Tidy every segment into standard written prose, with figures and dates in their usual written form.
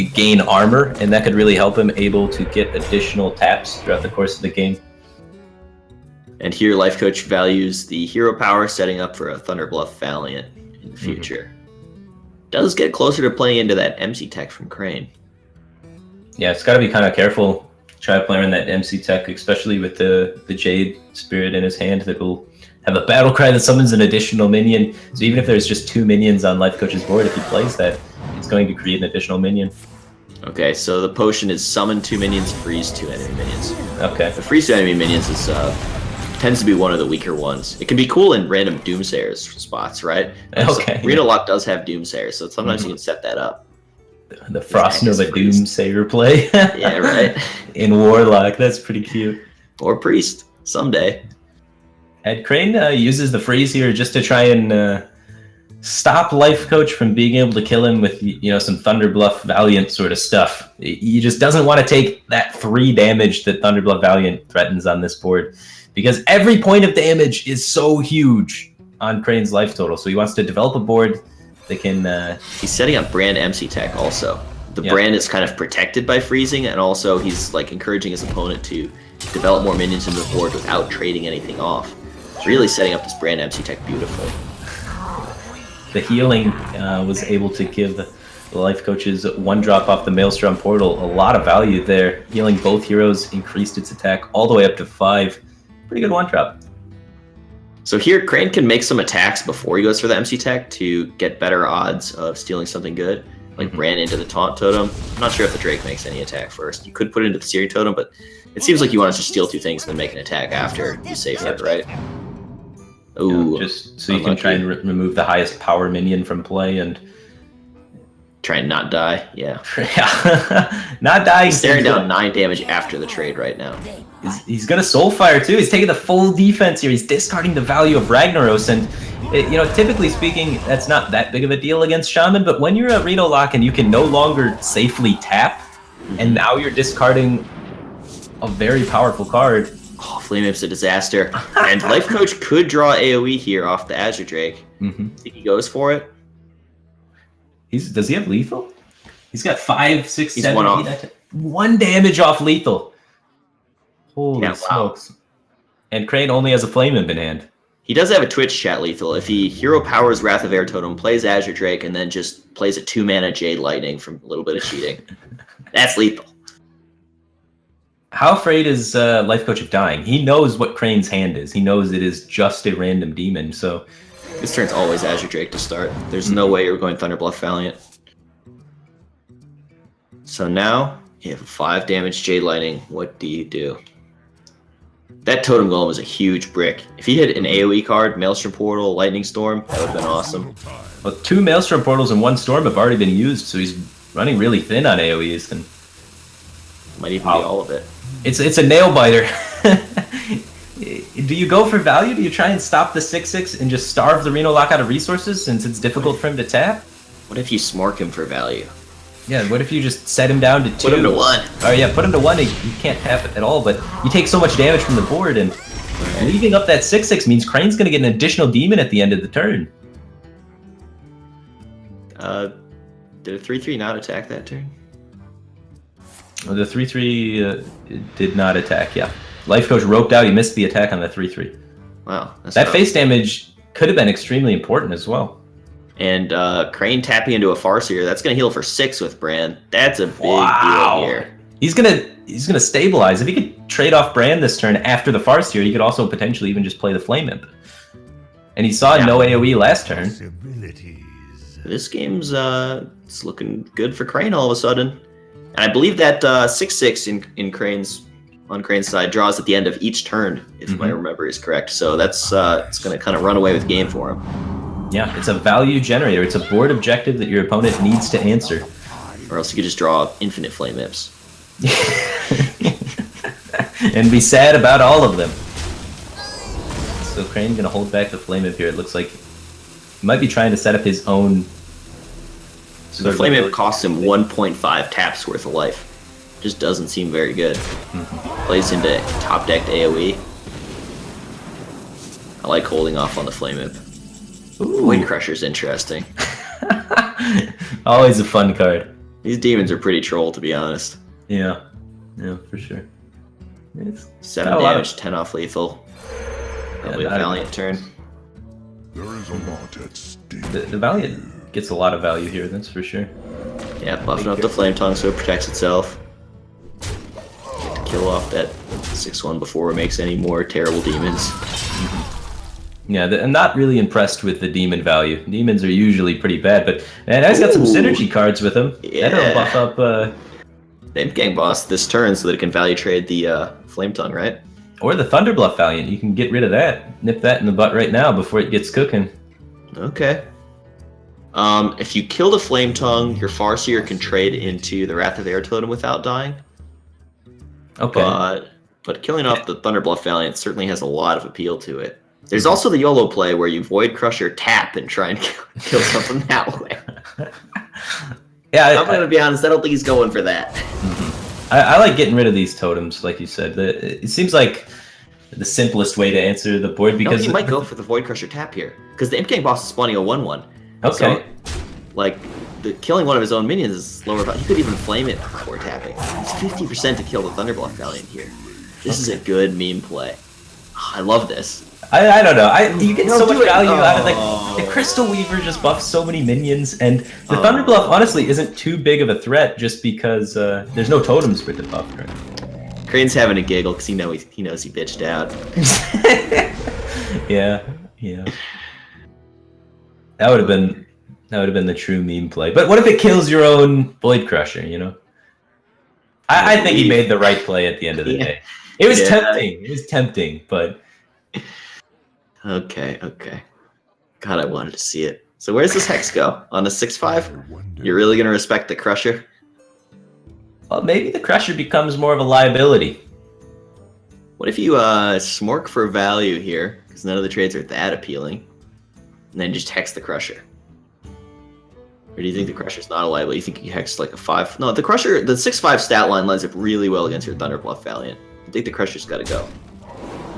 gain armor, and that could really help him able to get additional taps throughout the course of the game. And here, Life Coach values the hero power, setting up for a Thunderbluff Valiant in the future. Does get closer to playing into that MC tech from Crane. Yeah, it's got to be kind of careful. Try playing that MC tech, especially with the Jade Spirit in his hand that will have a battle cry that summons an additional minion. So even if there's just 2 minions on Life Coach's board, if he plays that, it's going to create an additional minion. Okay, so the potion is summon 2 minions, freeze 2 enemy minions. Okay. The freeze 2 enemy minions is tends to be one of the weaker ones. It can be cool in random Doomsayers spots, right? Okay. Reno Lock does have Doomsayers, so sometimes you can set that up. The Frost Nova Doomsayer play. Yeah, right. In Warlock, that's pretty cute. Or Priest, someday. And Crane uses the freeze here just to try and stop Life Coach from being able to kill him with, some Thunderbluff Valiant sort of stuff. He just doesn't want to take that 3 damage that Thunderbluff Valiant threatens on this board, because every point of damage is so huge on Crane's life total. So he wants to develop a board that can... He's setting up Brand MC tech also. The Brand is kind of protected by freezing, and also he's encouraging his opponent to develop more minions into the board without trading anything off. Really setting up this Brand MC tech beautifully. The healing was able to give the Life Coach's 1-drop off the Maelstrom portal a lot of value there. Healing both heroes increased its attack all the way up to 5. Pretty good 1-drop. So here, Crane can make some attacks before he goes for the MC tech to get better odds of stealing something good, like Brand into the Taunt Totem. I'm not sure if the Drake makes any attack first. You could put it into the Searing Totem, but it seems like you want to just steal 2 things and then make an attack after you save it, right? Ooh, just so you can try and remove the highest power minion from play and try and not die. Yeah. Not dying. He's staring down 9 damage after the trade right now. He's gonna Soulfire too. He's taking the full defense here. He's discarding the value of Ragnaros, and typically speaking, that's not that big of a deal against Shaman. But when you're a Reno Lock and you can no longer safely tap, and now you're discarding a very powerful card. Oh, Flame Whip's a disaster. And Life Coach could draw AoE here off the Azure Drake. Think he goes for it? Does he have lethal? He's got 5, 6, He's 7, 1 8, off. 1 damage off lethal. Holy Yeah, wow. smokes. And Crane only has a Flame Imp in hand. He does have a Twitch chat lethal. If he hero powers Wrath of Air Totem, plays Azure Drake, and then just plays a 2-mana Jade Lightning from a little bit of cheating. That's lethal. How afraid is Life Coach of dying? He knows what Crane's hand is. He knows it is just a random demon, so... This turn's always Azure Drake to start. There's no way you're going Thunderbluff Valiant. So now, you have a 5 damage Jade Lightning. What do you do? That Totem Golem is a huge brick. If he hit an AoE card, Maelstrom Portal, Lightning Storm, that would have been awesome. Well, 2 Maelstrom Portals and 1 Storm have already been used, so he's running really thin on AoEs. And might even be all of it. It's a nail biter. Do you go for value? Do you try and stop the 6/6 and just starve the Reno Lock out of resources since it's difficult for him to tap? What if you smork him for value? Yeah, what if you just set him down to 2? Put him to 1. Oh yeah, put him to 1. You can't tap it at all, but you take so much damage from the board, and leaving up that 6/6 means Crane's going to get an additional demon at the end of the turn. Did a 3/3 not attack that turn? The 3/3 did not attack, yeah. Life Coach roped out, he missed the attack on the 3/3. Wow. That face damage could have been extremely important as well. And Crane tapping into a Farseer, that's going to heal for 6 with Brand. That's a big deal here. He's gonna stabilize. If he could trade off Brand this turn after the Farseer, he could also potentially even just play the Flame Imp. And he saw no AoE last turn. This game's it's looking good for Crane all of a sudden. And I believe that 6/6 on Crane's side draws at the end of each turn, if my memory is correct. So that's it's going to kind of run away with the game for him. Yeah, it's a value generator. It's a board objective that your opponent needs to answer. Or else you could just draw infinite Flame Imps. And be sad about all of them. So Crane's going to hold back the Flame Imp here. It looks like he might be trying to set up his own... So the Flame Imp costs him 1.5 taps worth of life. Just doesn't seem very good. Plays into top-decked AoE. I like holding off on the Flame Imp. Void Crusher's interesting. Always a fun card. These demons are pretty troll, to be honest. Yeah, for sure. It's 7 damage, 10 off lethal. Probably a Valiant turn. There is a lot at stake. The Valiant gets a lot of value here, that's for sure. Yeah, buffing up the Flame Tongue so it protects itself. Get to kill off that 6/1 before it makes any more terrible demons. Yeah, I'm not really impressed with the demon value. Demons are usually pretty bad, but man, I've got some synergy cards with him. Yeah. That'll buff up. The Imp Gang boss this turn so that it can value trade the Flame Tongue, right? Or the Thunderbluff Valiant. You can get rid of that. Nip that in the butt right now before it gets cooking. Okay. If you kill the Flame Tongue, your Farseer can trade into the Wrath of Air Totem without dying. Okay. But killing off the Thunderbluff Valiant certainly has a lot of appeal to it. There's also the YOLO play where you Void Crusher tap and try and kill something that way. Yeah, I'm going to be honest, I don't think he's going for that. I like getting rid of these totems, like you said. It seems like the simplest way to answer the board because you might go for the Void Crusher tap here because the Imp Gang boss is spawning a 1/1. Okay. So, like, killing one of his own minions is lower value. He could even flame it before tapping. It's 50% to kill the Thunderbluff Valiant here. This is a good meme play. I love this. I don't know. You get so much value out of the Crystal Weaver just buffs so many minions, and the Thunderbluff honestly isn't too big of a threat just because there's no totems for it to buff. Right? Crane's having a giggle because he knows he bitched out. Yeah. That would have been the true meme play. But what if it kills your own Void Crusher? You know, I think he made the right play at the end of the day. It was tempting. It was tempting, but. Okay. God, I wanted to see it. So where's this Hex go? On a 6/5? You're really going to respect the Crusher? Well, maybe the Crusher becomes more of a liability. What if you smork for value here, because none of the trades are that appealing, and then just Hex the Crusher? Or do you think the Crusher's not a liability? You think you Hex like a 5? No, the Crusher, the 6/5 stat line lines up really well against your Thunderbluff Valiant. I think the Crusher's got to go.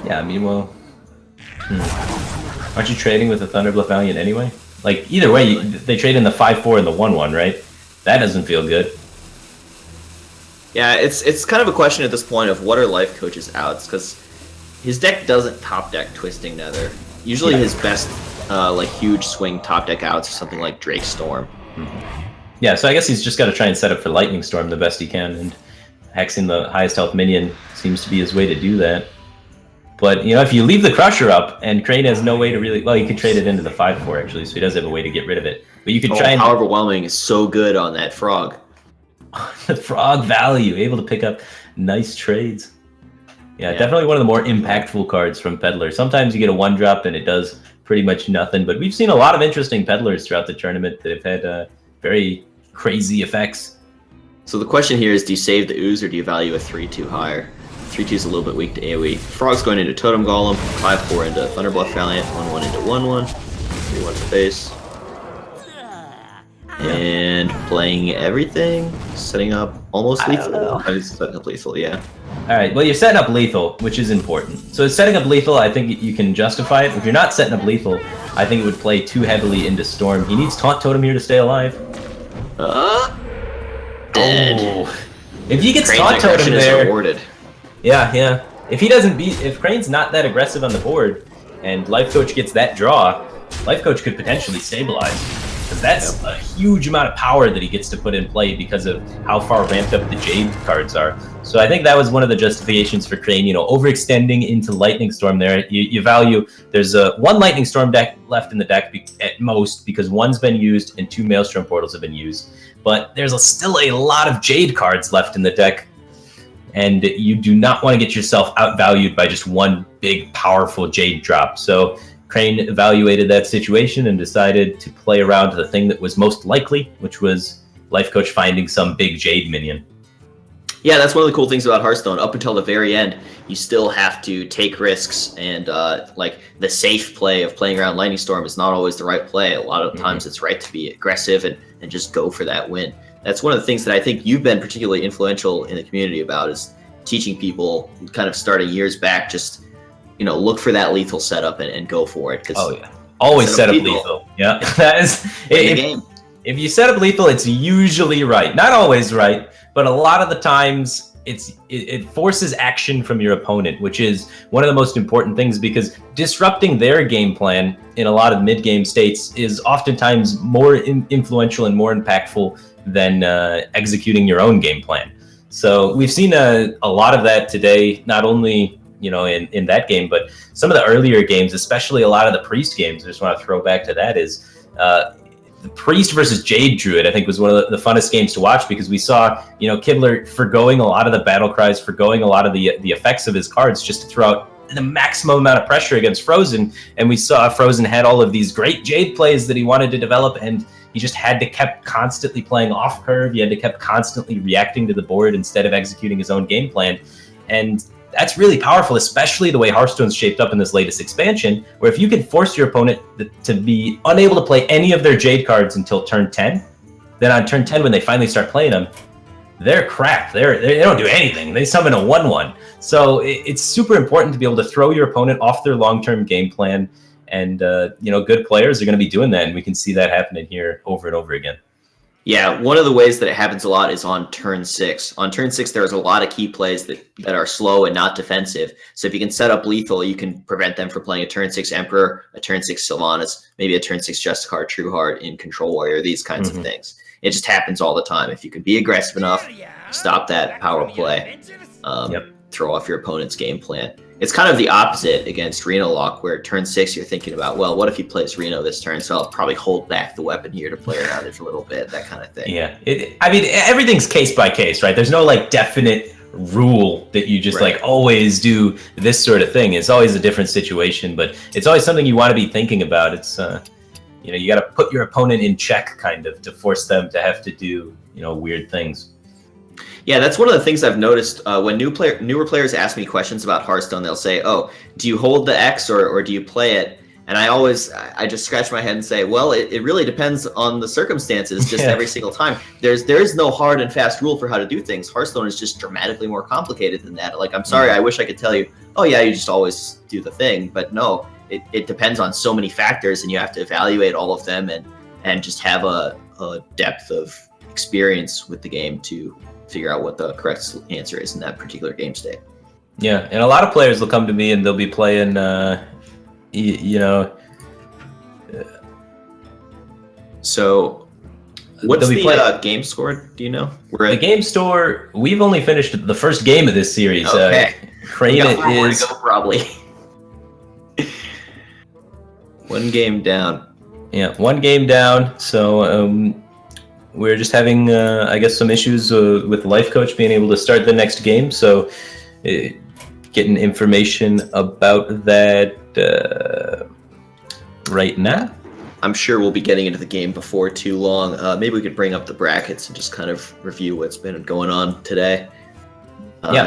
Yeah, I mean, well... Aren't you trading with the Thunderbluff Valiant anyway? Like, either way, they trade in the 5/4 and the 1/1, right? That doesn't feel good. Yeah, it's kind of a question at this point of what are Life Coach's outs, because his deck doesn't top deck Twisting Nether. Usually his best, like, huge swing top deck outs are something like Drake Storm. Yeah, so I guess he's just got to try and set up for Lightning Storm the best he can, and hexing the highest health minion seems to be his way to do that. But, you know, if you leave the Crusher up, and Crane has no way to really... Well, you could trade it into the 5/4, actually, so he does have a way to get rid of it. But you could try and... Power Overwhelming is so good on that Frog. The Frog value, able to pick up nice trades. Yeah, definitely one of the more impactful cards from Peddler. Sometimes you get a 1-drop and it does pretty much nothing, but we've seen a lot of interesting Peddlers throughout the tournament that have had very crazy effects. So the question here is, do you save the Ooze or do you value a 3/2 higher? 3/2 is a little bit weak to AoE. Frog's going into Totem Golem, 5/4 into Thunderbluff Valiant, 1/1 into 1/1, 3/1 to base. And playing everything, setting up almost lethal. Setting up lethal, yeah. All right, well, you're setting up lethal, which is important. So setting up lethal, I think you can justify it. If you're not setting up lethal, I think it would play too heavily into Storm. He needs Taunt Totem here to stay alive. Dead. Oh. If he gets Crane's Taunt Totem aggression there... is rewarded. Yeah. If he doesn't beat... If Crane's not that aggressive on the board, and Life Coach gets that draw, Life Coach could potentially stabilize. Because that's a huge amount of power that he gets to put in play because of how far ramped up the Jade cards are. So I think that was one of the justifications for Crane, you know, overextending into Lightning Storm there. You value, there's one Lightning Storm deck left in the deck at most because one's been used and 2 Maelstrom Portals have been used. But there's still a lot of Jade cards left in the deck. And you do not want to get yourself outvalued by just one big, powerful Jade drop. So Crane evaluated that situation and decided to play around to the thing that was most likely, which was Life Coach finding some big Jade minion. Yeah, that's one of the cool things about Hearthstone. Up until the very end, you still have to take risks, and like the safe play of playing around Lightning Storm is not always the right play. A lot of times it's right to be aggressive and just go for that win. That's one of the things that I think you've been particularly influential in the community about, is teaching people kind of starting years back, just, you know, look for that lethal setup and go for it. Oh yeah, always set up lethal. Yeah, that is the game. if you set up lethal, it's usually right. Not always right, but a lot of the times it forces action from your opponent, which is one of the most important things, because disrupting their game plan in a lot of mid-game states is oftentimes more influential and more impactful than executing your own game plan. So we've seen a lot of that today, not only in that game, but some of the earlier games, especially a lot of the Priest games. I just want to throw back to that is the Priest versus Jade Druid, I think, was one of the funnest games to watch, because we saw, Kibler forgoing a lot of the battle cries, forgoing a lot of the effects of his cards just to throw out the maximum amount of pressure against Frozen. And we saw Frozen had all of these great Jade plays that he wanted to develop, and he just had to kept constantly playing off curve. He had to kept constantly reacting to the board instead of executing his own game plan. And that's really powerful, especially the way Hearthstone's shaped up in this latest expansion, where if you can force your opponent to be unable to play any of their Jade cards until turn 10, then on turn 10, when they finally start playing them, they're crap. They don't do anything. They summon a 1/1. So it's super important to be able to throw your opponent off their long-term game plan. And, good players are going to be doing that. And we can see that happening here over and over again. Yeah, one of the ways that it happens a lot is on turn 6. On turn 6, there's a lot of key plays that are slow and not defensive. So if you can set up lethal, you can prevent them from playing a turn 6 Emperor, a turn 6 Sylvanas, maybe a turn 6 Justicar, Trueheart in Control Warrior, these kinds of things. It just happens all the time. If you can be aggressive enough, stop that power play, throw off your opponent's game plan. It's kind of the opposite against Reno Lock, where turn 6 you're thinking about, well, what if he plays Reno this turn? So I'll probably hold back the weapon here to play around it a little bit, that kind of thing. Yeah, everything's case by case, right? There's no definite rule that you just always do this sort of thing. It's always a different situation, but it's always something you want to be thinking about. It's you got to put your opponent in check, kind of, to force them to have to do weird things. Yeah, that's one of the things I've noticed when newer players ask me questions about Hearthstone. They'll say, "Oh, do you hold the X or do you play it?" And I just scratch my head and say, "Well, it really depends on the circumstances, just every single time. There is no hard and fast rule for how to do things. Hearthstone is just dramatically more complicated than that. I'm sorry, I wish I could tell you, oh yeah, you just always do the thing, but no, it depends on so many factors, and you have to evaluate all of them and just have a depth of experience with the game to figure out what the correct answer is in that particular game state." Yeah, and a lot of players will come to me and they'll be playing, So, what's the game score? Do you know? The game score, we've only finished the first game of this series. Okay. Crane is probably 1 game down. Yeah, 1 game down. So, we're just having, some issues with LifeCoach being able to start the next game. So, getting information about that right now. I'm sure we'll be getting into the game before too long. Maybe we could bring up the brackets and just kind of review what's been going on today.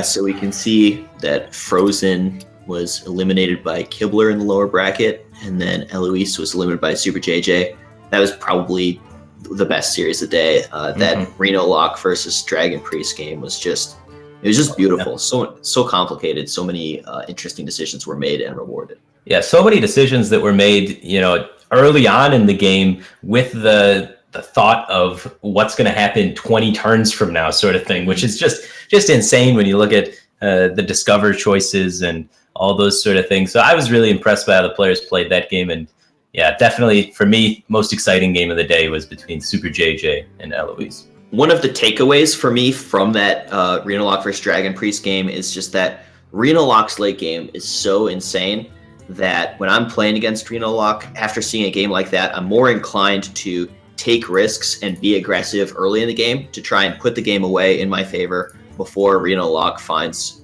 So we can see that Frozen was eliminated by Kibler in the lower bracket, and then Eloise was eliminated by Super JJ. That was probably the best series of the day. That Reno Lock versus Dragon Priest game was just beautiful. Yeah. So complicated. So many interesting decisions were made and rewarded. Yeah, so many decisions that were made, early on in the game with the thought of what's going to happen 20 turns from now, sort of thing, which is just insane when you look at the Discover choices and all those sort of things. So I was really impressed by how the players played that game, and yeah, definitely for me, most exciting game of the day was between Super JJ and Eloise. One of the takeaways for me from that Reno Lock versus Dragon Priest game is just that Reno Lock's late game is so insane that when I'm playing against Reno Lock, after seeing a game like that, I'm more inclined to take risks and be aggressive early in the game to try and put the game away in my favor before Reno Lock finds,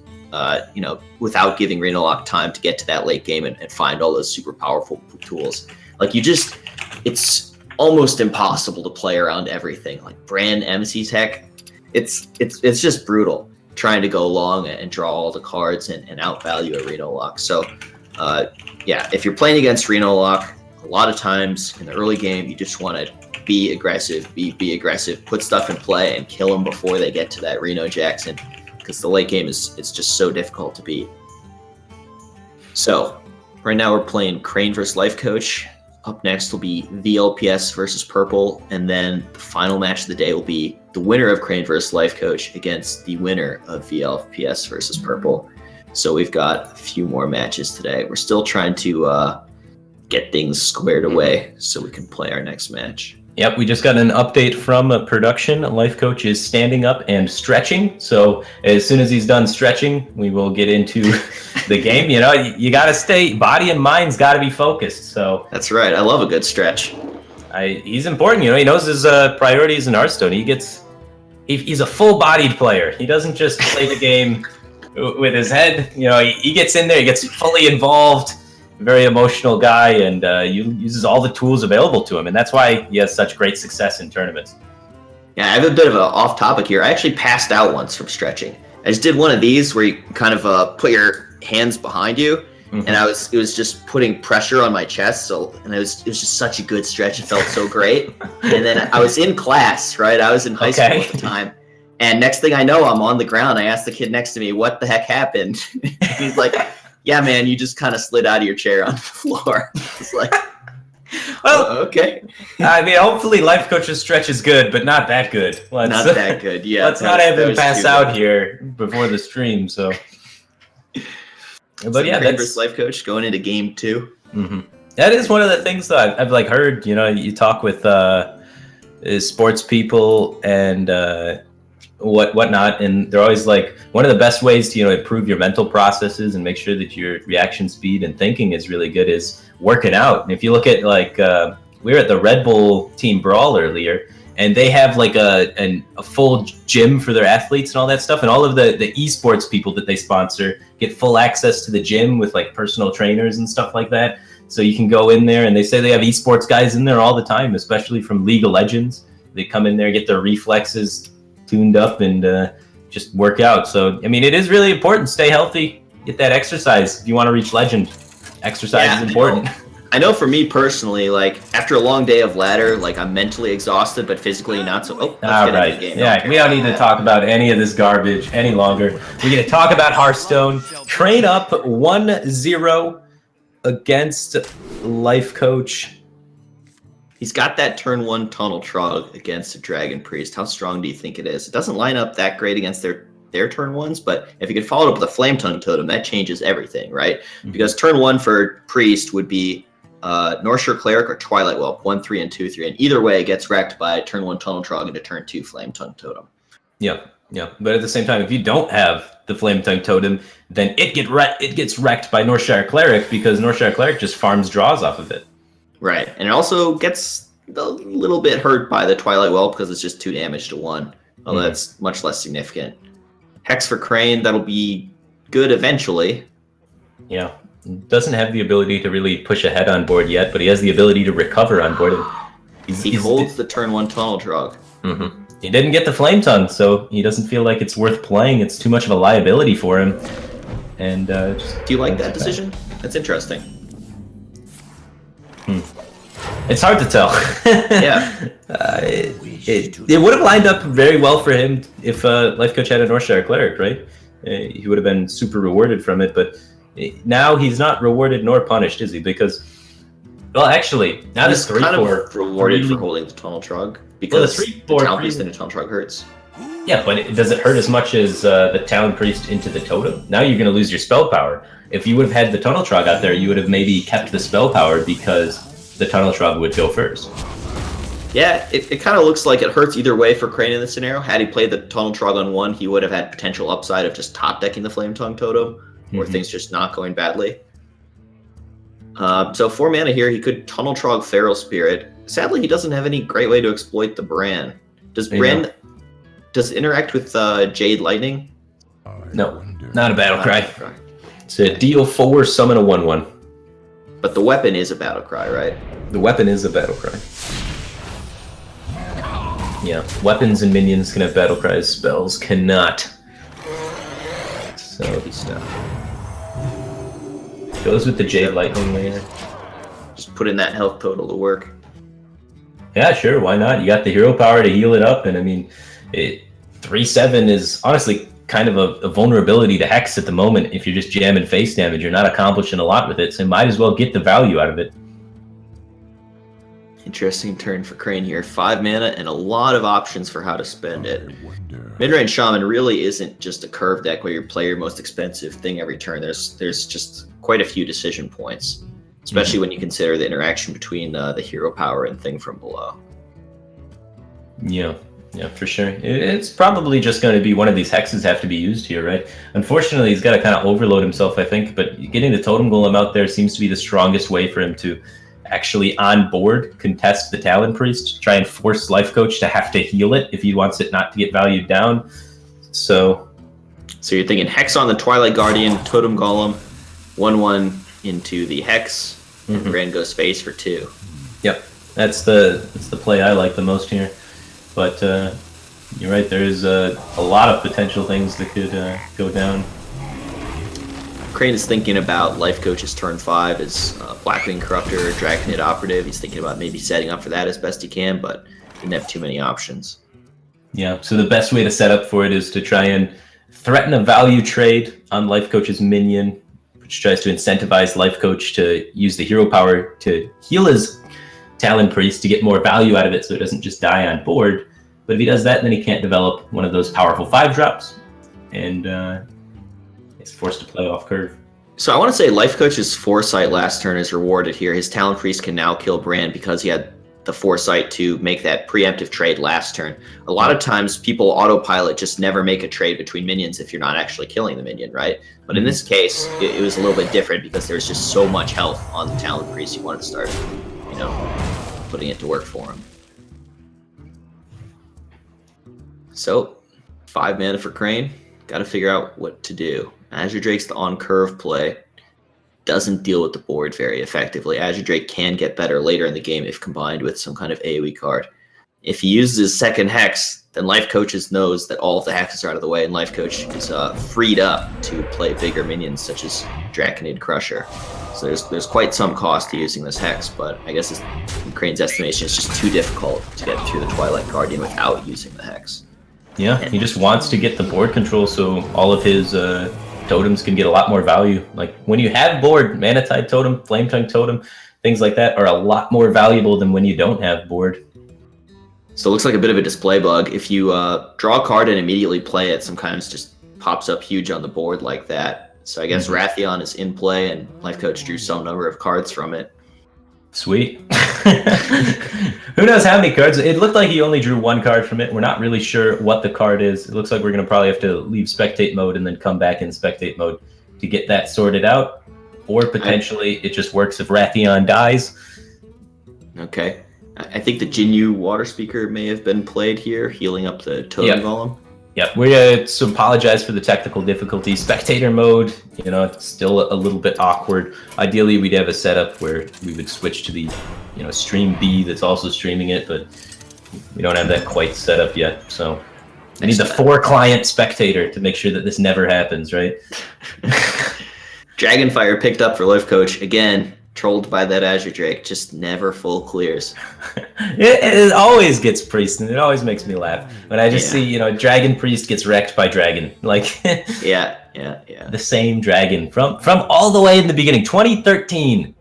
without giving Reno Lock time to get to that late game and find all those super powerful tools. It's almost impossible to play around everything. Like Brand MC Tech, it's just brutal trying to go long and draw all the cards and outvalue a Reno Lock. So, if you're playing against Reno Lock, a lot of times in the early game, you just want to be aggressive, be aggressive, put stuff in play and kill them before they get to that Reno Jackson, because the late game it's just so difficult to beat. So right now we're playing Crane versus LifeCoach. Up next will be VLPS versus Purple, and then the final match of the day will be the winner of Crane versus Life Coach against the winner of VLPS versus Purple. So we've got a few more matches today. We're still trying to get things squared away so we can play our next match. Yep, we just got an update from production. Life Coach is standing up and stretching. So as soon as he's done stretching, we will get into the game. You know, you got to stay, body and mind's got to be focused. So that's right. I love a good stretch. He's important. You know, he knows his priorities in Hearthstone. He's a full-bodied player. He doesn't just play the game with his head. You know, he gets in there, he gets fully involved. Very emotional guy, and uses all the tools available to him, and that's why he has such great success in tournaments. Yeah, I have a bit of an off-topic here. I actually passed out once from stretching. I just did one of these where you kind of put your hands behind you, and it was just putting pressure on my chest. And it was just such a good stretch. It felt so great. And then I was in class, right? I was in high school at the time. And next thing I know, I'm on the ground. I asked the kid next to me, "What the heck happened?" He's like, "Yeah, man, you just kind of slid out of your chair on the floor." It's like, well, okay. I mean, hopefully Life Coach's stretch is good, but not that good. Not that good, yeah. Let's not have him pass out here before the stream, so. But yeah, that's Life Coach going into game 2. Mm-hmm. That is one of the things that I've like heard, you know, you talk with sports people and whatnot, and they're always like, one of the best ways to, you know, improve your mental processes and make sure that your reaction speed and thinking is really good is working out. And if you look at like we were at the Red Bull Team Brawl earlier, and they have like a full gym for their athletes and all that stuff, and all of the esports people that they sponsor get full access to the gym with like personal trainers and stuff like that. So you can go in there, and they say they have esports guys in there all the time, especially from League of Legends. They come in there, get their reflexes tuned up, and just work out. So, I mean, it is really important. Stay healthy, get that exercise. If you want to reach legend, exercise is important. I know for me personally, like after a long day of ladder, like I'm mentally exhausted, but physically not so. Oh, all right. Yeah, we don't need to talk about any of this garbage any longer. We're going to talk about Hearthstone. Crane up 1-0 against Life Coach. He's got that turn 1 Tunnel Trog against a Dragon Priest. How strong do you think it is? It doesn't line up that great against their turn 1s, but if you could follow it up with a Flame Tongue Totem, that changes everything, right? Mm-hmm. Because turn 1 for Priest would be Northshire Cleric or Twilight Whelp, 1-3 and 2-3, and either way it gets wrecked by turn 1 Tunnel Trog into turn 2 Flame Tongue Totem. Yeah. But at the same time, if you don't have the Flame Tongue Totem, then it gets wrecked by Northshire Cleric, because Northshire Cleric just farms draws off of it. Right, and it also gets a little bit hurt by the Twilight Whelp because it's just 2 damage to 1, although that's much less significant. Hex for Crane, that'll be good eventually. Yeah, doesn't have the ability to really push ahead on board yet, but he has the ability to recover on board. He holds the turn 1 Tunnel Trog. Mm-hmm. He didn't get the Flame Tongue, so he doesn't feel like it's worth playing. It's too much of a liability for him. And do you like that decision? That's interesting. It's hard to tell. Yeah. It would have lined up very well for him if Life Coach had a Northshire Cleric, right? He would have been super rewarded from it, but now he's not rewarded nor punished, is he? Because, well, actually, now this 3-4 kind of rewarded for holding the Tunnel Trog, because the Town Priest into Tunnel Trog hurts. Yeah, but does it hurt as much as the Town Priest into the Totem? Now you're going to lose your spell power. If you would have had the Tunnel Trog out there, you would have maybe kept the spell power because the Tunnel Trog would go first. Yeah, it kind of looks like it hurts either way for Crane in this scenario. Had he played the Tunnel Trog on 1, he would have had potential upside of just top decking the Flame Tongue Totem, or things just not going badly. So 4 mana here, he could Tunnel Trog Feral Spirit. Sadly, he doesn't have any great way to exploit the Bran. Does it interact with Jade Lightning? No, not a battle cry. It's a deal 4, summon a 1/1. But the weapon is a battle cry, right? The weapon is a battle cry. Yeah, weapons and minions can have battle cries, spells cannot. So heavy stuff. Goes with the Jade Lightning layer. Just put in that health total to work. Yeah, sure, why not? You got the hero power to heal it up, and I mean, 3/7 is honestly kind of a vulnerability to Hex at the moment. If you're just jamming face damage, you're not accomplishing a lot with it, so you might as well get the value out of it. Interesting turn for Crane here. 5 mana and a lot of options for how to spend it. Midrange Shaman really isn't just a curve deck where you play your most expensive thing every turn. There's just quite a few decision points, especially when you consider the interaction between the hero power and thing from below. Yeah, for sure. It's probably just going to be one of these hexes have to be used here, right? Unfortunately, he's got to kind of overload himself, I think, but getting the Totem Golem out there seems to be the strongest way for him to actually on board contest the Talon Priest, try and force Life Coach to have to heal it if he wants it not to get valued down. So you're thinking Hex on the Twilight Guardian, Totem Golem, 1/1 into the Hex, and Grand goes face for 2. Yep, that's the play I like the most here. But you're right, there's a lot of potential things that could go down. Crane is thinking about Life Coach's turn 5 as Blackwing Corruptor, Dragonid Operative. He's thinking about maybe setting up for that as best he can, but didn't have too many options. Yeah, so the best way to set up for it is to try and threaten a value trade on Life Coach's minion, which tries to incentivize Life Coach to use the hero power to heal his Talon Priest to get more value out of it so it doesn't just die on board. But if he does that, then he can't develop one of those powerful 5-drops, and is forced to play off curve. So I want to say Life Coach's foresight last turn is rewarded here. His Talon Priest can now kill Brand because he had the foresight to make that preemptive trade last turn. A lot of times people autopilot just never make a trade between minions if you're not actually killing the minion, right? But in this case, it was a little bit different because there's just so much health on the Talon Priest. You wanted to start, putting it to work for him. So 5 mana for Crane. Got to figure out what to do. Azure Drake's the on-curve play. Doesn't deal with the board very effectively. Azure Drake can get better later in the game if combined with some kind of AoE card. If he uses his second Hex, then Life Coach knows that all of the hexes are out of the way, and Life Coach is freed up to play bigger minions such as Draconid Crusher. So there's quite some cost to using this Hex, but I guess in Crane's estimation, it's just too difficult to get through the Twilight Guardian without using the Hex. Yeah, he just wants to get the board control so all of his totems can get a lot more value. Like when you have board, Mana Tide Totem, Flame Tongue Totem, things like that are a lot more valuable than when you don't have board. So it looks like a bit of a display bug. If you draw a card and immediately play it, sometimes just pops up huge on the board like that. So I guess Wrathion is in play, and Life Coach drew some number of cards from it. Sweet. Who knows how many cards? It looked like he only drew 1 card from it. We're not really sure what the card is. It looks like we're going to probably have to leave spectate mode and then come back in spectate mode to get that sorted out. Or potentially it just works if Wrathion dies. Okay. I think the Jinyu Water Speaker may have been played here, healing up the Totem Golem. Yep, we're going to apologize for the technical difficulty. Spectator mode, it's still a little bit awkward. Ideally, we'd have a setup where we would switch to the, stream B that's also streaming it, but we don't have that quite set up yet. So I need the 4-client spectator to make sure that this never happens, right? Dragonfire picked up for Life Coach. Again, trolled by that Azure Drake. Just never full clears. It always gets Priest, and it always makes me laugh. When I just see, Dragon Priest gets wrecked by Dragon. Like, yeah. The same Dragon from all the way in the beginning. 2013,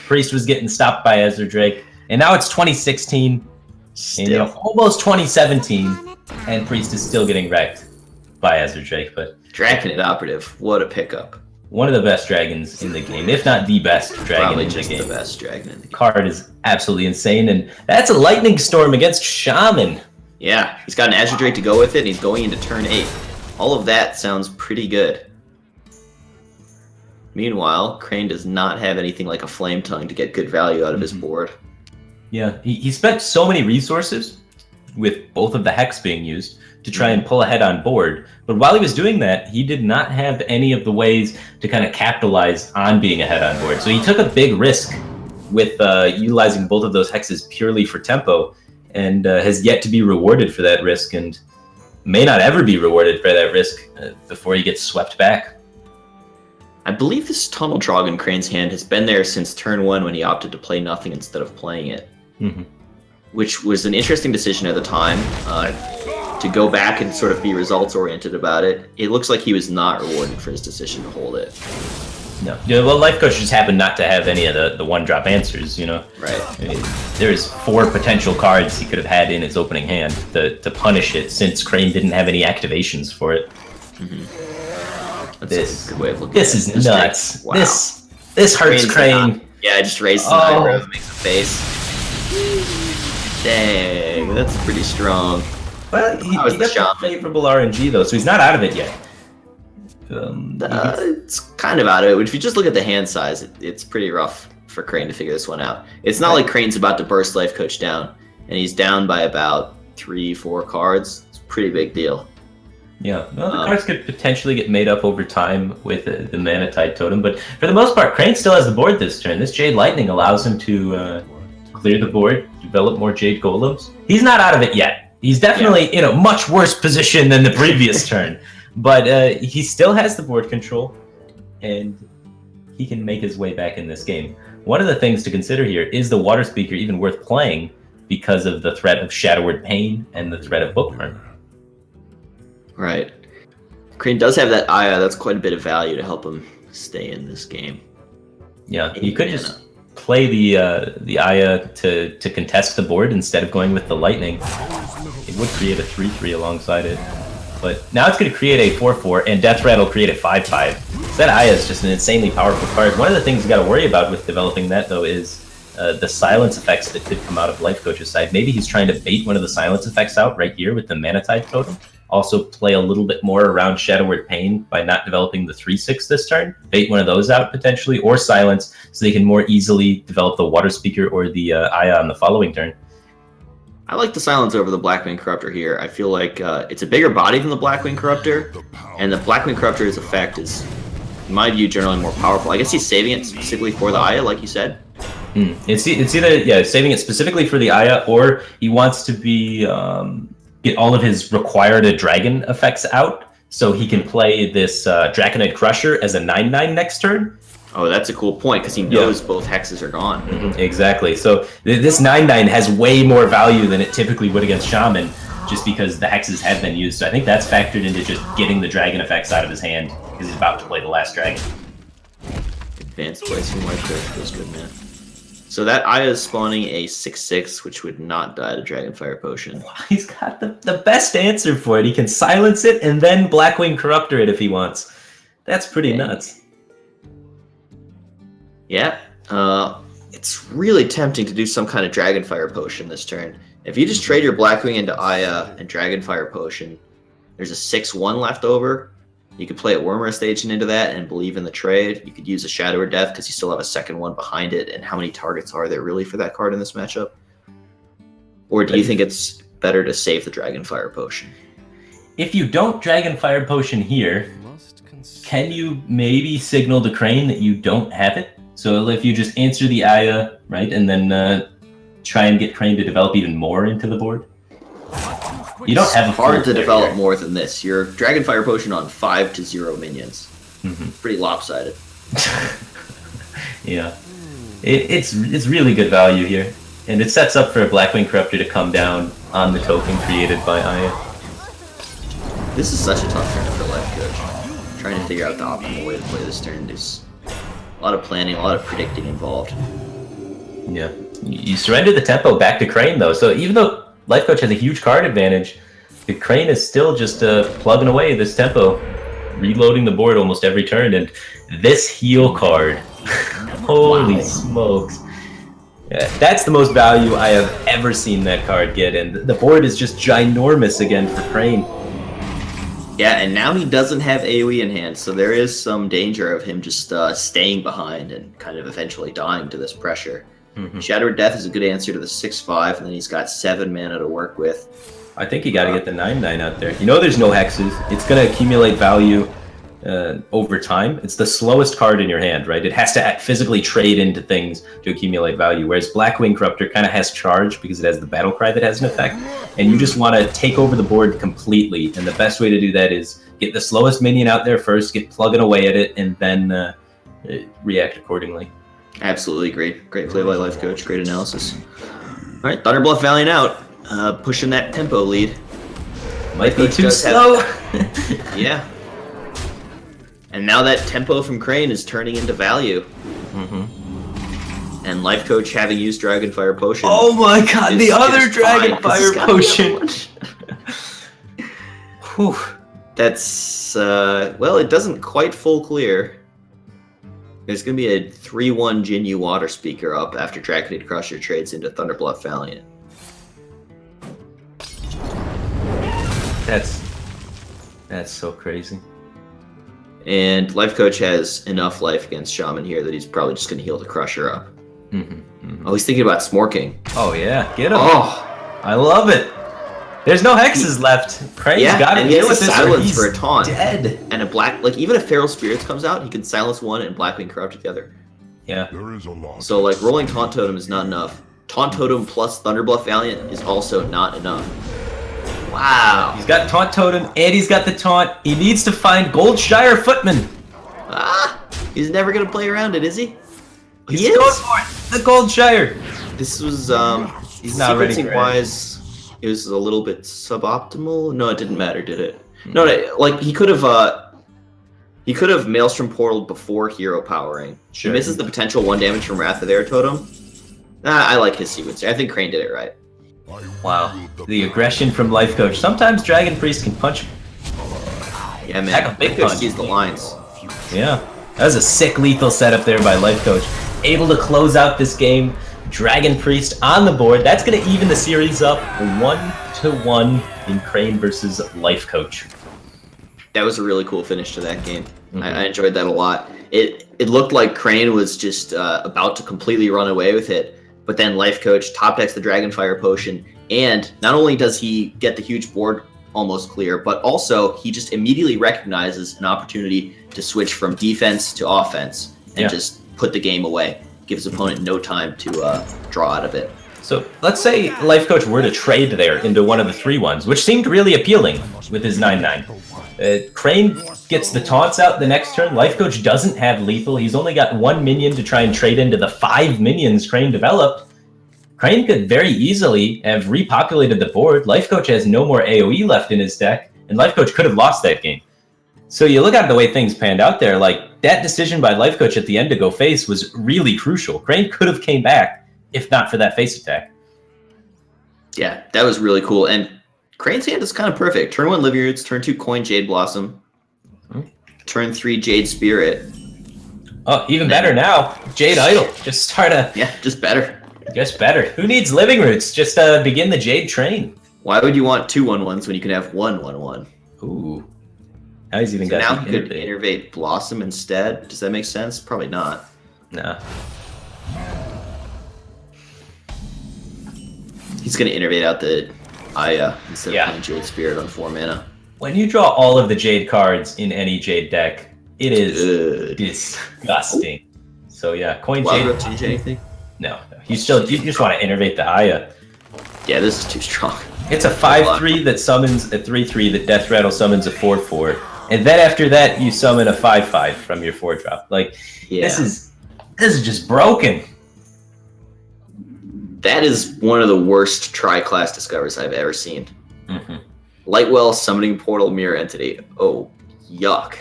Priest was getting stopped by Azure Drake, and now it's 2016, and almost 2017, and Priest is still getting wrecked by Azure Drake. But Draconid Operative, what a pickup. One of the best dragons in the game, if not the best dragon Probably in the just game. The best dragon in the game. Card is absolutely insane, and that's a Lightning Storm against Shaman. Yeah, he's got an Azure Drake to go with it, and he's going into turn 8. All of that sounds pretty good. Meanwhile, Crane does not have anything like a Flame Tongue to get good value out of his board. Yeah, he spent so many resources with both of the Hex being used to try and pull ahead on board. But while he was doing that, he did not have any of the ways to kind of capitalize on being ahead on board. So he took a big risk with utilizing both of those hexes purely for tempo, and has yet to be rewarded for that risk, and may not ever be rewarded for that risk before he gets swept back. I believe this Tunnel Trog in Crane's hand has been there since turn 1 when he opted to play nothing instead of playing it. Which was an interesting decision at the time. To go back and sort of be results-oriented about it, it looks like he was not rewarded for his decision to hold it. No. Yeah, well, Life Coach just happened not to have any of the one-drop answers, you know? Right. I mean, there's 4 potential cards he could have had in his opening hand to punish it, since Crane didn't have any activations for it. That's a good way of looking this at it. is nuts. Wow. This hurts Crane. Yeah, I just raised the eyebrow, makes a face. Dang, that's pretty strong. Well, he was the got shaman. favorable RNG, though, so he's not out of it yet. It's kind of out of it. If you just look at the hand size, it's pretty rough for Crane to figure this one out. It's not like Crane's about to burst Life Coach down, and he's down by about 3-4 cards. It's a pretty big deal. Yeah, well, the cards could potentially get made up over time with the Mana Tide Totem, but for the most part, Crane still has the board this turn. This Jade Lightning allows him to clear the board, develop more Jade Golems. He's not out of it yet. He's definitely in a much worse position than the previous turn, but he still has the board control, and he can make his way back in this game. One of the things to consider here, is the Water Speaker even worth playing because of the threat of Shadowward Pain and the threat of Bookworm? Right. Crane does have that Aya. That's quite a bit of value to help him stay in this game. Yeah, you could just play the Aya to contest the board instead of going with the Lightning. It would create a 3/3 alongside it. But now it's going to create a 4/4, and Death Rat will create a 5/5. So that Aya is just an insanely powerful card. One of the things you got to worry about with developing that, though, is the silence effects that could come out of Life Coach's side. Maybe he's trying to bait one of the silence effects out right here with the Mana Tide Totem. Also play a little bit more around Shadowward Pain by not developing the 3/6 this turn. Bait one of those out potentially, or silence, so they can more easily develop the Water Speaker or the Aya on the following turn. I like the silence over the Blackwing Corruptor here. I feel like it's a bigger body than the Blackwing Corruptor, and the Blackwing Corruptor's effect is, in my view, generally more powerful. I guess he's saving it specifically for the Aya, like you said. It's either saving it specifically for the Aya, or he wants to be get all of his required dragon effects out, so he can play this Draconid Crusher as a 9/9 next turn. Oh, that's a cool point, because he knows both hexes are gone. Exactly. So this 9/9 has way more value than it typically would against Shaman, just because the hexes have been used. So I think that's factored into just getting the dragon effects out of his hand, because he's about to play the last dragon. Advanced placing Life Coach feels good, man. So that Aya is spawning a 6/6, which would not die to Dragonfire Potion. He's got the best answer for it. He can silence it and then Blackwing Corruptor it if he wants. That's pretty nuts. Yeah, it's really tempting to do some kind of Dragonfire Potion this turn. If you just trade your Blackwing into Aya and Dragonfire Potion, there's a 6/1 left over. You could play a Wormrest Agent into that and believe in the trade. You could use a Shadow or Death because you still have a second one behind it. And how many targets are there really for that card in this matchup? Or do you think it's better to save the Dragonfire Potion? If you don't Dragonfire Potion here, can you maybe signal to Crane that you don't have it? So if you just answer the Aya, right, and then try and get Crane to develop even more into the board? You don't have a hard to develop more than this. Your Dragonfire Potion on 5-0 minions. Pretty lopsided. Yeah. It's really good value here. And it sets up for a Blackwing Corruptor to come down on the token created by Aya. This is such a tough turn for Life Coach. Trying to figure out the optimal way to play this turn. There's a lot of planning, a lot of predicting involved. Yeah. You surrender the tempo back to Crane, though. So even though Life Coach has a huge card advantage, the Crane is still just plugging away this tempo, reloading the board almost every turn. And this heal card, holy smokes. Yeah, that's the most value I have ever seen that card get. And the board is just ginormous again for Crane. Yeah, and now he doesn't have AoE in hand, so there is some danger of him just staying behind and kind of eventually dying to this pressure. Shadow Death is a good answer to the 6/5, and then he's got 7 mana to work with. I think you got to get the 9/9 out there. You know there's no hexes. It's going to accumulate value over time. It's the slowest card in your hand, right? It has to physically trade into things to accumulate value, whereas Blackwing Corruptor kind of has charge because it has the Battle Cry that has an effect, and you just want to take over the board completely, and the best way to do that is get the slowest minion out there first, get plugging away at it, and then react accordingly. Absolutely great. Great play by Life Coach. Great analysis. All right, Thunderbluff Valiant out. Pushing that tempo lead. Might be too slow. Yeah. And now that tempo from Crane is turning into value. And Life Coach, having used Dragonfire Potion. Oh my god, the other Dragonfire Potion! Whew. That's, well, it doesn't quite full clear. There's going to be a 3-1 Jinyu Water Speaker up after Draconid Crusher trades into Thunderbluff Valiant. That's so crazy. And Life Coach has enough life against Shaman here that he's probably just going to heal the Crusher up. Oh, he's thinking about Smorking. Oh yeah, get him. Oh, I love it. There's no hexes left. Crane's got to deal with this or he's for a taunt. Dead. And a black, like even if Feral Spirits comes out, he can silence one and Blackwing Corrupt together. Yeah. There is a lot. So like rolling Taunt Totem is not enough. Taunt Totem plus Thunderbluff Valiant is also not enough. Wow. He's got Taunt Totem and he's got the taunt. He needs to find Goldshire Footman. Ah, he's never gonna play around it, is he? He's going for it. The Goldshire. This was He's not ready sequencing for wise. It was a little bit suboptimal. No, it didn't matter, did it? No, like he could have Maelstrom portaled before hero powering. Sure. He misses the potential 1 damage from Wrath of the Air Totem. I like his sequence. I think Crane did it right. Wow. The aggression from Life Coach. Sometimes Dragon Priest can punch. Yeah, man. Heck, a big Life Coach punch. sees the lines. Yeah. That was a sick lethal setup there by Life Coach. Able to close out this game. Dragon Priest on the board. That's going to even the series up 1-1 in Crane versus Life Coach. That was a really cool finish to that game. I enjoyed that a lot. It looked like Crane was just about to completely run away with it, but then Life Coach top decks the Dragonfire Potion, and not only does he get the huge board almost clear, but also he just immediately recognizes an opportunity to switch from defense to offense and just put the game away. Gives opponent no time to draw out of it. So let's say Life Coach were to trade there into one of the 3-1s, which seemed really appealing with his 9-9. Crane gets the taunts out the next turn. Life Coach doesn't have lethal. He's only got 1 minion to try and trade into the 5 minions Crane developed. Crane could very easily have repopulated the board. Life Coach has no more AoE left in his deck, and Life Coach could have lost that game. So you look at the way things panned out there, like that decision by Life Coach at the end to go face was really crucial. Crane could have came back if not for that face attack. Yeah, that was really cool. And Crane's hand is kind of perfect. Turn 1 Living Roots, turn 2 Coin Jade Blossom, turn 3 Jade Spirit. Oh, even better now. Jade Idol. Just start a... Yeah, just better. Just better. Who needs Living Roots? Just begin the Jade train. Why would you want 2 1/1s when you can have 1 1/1? Ooh. Now he's even So got now he could innervate Blossom instead. Does that make sense? Probably not. Nah. He's going to innervate out the Aya instead of playing Jade Spirit on 4 mana. When you draw all of the Jade cards in any Jade deck, it is disgusting. So yeah, Coin Jade. Will change anything? No. You just want to innervate the Aya. Yeah, this is too strong. It's a 5/3 that summons a 3/3 that Death Rattle summons a 4/4. And then after that, you summon a 5/5 from your 4-drop. Like, this is just broken. That is one of the worst tri-class discoveries I've ever seen. Lightwell, Summoning Portal, Mirror Entity. Oh, yuck.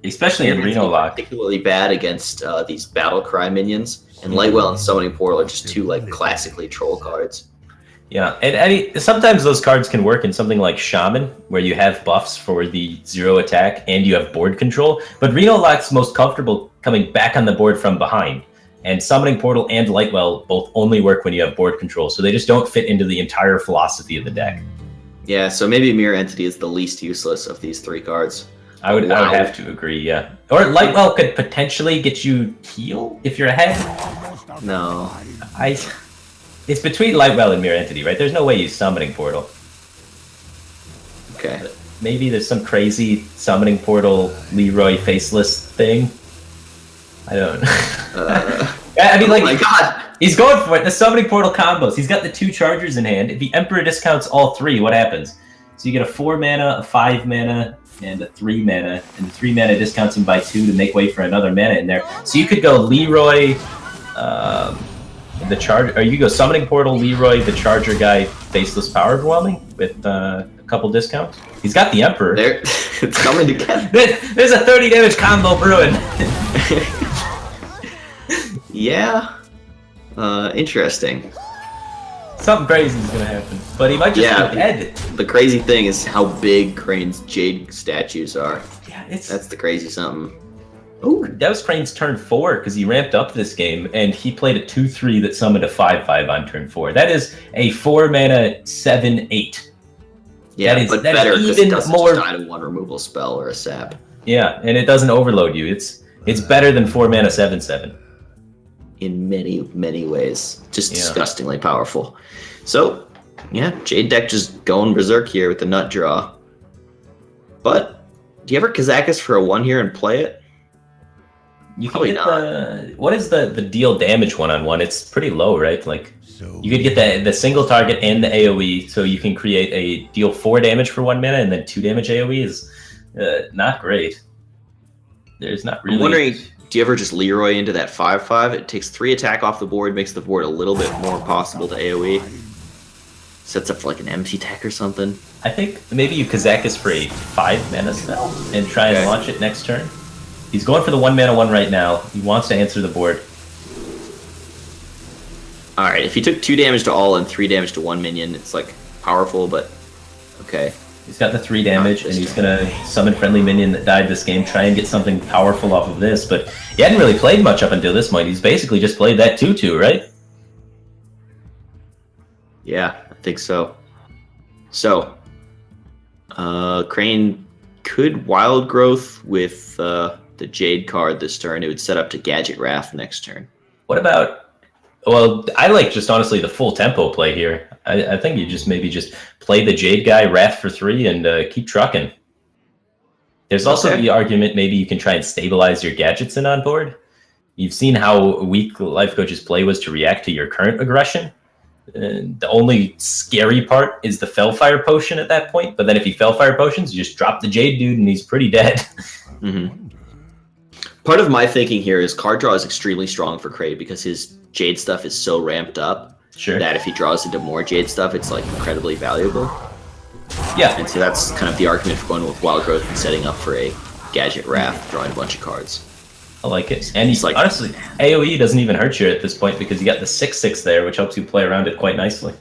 Especially in Reno Lock. Particularly bad against these Battle Cry minions. And Lightwell and Summoning Portal are just 2 like classically troll cards. Yeah, and sometimes those cards can work in something like Shaman, where you have buffs for the 0 attack and you have board control. But Reno Lock's most comfortable coming back on the board from behind. And Summoning Portal and Lightwell both only work when you have board control, so they just don't fit into the entire philosophy of the deck. Yeah, so maybe Mirror Entity is the least useless of these 3 cards. I would have to agree, yeah. Or Lightwell could potentially get you heal if you're ahead. No. It's between Lightwell and Mirror Entity, right? There's no way you Summoning Portal. Okay. Maybe there's some crazy Summoning Portal Leroy Faceless thing. I don't know. I mean, like, oh my God. He's going for it. The Summoning Portal combos. He's got the 2 chargers in hand. If the Emperor discounts all 3, what happens? So you get a 4 mana, a 5 mana, and a 3 mana. And the 3 mana discounts him by 2 to make way for another mana in there. So you could go Leroy, the charge, or you go Summoning Portal, Leroy, the Charger guy, Faceless Power Overwhelming with a couple discounts. He's got the Emperor. There, it's coming together. There's a 30 damage combo brewing. Yeah. Interesting. Something crazy is gonna happen, but he might just go dead. The crazy thing is how big Crane's Jade statues are. Yeah, that's the crazy something. Ooh, that was Crane's turn 4 because he ramped up this game and he played a 2/3 that summoned a 5/5 on turn 4. That is a 4-mana 7/8. Yeah, but better because it doesn't just die to one removal spell or a sap. Yeah, and it doesn't overload you. It's better than 4-mana 7/7. In many ways, just disgustingly powerful. So, yeah, Jade deck just going berserk here with the nut draw. But do you ever Kazakus for a 1 here and play it? You can get what is the deal damage 1/1? It's pretty low, right? Like you could get the single target and the AoE, so you can create a deal 4 damage for 1 mana and then 2 damage AoE is not great. There's not really. I'm wondering, do you ever just Leroy into that 5/5? It takes 3 attack off the board, makes the board a little bit more possible to AoE. Sets up for like an empty tech or something. I think maybe you Kazakus for a 5-mana spell and try and launch it next turn. He's going for the 1-mana 1 right now. He wants to answer the board. Alright, if he took 2 damage to all and 3 damage to 1 minion, it's like powerful, but okay. He's got the 3 damage, and he's gonna summon friendly minion that died this game, try and get something powerful off of this, but he hadn't really played much up until this point. He's basically just played that 2/2, right? Yeah, I think so. So, Crane could Wild Growth with the Jade card this turn. It would set up to Gadget Wrath next turn. What about... Well, I like just honestly the full tempo play here. I think you just maybe just play the Jade guy, Wrath for 3, and keep trucking. There's also the argument maybe you can try and stabilize your gadgets in on board. You've seen how weak LifeCoach's play was to react to your current aggression. The only scary part is the Fellfire Potion at that point, but then if he Fellfire Potions, you just drop the Jade dude and he's pretty dead. Part of my thinking here is card draw is extremely strong for Crane because his Jade stuff is so ramped up that if he draws into more Jade stuff, it's like incredibly valuable. Yeah. And so that's kind of the argument for going with Wild Growth and setting up for a Gadget Wrath, drawing a bunch of cards. I like it. And he's like, honestly, AoE doesn't even hurt you at this point because you got the 6/6 there, which helps you play around it quite nicely.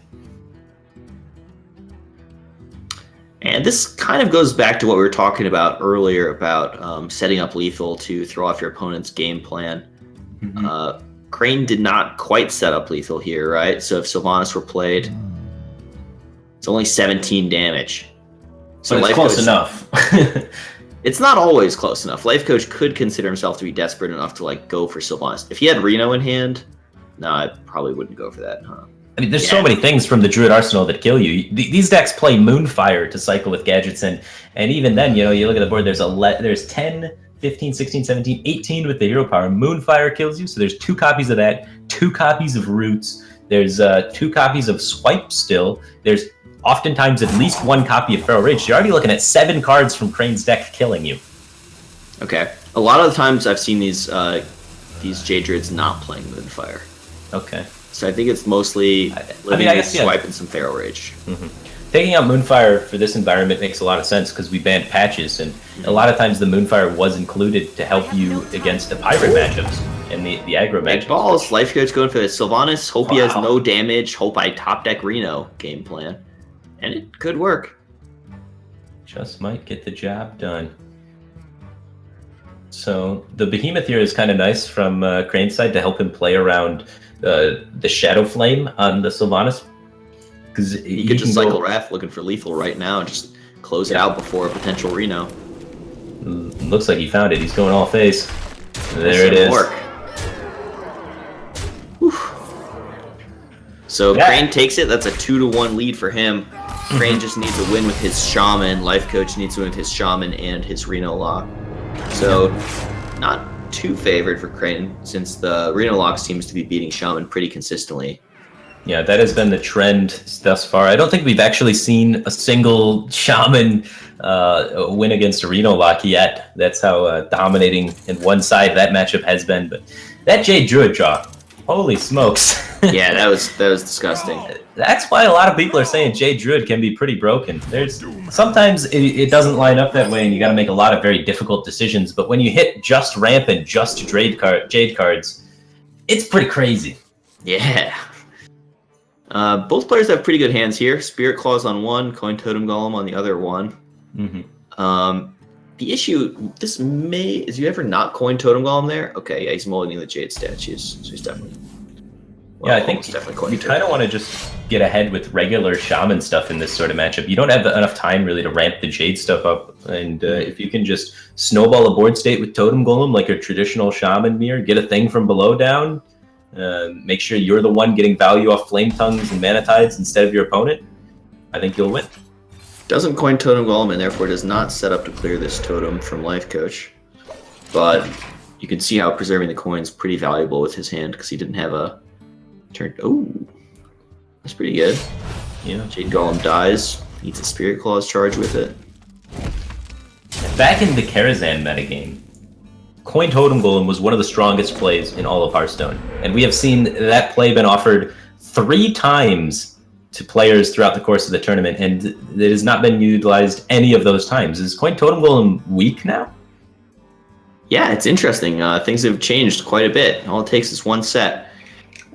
And this kind of goes back to what we were talking about earlier about setting up lethal to throw off your opponent's game plan. Crane did not quite set up lethal here, right? So if Sylvanas were played, it's only 17 damage. So it's close enough. It's not always close enough. LifeCoach could consider himself to be desperate enough to like go for Sylvanas. If he had Reno in hand, no, I probably wouldn't go for that, huh? I mean, there's so many things from the Druid Arsenal that kill you. These decks play Moonfire to cycle with gadgets, and even then, you know, you look at the board, there's 10, 15, 16, 17, 18 with the hero power. Moonfire kills you, so there's 2 copies of that, 2 copies of Roots, there's 2 copies of Swipe still, there's oftentimes at least 1 copy of Feral Rage. You're already looking at 7 cards from Crane's deck killing you. Okay. A lot of the times I've seen these Jade Druids not playing Moonfire. Okay. So I think it's mostly Swipe and some Feral Rage. Taking out Moonfire for this environment makes a lot of sense because we banned patches, and a lot of times the Moonfire was included to help you against the Pirate matchups and the aggro matchups. Big balls. LifeCoach going for the Sylvanas. Hope he has no damage. Hope I top deck Reno game plan. And it could work. Just might get the job done. So the Behemoth here is kind of nice from Crane's side to help him play around the Shadow Flame on the Sylvanas. Because he could just cycle Wrath looking for lethal right now and just close it out before a potential Reno. Looks like he found it. He's going all face. There it is. So Crane takes it. That's a 2-1 lead for him. Crane just needs a win with his Shaman. LifeCoach needs to win with his Shaman and his Reno Lock. So not too favored for Crane since the Reno Lock seems to be beating Shaman pretty consistently. Yeah, that has been the trend thus far. I don't think we've actually seen a single Shaman win against a Reno Lock yet. That's how dominating in one side that matchup has been. But that Jade Druid draw, Holy smokes. Yeah, that was disgusting. That's why a lot of people are saying Jade Druid can be pretty broken. There's sometimes it doesn't line up that way, and you got to make a lot of very difficult decisions. But when you hit just ramp and just Jade cards, it's pretty crazy. Yeah. Both players have pretty good hands here. Spirit Claws on one, Coin Totem Golem on the other one. The issue, is you ever not Coin Totem Golem there? Okay, yeah, he's molding the Jade statues, so he's definitely... Well, yeah, I think you kind of want to just get ahead with regular Shaman stuff in this sort of matchup. You don't have enough time really to ramp the Jade stuff up, and if you can just snowball a board state with Totem Golem like your traditional Shaman mirror, get a thing from below down, make sure you're the one getting value off Flame Tongues and Mana Tides instead of your opponent, I think you'll win. Doesn't Coin Totem Golem and therefore does not set up to clear this totem from LifeCoach, but you can see how preserving the coin is pretty valuable with his hand because he didn't have a turn. Oh, that's pretty good. Yeah. Jade Golem dies. Needs a Spirit Claws charge with it. Back in the Karazhan metagame, Coin Totem Golem was one of the strongest plays in all of Hearthstone, and we have seen that play been offered 3 times to players throughout the course of the tournament, and it has not been utilized any of those times. Is Coin Totem Golem weak now? Yeah, it's interesting. Things have changed quite a bit. All it takes is one set.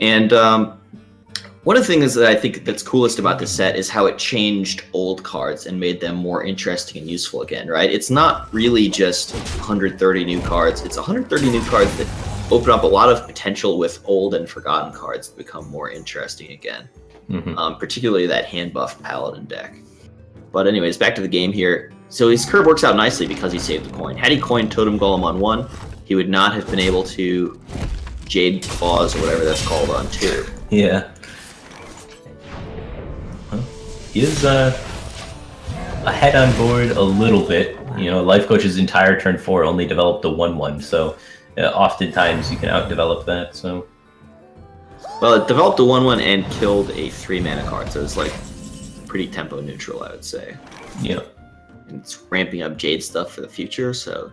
And one of the things that I think that's coolest about this set is how it changed old cards and made them more interesting and useful again, right? It's not really just 130 new cards. It's 130 new cards that open up a lot of potential with old and forgotten cards that become more interesting again. Particularly that hand buff Paladin deck. But anyways, back to the game here. So his curve works out nicely because he saved the coin. Had he coined Totem Golem on 1, he would not have been able to Jade Claws or whatever that's called on 2. Yeah. Well, he is ahead on board a little bit. You know, LifeCoach's entire turn 4 only developed a 1/1, so oftentimes you can outdevelop that. So. Well, it developed a 1/1 and killed a 3 mana card, so it's like pretty tempo neutral, I would say. Yeah. And it's ramping up Jade stuff for the future, so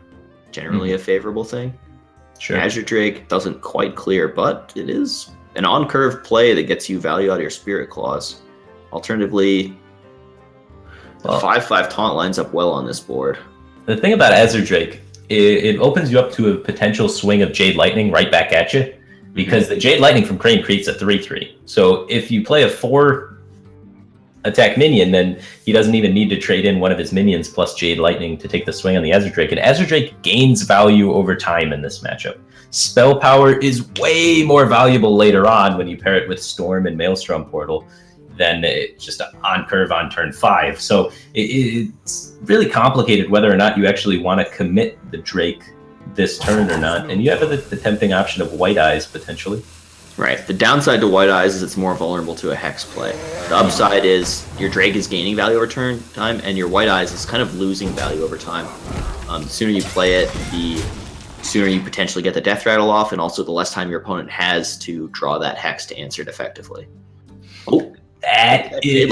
generally a favorable thing. Sure. Azure Drake doesn't quite clear, but it is an on-curve play that gets you value out of your Spirit Claws. Alternatively, the 5/5 taunt lines up well on this board. The thing about Azure Drake, it opens you up to a potential swing of Jade Lightning right back at you. Because the Jade Lightning from Crane creates a 3/3. So if you play a 4 attack minion, then he doesn't even need to trade in one of his minions plus Jade Lightning to take the swing on the Azure Drake. And Azure Drake gains value over time in this matchup. Spell power is way more valuable later on when you pair it with Storm and Maelstrom Portal than it's just on curve on turn 5. So it's really complicated whether or not you actually want to commit the Drake this turn or not, and you have the tempting option of White Eyes potentially. Right. The downside to White Eyes is it's more vulnerable to a Hex play. The upside is your Drake is gaining value over turn time, and your White Eyes is kind of losing value over time. The sooner you play it, the sooner you potentially get the Death Rattle off, and also the less time your opponent has to draw that Hex to answer it effectively. Oh, that Jade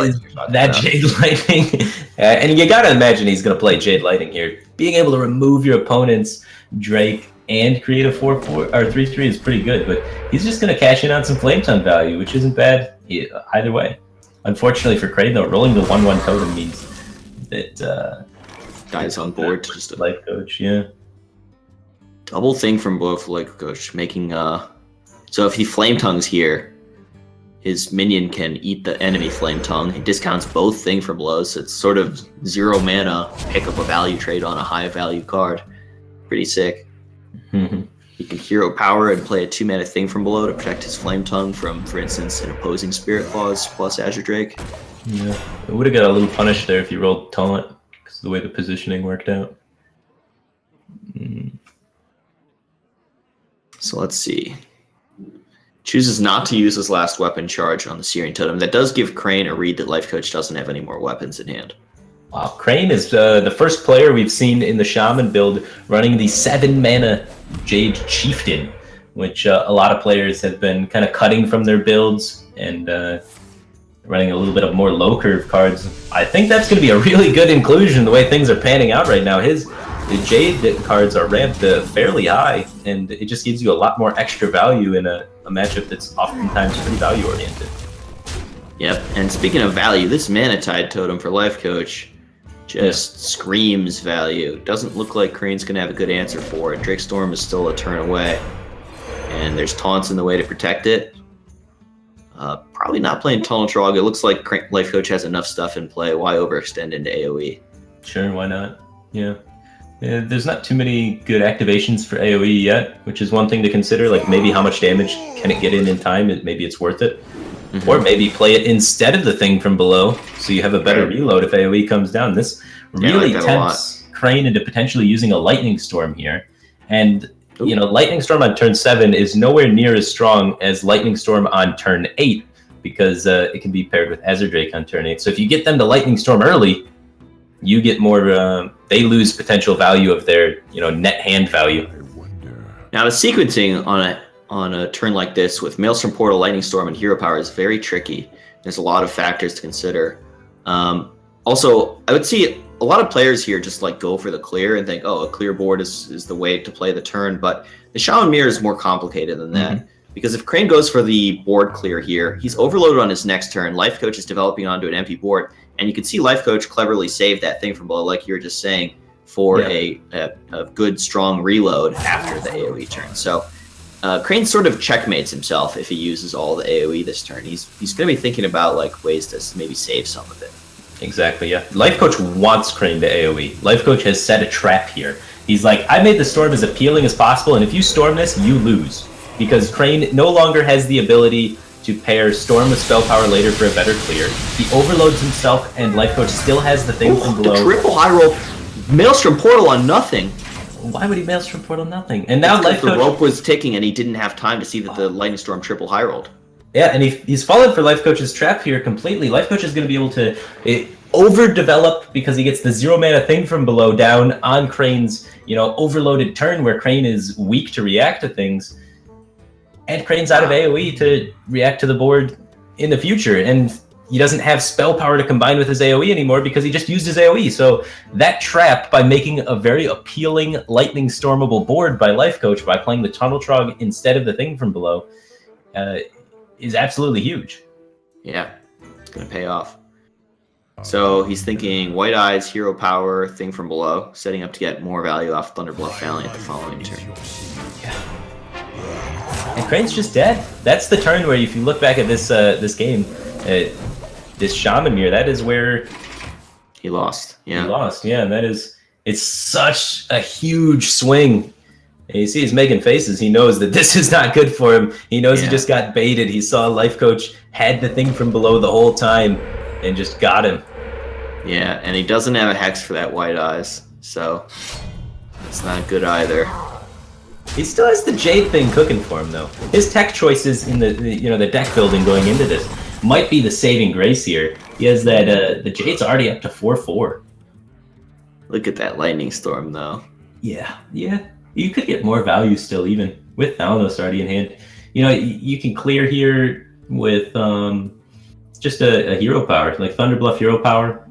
Lightning. And you gotta imagine he's gonna play Jade Lightning here. Being able to remove your opponent's Drake and create a 4/4 or 3/3 is pretty good, but he's just going to cash in on some Flame Tongue value, which isn't bad either way. Unfortunately for Crane, though, rolling the 1/1 totem means that guys on board to just LifeCoach, yeah. Double thing from both LifeCoach, making so if he Flame Tongues here, his minion can eat the enemy Flame Tongue. He discounts both thing from below, so it's sort of 0 mana, pick up a value trade on a high value card. Pretty sick. He can hero power and play a 2 mana thing from below to protect his Flame Tongue from, for instance, an opposing Spirit Claws plus Azure Drake. Yeah, it would have got a little punished there if you rolled Taunt, because of the way the positioning worked out. So let's see. Chooses not to use his last weapon charge on the Searing Totem. That does give Crane a read that LifeCoach doesn't have any more weapons in hand. Wow, Crane is the first player we've seen in the Shaman build running the 7 mana Jade Chieftain, which a lot of players have been kind of cutting from their builds and running a little bit of more low curve cards. I think that's going to be a really good inclusion the way things are panning out right now. His the Jade cards are ramped fairly high, and it just gives you a lot more extra value in a matchup that's oftentimes pretty value oriented. Yep, and speaking of value, this Mana Tide totem for Life Coach just screams value. Doesn't look like Crane's going to have a good answer for it. Drake Storm is still a turn away, and there's taunts in the way to protect it. Probably not playing Tunnel Trog. It looks like Life Coach has enough stuff in play. Why overextend into AoE? Sure, why not? Yeah, there's not too many good activations for AoE yet, which is one thing to consider. Like maybe how much damage can it get in time? Maybe it's worth it. Or maybe play it instead of the thing from below, so you have a better reload if AoE comes down. This really tempts Crane into potentially using a Lightning Storm here. And, you know, Lightning Storm on turn 7 is nowhere near as strong as Lightning Storm on turn 8, because it can be paired with Azure Drake on turn 8. So if you get them to Lightning Storm early, you get more, they lose potential value of their, you know, net hand value. Now the sequencing on a turn like this with Maelstrom Portal, Lightning Storm, and Hero Power is very tricky. There's a lot of factors to consider. Also, I would see a lot of players here just like go for the clear and think, oh, a clear board is the way to play the turn. But the Shaman Mirror is more complicated than that. Because if Crane goes for the board clear here, he's overloaded on his next turn. Life Coach is developing onto an empty board. And you can see Life Coach cleverly save that thing from below, like you were just saying, for a good, strong reload after the AoE turn. So Crane sort of checkmates himself if he uses all the AoE this turn. He's going to be thinking about like ways to maybe save some of it. Exactly, yeah. Life Coach wants Crane to AoE. Life Coach has set a trap here. He's like, I made the storm as appealing as possible, and if you storm this, you lose. Because Crane no longer has the ability to pair Storm with Spell Power later for a better clear. He overloads himself, and Life Coach still has the thing from below. The triple high roll, Maelstrom Portal on nothing. Why would he Maelstrom Portal nothing? And now Life Coach... the rope was ticking, and he didn't have time to see that the Lightning Storm triple high rolled. Yeah, and he's fallen for Life Coach's trap here completely. Life Coach is going to be able to overdevelop because he gets the 0 mana thing from below down on Crane's, you know, overloaded turn where Crane is weak to react to things. And Crane's out of AoE to react to the board in the future. And he doesn't have spell power to combine with his AoE anymore because he just used his AoE. So that trap, by making a very appealing lightning stormable board by Life Coach, by playing the Tunnel Trog instead of the thing from below, is absolutely huge. Yeah, it's going to pay off. So he's thinking White Eyes, Hero Power, thing from below, setting up to get more value off Thunderbluff Valiant the following turn. Yeah. And Crane's just dead. That's the turn where, if you look back at this this game, this Shaman Mirror, that is where he lost. Yeah, he lost. Yeah, and it's such a huge swing. And you see he's making faces. He knows that this is not good for him. He knows he just got baited. He saw Life Coach had the thing from below the whole time and just got him. Yeah, and he doesn't have a Hex for that White Eyes, so it's not good either. He still has the Jade thing cooking for him, though. His tech choices in the deck building going into this might be the saving grace here. He has that the Jade's already up to 4/4. Look at that Lightning Storm, though. Yeah. You could get more value still, even with Thalanos already in hand. You know, you can clear here with just a Hero Power, like Thunderbluff Hero Power.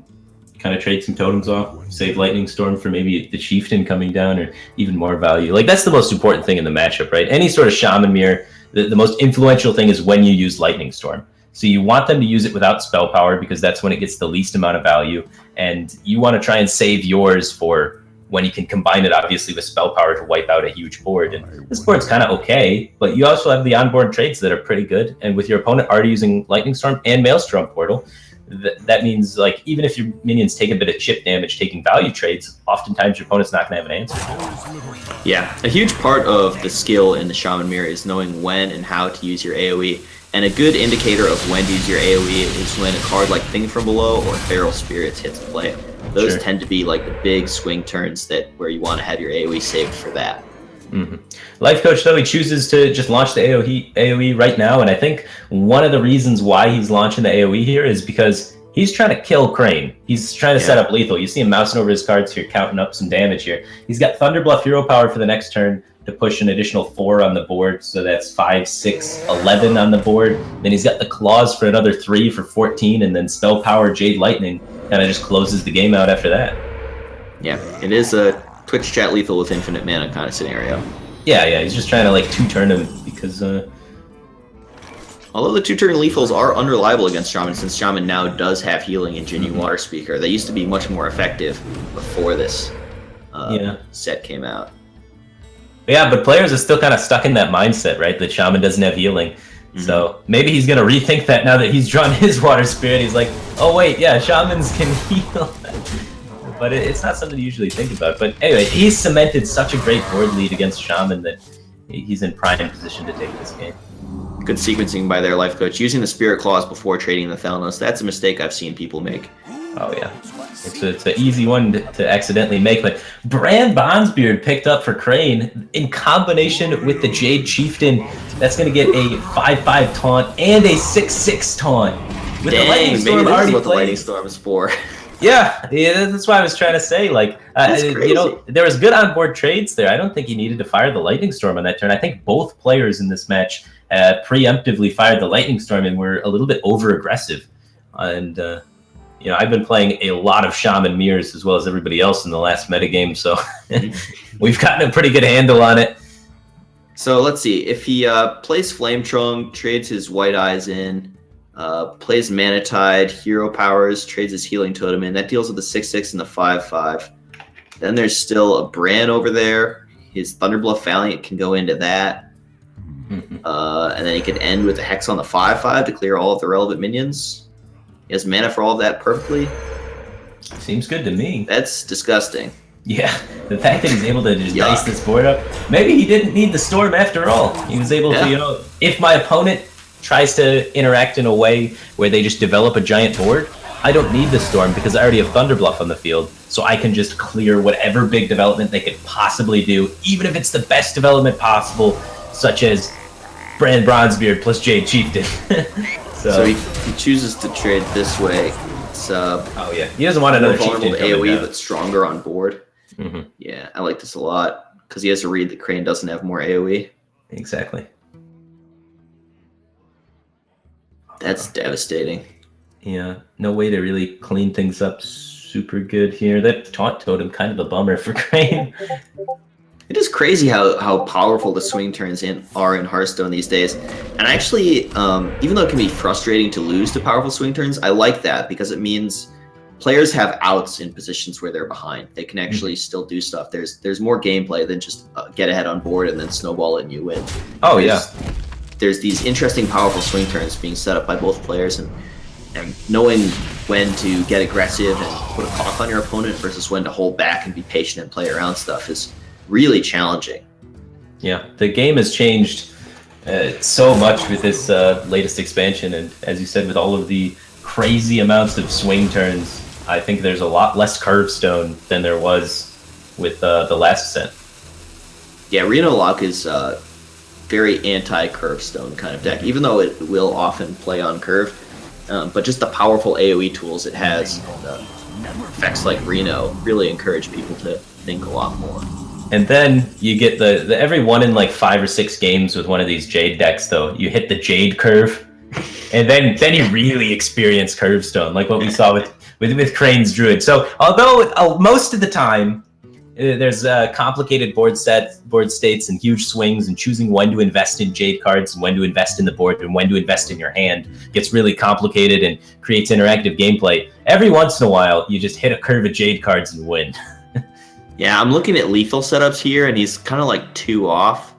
Kind of trade some totems off, save Lightning Storm for maybe the Chieftain coming down, or even more value. Like, that's the most important thing in the matchup, right? Any sort of Shaman Mirror, the most influential thing is when you use Lightning Storm. So you want them to use it without spell power because that's when it gets the least amount of value. And you want to try and save yours for when you can combine it, obviously, with spell power to wipe out a huge board. And this board's kind of okay, but you also have the onboard trades that are pretty good. And with your opponent already using Lightning Storm and Maelstrom Portal, that means, like, even if your minions take a bit of chip damage taking value trades, oftentimes your opponent's not going to have an answer. Yeah, a huge part of the skill in the Shaman Mirror is knowing when and how to use your AoE. And a good indicator of when to use your AoE is when a card like Thing from Below or Feral Spirits hits play. Those tend to be like the big swing turns where you want to have your AoE saved for that. Life Coach, though, he chooses to just launch the AoE right now, and I think one of the reasons why he's launching the AoE here is because he's trying to kill Crane. He's trying to set up lethal. You see him mousing over his cards here, counting up some damage here. He's got Thunderbluff Hero Power for the next turn to push an additional 4 on the board, so that's 5, 6, 11 on the board. Then he's got the Claws for another 3 for 14, and then Spell Power Jade Lightning kind of just closes the game out after that. Yeah, it is a Twitch chat lethal with infinite mana kind of scenario. Yeah, he's just trying to like 2-turn him because although the 2-turn lethals are unreliable against Shaman, since Shaman now does have healing in Jinyu Water Speaker. They used to be much more effective before this set came out. Yeah, but players are still kind of stuck in that mindset, right? That Shaman doesn't have healing. So maybe he's going to rethink that now that he's drawn his Water Spirit. He's like, oh wait, yeah, Shamans can heal. But it's not something you usually think about. But anyway, he's cemented such a great board lead against Shaman that he's in prime position to take this game. Good sequencing by their life coach. Using the Spirit Claws before trading the Thalanos. That's a mistake I've seen people make. Oh yeah, it's an easy one to accidentally make. But Bran Bondsbeard picked up for Crane in combination with the Jade Chieftain. That's going to get a 5/5 taunt and a 6/6 taunt. With the Lightning Storm maybe already what the played. Lightning Storm is for. Yeah, that's what I was trying to say. Like, you know, there was good onboard trades there. I don't think he needed to fire the Lightning Storm on that turn. I think both players in this match preemptively fired the Lightning Storm and were a little bit over-aggressive. And, you know, I've been playing a lot of Shaman Mirrors as well as everybody else in the last metagame, so we've gotten a pretty good handle on it. So let's see. If he plays Flame Trunk, trades his White Eyes in, plays Mana Tide, Hero Powers, trades his Healing Totem in. That deals with the 6/6 and the 5/5. Then there's still a Bran over there. His Thunderbluff Valiant can go into that. And then he could end with a Hex on the 5/5 to clear all of the relevant minions. He has mana for all of that perfectly. Seems good to me. That's disgusting. Yeah, the fact that he's able to just dice this board up. Maybe he didn't need the Storm after all. He was able to, you know, if my opponent tries to interact in a way where they just develop a giant board, I don't need the Storm because I already have Thunderbluff on the field, so I can just clear whatever big development they could possibly do, even if it's the best development possible, such as Bran Bronzebeard plus Jade Chieftain. So he chooses to trade this way. It's oh yeah, he doesn't want another Chieftain AoE, but stronger on board. Yeah, I like this a lot because he has to read that Crane doesn't have more AoE. Exactly. That's devastating. Yeah, no way to really clean things up super good here. That Taunt Totem, kind of a bummer for Crane. It is crazy how powerful the swing turns are in Hearthstone these days. And actually, even though it can be frustrating to lose to powerful swing turns, I like that because it means players have outs in positions where they're behind. They can actually still do stuff. There's more gameplay than just get ahead on board and then snowball it and you win. Oh, yeah. There's these interesting, powerful swing turns being set up by both players, and knowing when to get aggressive and put a clock on your opponent versus when to hold back and be patient and play around stuff is really challenging. Yeah, the game has changed so much with this latest expansion, and as you said, with all of the crazy amounts of swing turns, I think there's a lot less curve stone than there was with the last set. Yeah, Reno Lock is very anti-curve stone kind of deck, even though it will often play on curve. But just the powerful AoE tools it has, and effects like Reno, really encourage people to think a lot more. And then you get the every one in like 5 or 6 games with one of these Jade decks, though, you hit the Jade curve, and then you really experience curve stone, like what we saw with Crane's Druid. So although most of the time there's complicated board states and huge swings, and choosing when to invest in Jade cards and when to invest in the board and when to invest in your hand gets really complicated and creates interactive gameplay. Every once in a while, you just hit a curve of Jade cards and win. Yeah, I'm looking at lethal setups here, and he's kind of like 2 off.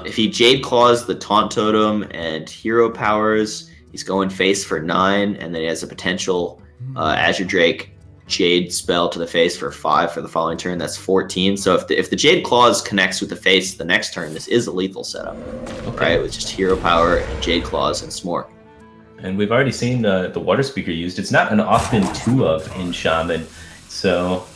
If he Jade Claws the Taunt Totem and Hero Powers, he's going face for 9, and then he has a potential Azure Drake Jade spell to the face for 5 for the following turn. That's 14. So if the Jade Claws connects with the face the next turn, this is a lethal setup, right? With just Hero Power and Jade Claws and Smork. And we've already seen the Water Speaker used. It's not an often 2-of in Shaman, so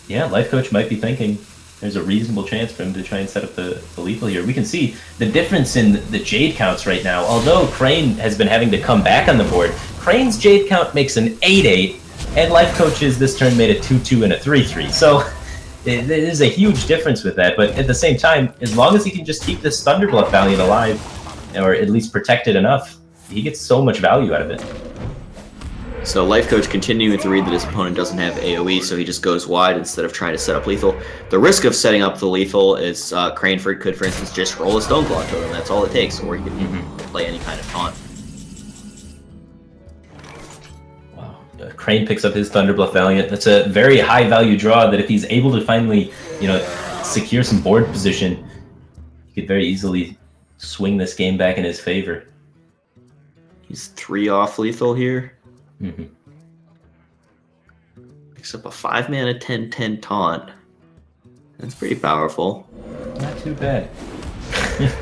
yeah, Life Coach might be thinking there's a reasonable chance for him to try and set up the lethal here. We can see the difference in the Jade counts right now. Although Crane has been having to come back on the board, Crane's Jade count makes an 8/8, and Life Coach's this turn made a 2/2 and a 3/3. So there's a huge difference with that. But at the same time, as long as he can just keep this Thunderbluff Valiant alive, or at least protect it enough, he gets so much value out of it. So Life Coach continuing to read that his opponent doesn't have AoE, so he just goes wide instead of trying to set up lethal. The risk of setting up the lethal is Craneford could, for instance, just roll a Stoneclaw Totem. That's all it takes, or he can play any kind of taunt. Wow. Crane picks up his Thunderbluff Valiant. That's a very high value draw that if he's able to finally, secure some board position, he could very easily swing this game back in his favor. He's 3 off lethal here. Mm-hmm. Picks up a 5-mana 10/10 taunt. That's pretty powerful. Not too bad.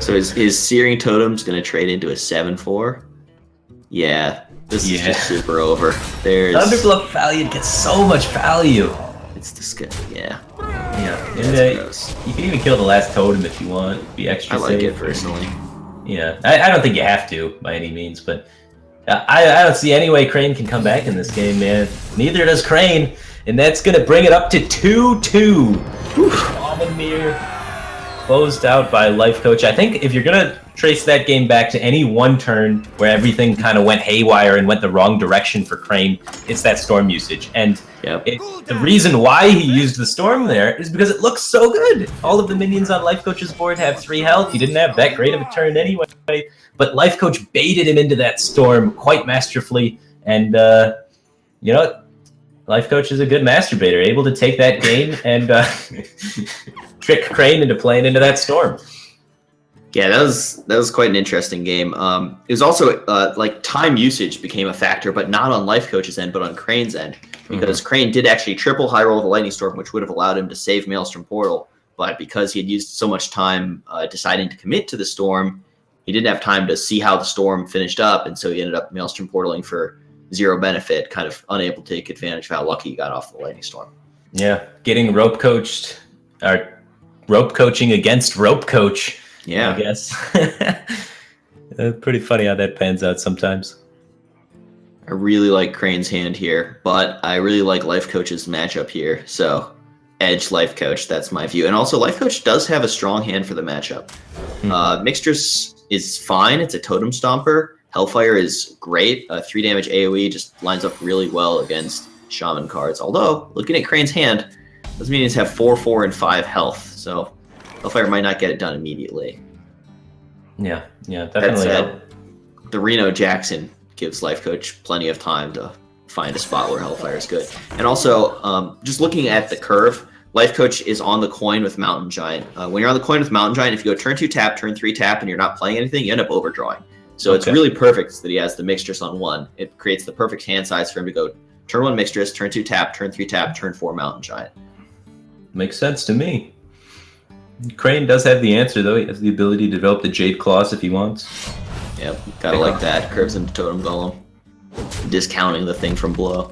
So his Searing Totem's going to trade into a 7/4. Yeah, this is just super over. There's Thunderbluff Valiant gets so much value. It's disgusting. Yeah. Yeah, That's and gross. you can even kill the last totem if you want. Be extra I like safe. it personally. Yeah, I don't think you have to by any means, but I don't see any way Crane can come back in this game, man. Neither does Crane, and that's going to bring it up to 2-2. Almanmir closed out by Life Coach. I think if you're going to trace that game back to any one turn where everything kind of went haywire and went the wrong direction for Crane, it's that Storm usage. And the reason why he used the Storm there is because it looks so good. All of the minions on Life Coach's board have 3 health. He didn't have that great of a turn anyway. But Life Coach baited him into that Storm quite masterfully. And, Life Coach is a good masturbator, able to take that game and trick Crane into playing into that Storm. Yeah, that was quite an interesting game. It was also time usage became a factor, but not on Life Coach's end, but on Crane's end, because Crane did actually triple high roll the Lightning Storm, which would have allowed him to save Maelstrom Portal. But because he had used so much time deciding to commit to the Storm, he didn't have time to see how the Storm finished up, and so he ended up Maelstrom Portaling for 0 benefit, kind of unable to take advantage of how lucky he got off the Lightning Storm. Yeah, getting rope coached, or rope coaching against rope coach. Yeah, I guess. Pretty funny how that pans out sometimes. I really like Crane's hand here, but I really like Life Coach's matchup here. So, edge Life Coach, that's my view. And also, Life Coach does have a strong hand for the matchup. Mixtress is fine. It's a Totem Stomper. Hellfire is great. 3 damage AoE just lines up really well against Shaman cards. Although, looking at Crane's hand, those minions have 4, 4, and 5 health. So, Hellfire might not get it done immediately. Yeah, definitely. That said, the Reno Jackson gives Life Coach plenty of time to find a spot where Hellfire is good. And also, just looking at the curve, Life Coach is on the coin with Mountain Giant. When you're on the coin with Mountain Giant, if you go turn 2 tap, turn 3 tap, and you're not playing anything, you end up overdrawing. So it's really perfect that he has the Mixtress on 1. It creates the perfect hand size for him to go turn 1 Mixtress, turn 2 tap, turn 3 tap, turn 4 Mountain Giant. Makes sense to me. Crane does have the answer, though. He has the ability to develop the Jade Claws if he wants. Yep, gotta like that. Curves into Totem Golem. Discounting the thing from below.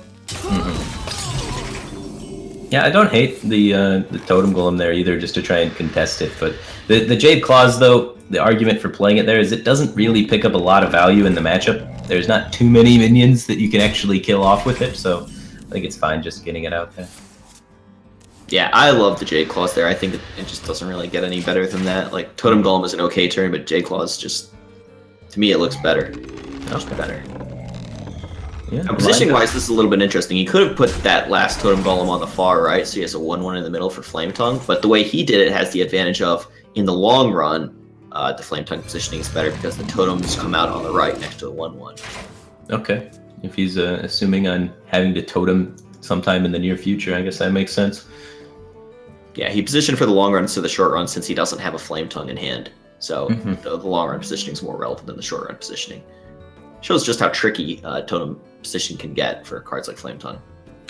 Yeah, I don't hate the Totem Golem there either, just to try and contest it. But the Jade Claws, though, the argument for playing it there is it doesn't really pick up a lot of value in the matchup. There's not too many minions that you can actually kill off with it, so I think it's fine just getting it out there. Yeah, I love the Jade Claws there. I think it just doesn't really get any better than that. Like, Totem Golem is an okay turn, but Jade Claws just, to me, it looks better. Much better. Yeah, positioning-wise, this is a little bit interesting. He could have put that last Totem Golem on the far right, so he has a 1-1 in the middle for Flame Tongue, but the way he did it has the advantage of, in the long run, the Flame Tongue positioning is better because the totems come out on the right next to the 1-1. Okay. If he's assuming on having to totem sometime in the near future, I guess that makes sense. Yeah, he positioned for the long run instead of the short run since he doesn't have a Flame Tongue in hand. So the long run positioning is more relevant than the short run positioning. Shows just how tricky totem position can get for cards like Flame Tongue.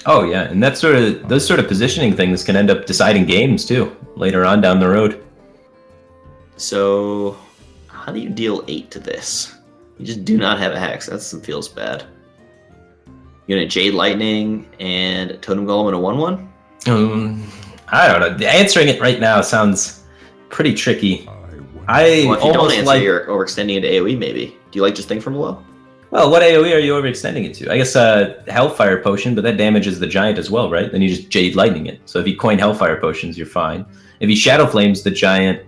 Oh yeah, and those sort of positioning things can end up deciding games too later on down the road. So, how do you deal 8 to this? You just do not have a Hex. That feels bad. You're gonna Jade Lightning and Totem Golem in a 1-1? I don't know. Answering it right now sounds pretty tricky. Well, if you don't answer, you're overextending into AoE maybe. Do you like just Think from Below? Well, what AoE are you overextending it to? I guess Hellfire Potion, but that damages the Giant as well, right? Then you just Jade Lightning it. So if you coin Hellfire Potions, you're fine. If you Shadow Flames the Giant,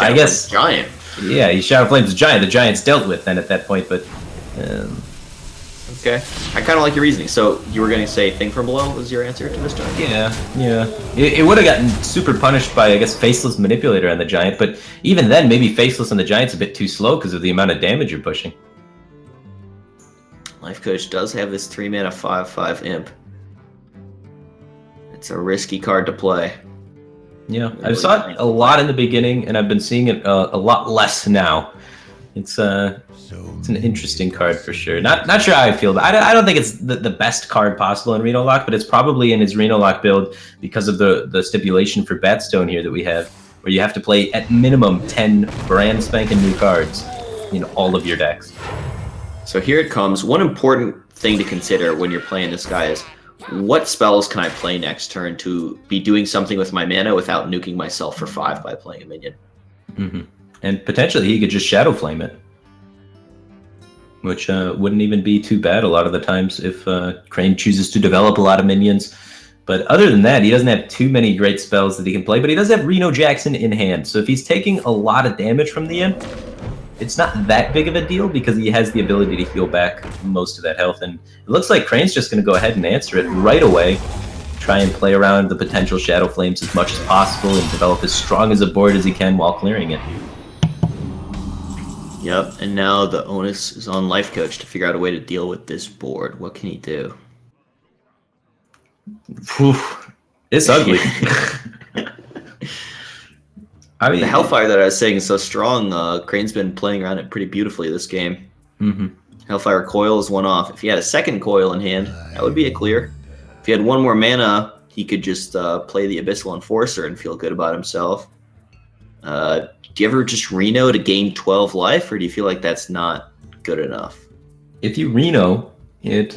I guess... Giant. Yeah, he Shadow Flames the Giant. The Giant's dealt with then at that point, but... Okay. I kind of like your reasoning. So you were going to say Thing from Below was your answer to this turn? Yeah. It would have gotten super punished by, I guess, Faceless Manipulator on the Giant, but even then, maybe Faceless on the Giant's a bit too slow because of the amount of damage you're pushing. Life Coach does have this 3-mana 5/5 Imp. It's a risky card to play. Yeah, I saw it a lot in the beginning, and I've been seeing it a lot less now. It's an interesting card for sure. Not sure how I feel, but I don't think it's the best card possible in Reno Lock, but it's probably in his Reno Lock build because of the stipulation for BatStone here that we have, where you have to play at minimum 10 brand spanking new cards in all of your decks. So here it comes. One important thing to consider when you're playing this guy is, what spells can I play next turn to be doing something with my mana without nuking myself for 5 by playing a minion? Mm-hmm. And potentially he could just Shadow Flame it, which wouldn't even be too bad a lot of the times if Crane chooses to develop a lot of minions. But other than that, he doesn't have too many great spells that he can play, but he does have Reno Jackson in hand. So if he's taking a lot of damage from the end, it's not that big of a deal because he has the ability to heal back most of that health. And it looks like Crane's just going to go ahead and answer it right away. Try and play around the potential Shadow Flames as much as possible and develop as strong as a board as he can while clearing it. Yep, and now the onus is on Life Coach to figure out a way to deal with this board. What can he do? Whew. It's ugly. I mean, the Hellfire that I was saying is so strong. Crane's been playing around it pretty beautifully this game. Mm-hmm. Hellfire Coil is one off. If he had a second Coil in hand, that would be a clear. If he had one more mana, he could just play the Abyssal Enforcer and feel good about himself. Do you ever just Reno to gain 12 life, or do you feel like that's not good enough? If you Reno, it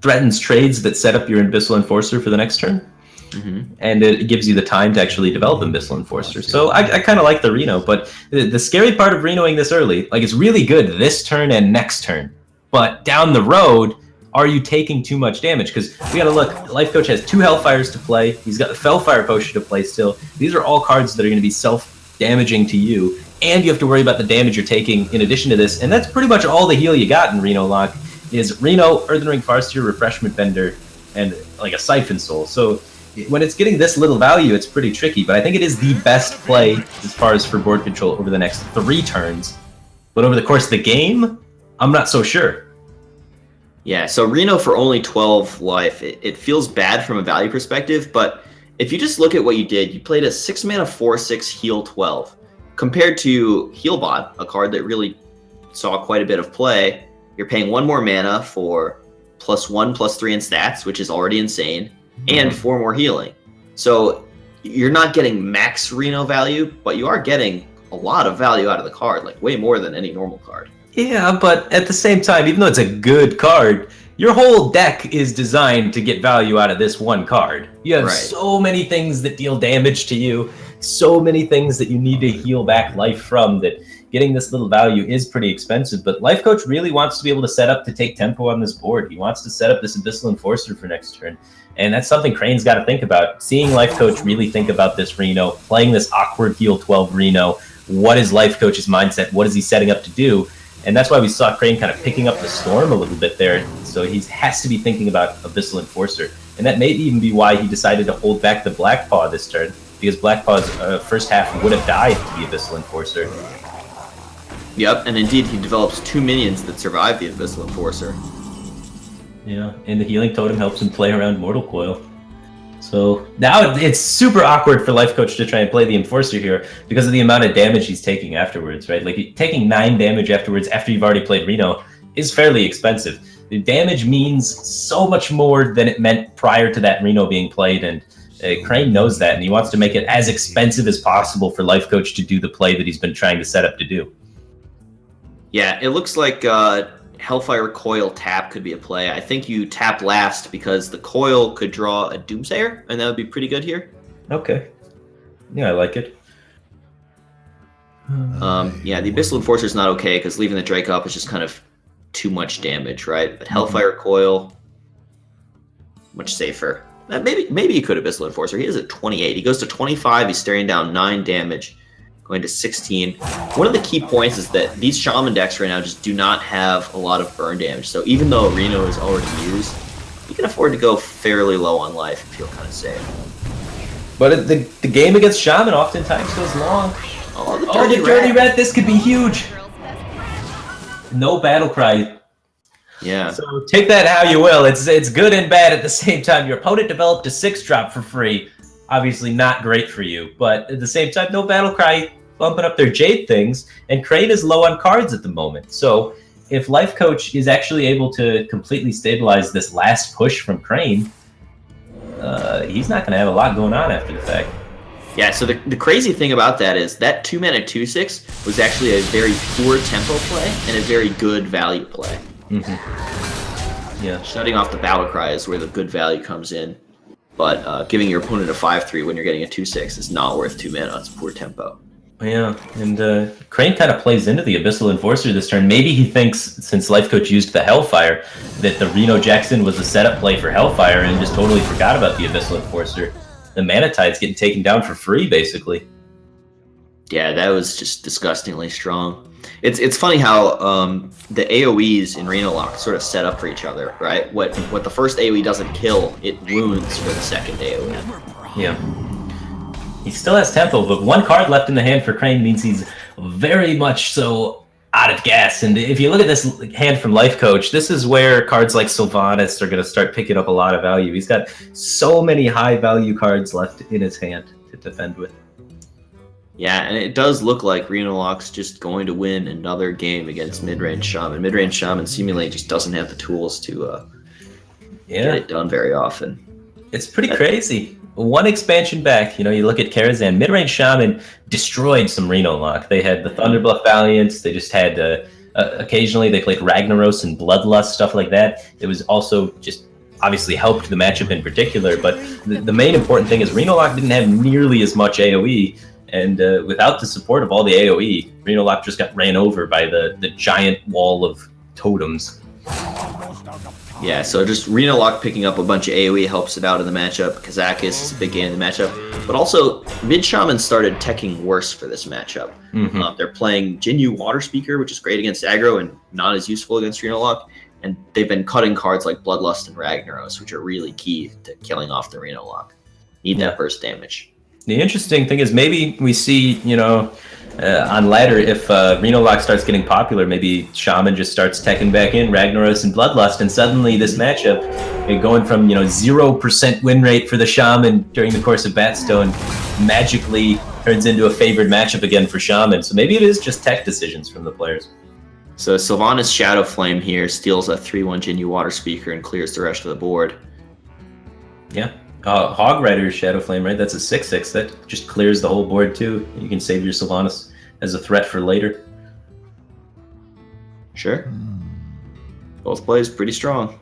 threatens trades that set up your Abyssal Enforcer for the next turn. Mm-hmm. And it gives you the time to actually develop Abyssal Enforcer. So I kind of like the Reno, but the scary part of Renoing this early, like it's really good this turn and next turn. But down the road, are you taking too much damage? Because we got to look, Life Coach has 2 Hellfires to play. He's got the Fellfire Potion to play still. These are all cards that are going to be self-damaging to you. And you have to worry about the damage you're taking in addition to this. And that's pretty much all the heal you got in Reno Lock is Reno, Earthen Ring Farseer, Refreshment Bender, and like a Siphon Soul. So when it's getting this little value, it's pretty tricky, but I think it is the best play as far as for board control over the next 3 turns. But over the course of the game, I'm not so sure. Yeah, so Reno for only 12 life, it feels bad from a value perspective, but if you just look at what you did, you played a 6-mana 4/6 heal 12. Compared to Healbot, a card that really saw quite a bit of play, you're paying 1 more mana for +1/+3 in stats, which is already insane, and 4 more healing. So you're not getting max Reno value, but you are getting a lot of value out of the card, like way more than any normal card. Yeah, but at the same time, even though it's a good card, your whole deck is designed to get value out of this one card. You have so many things that deal damage to you, so many things that you need to heal back life from, that getting this little value is pretty expensive. But Life Coach really wants to be able to set up to take tempo on this board. He wants to set up this Abyssal Enforcer for next turn. And that's something Crane's got to think about. Seeing Life Coach really think about this Reno, playing this awkward heal 12 Reno. What is Life Coach's mindset? What is he setting up to do? And that's why we saw Crane kind of picking up the storm a little bit there. So he has to be thinking about Abyssal Enforcer. And that may even be why he decided to hold back the Black Paw this turn, because Black Paw's first half would have died to the Abyssal Enforcer. Yep, and indeed he develops 2 minions that survive the Abyssal Enforcer. Yeah, and the Healing Totem helps him play around Mortal Coil. So now it's super awkward for Life Coach to try and play the Enforcer here because of the amount of damage he's taking afterwards, right? Like taking 9 damage afterwards after you've already played Reno is fairly expensive. The damage means so much more than it meant prior to that Reno being played, and Crane knows that, and he wants to make it as expensive as possible for Life Coach to do the play that he's been trying to set up to do. Yeah, it looks like Hellfire Coil tap could be a play. I think you tap last because the Coil could draw a Doomsayer, and that would be pretty good here. Okay. Yeah, I like it. Yeah, the Abyssal Enforcer is not okay because leaving the Drake up is just kind of too much damage, right? But Hellfire Coil, much safer. Maybe he could Abyssal Enforcer. He is at 28. He goes to 25. He's staring down 9 damage. going to 16. One of the key points is that these Shaman decks right now just do not have a lot of burn damage. So even though Reno is already used, you can afford to go fairly low on life and feel kind of safe. But the game against Shaman oftentimes goes long. Oh, the dirty rat. This could be huge. No battle cry. Yeah. So take that how you will. It's good and bad at the same time. Your opponent developed a 6-drop for free. Obviously not great for you, but at the same time, no battle cry bumping up their Jade things, and Crane is low on cards at the moment. So if Life Coach is actually able to completely stabilize this last push from Crane, he's not going to have a lot going on after the fact. Yeah, so the crazy thing about that is that 2-mana 2/6 was actually a very poor tempo play and a very good value play. Yeah. Shutting off the battle cry is where the good value comes in, but giving your opponent a 5/3 when you're getting a 2/6 is not worth 2 mana. It's poor tempo. Yeah, and Crane kind of plays into the Abyssal Enforcer this turn. Maybe he thinks, since Life Coach used the Hellfire, that the Reno Jackson was a setup play for Hellfire and just totally forgot about the Abyssal Enforcer. The Mana Tide's getting taken down for free, basically. Yeah, that was just disgustingly strong. It's funny how the AoEs in Reno Lock sort of set up for each other, right? What the first AoE doesn't kill, it wounds for the second AoE. Yeah. He still has tempo, but one card left in the hand for Crane means he's very much so out of gas. And if you look at this hand from Life Coach, this is where cards like Sylvanas are going to start picking up a lot of value. He's got so many high value cards left in his hand to defend with. Yeah, and it does look like Reno Lock's just going to win another game against Midrange Shaman. Midrange Shaman seemingly just doesn't have the tools to get it done very often. It's pretty crazy. One expansion back, you look at Karazhan, Midrange Shaman destroyed some Reno Lock. They had the Thunderbluff Valiants. They just had, occasionally they played Ragnaros and Bloodlust, stuff like that. It was also just obviously helped the matchup in particular, but the main important thing is Reno Lock didn't have nearly as much AoE, and without the support of all the AoE, Reno Lock just got ran over by the giant wall of totems. Yeah, so just Reno Lock picking up a bunch of AoE helps it out in the matchup. Kazakis is a big gain in the matchup. But also, Mid Shaman started teching worse for this matchup. They're playing Jinyu Water Speaker, which is great against aggro and not as useful against Reno Lock. And they've been cutting cards like Bloodlust and Ragnaros, which are really key to killing off the Reno Lock. Need that burst damage. The interesting thing is maybe we see, on ladder, if Reno Lock starts getting popular, maybe Shaman just starts teching back in Ragnaros and Bloodlust, and suddenly this matchup, going from 0% win rate for the Shaman during the course of BatStone, magically turns into a favored matchup again for Shaman. So maybe it is just tech decisions from the players. So Sylvanas Shadow Flame here steals a 3/1 Jinyu Water Speaker and clears the rest of the board. Yeah. Hog Rider's Shadow Flame, right? That's a 6/6. That just clears the whole board too. You can save your Sylvanas as a threat for later. Sure. Both plays pretty strong.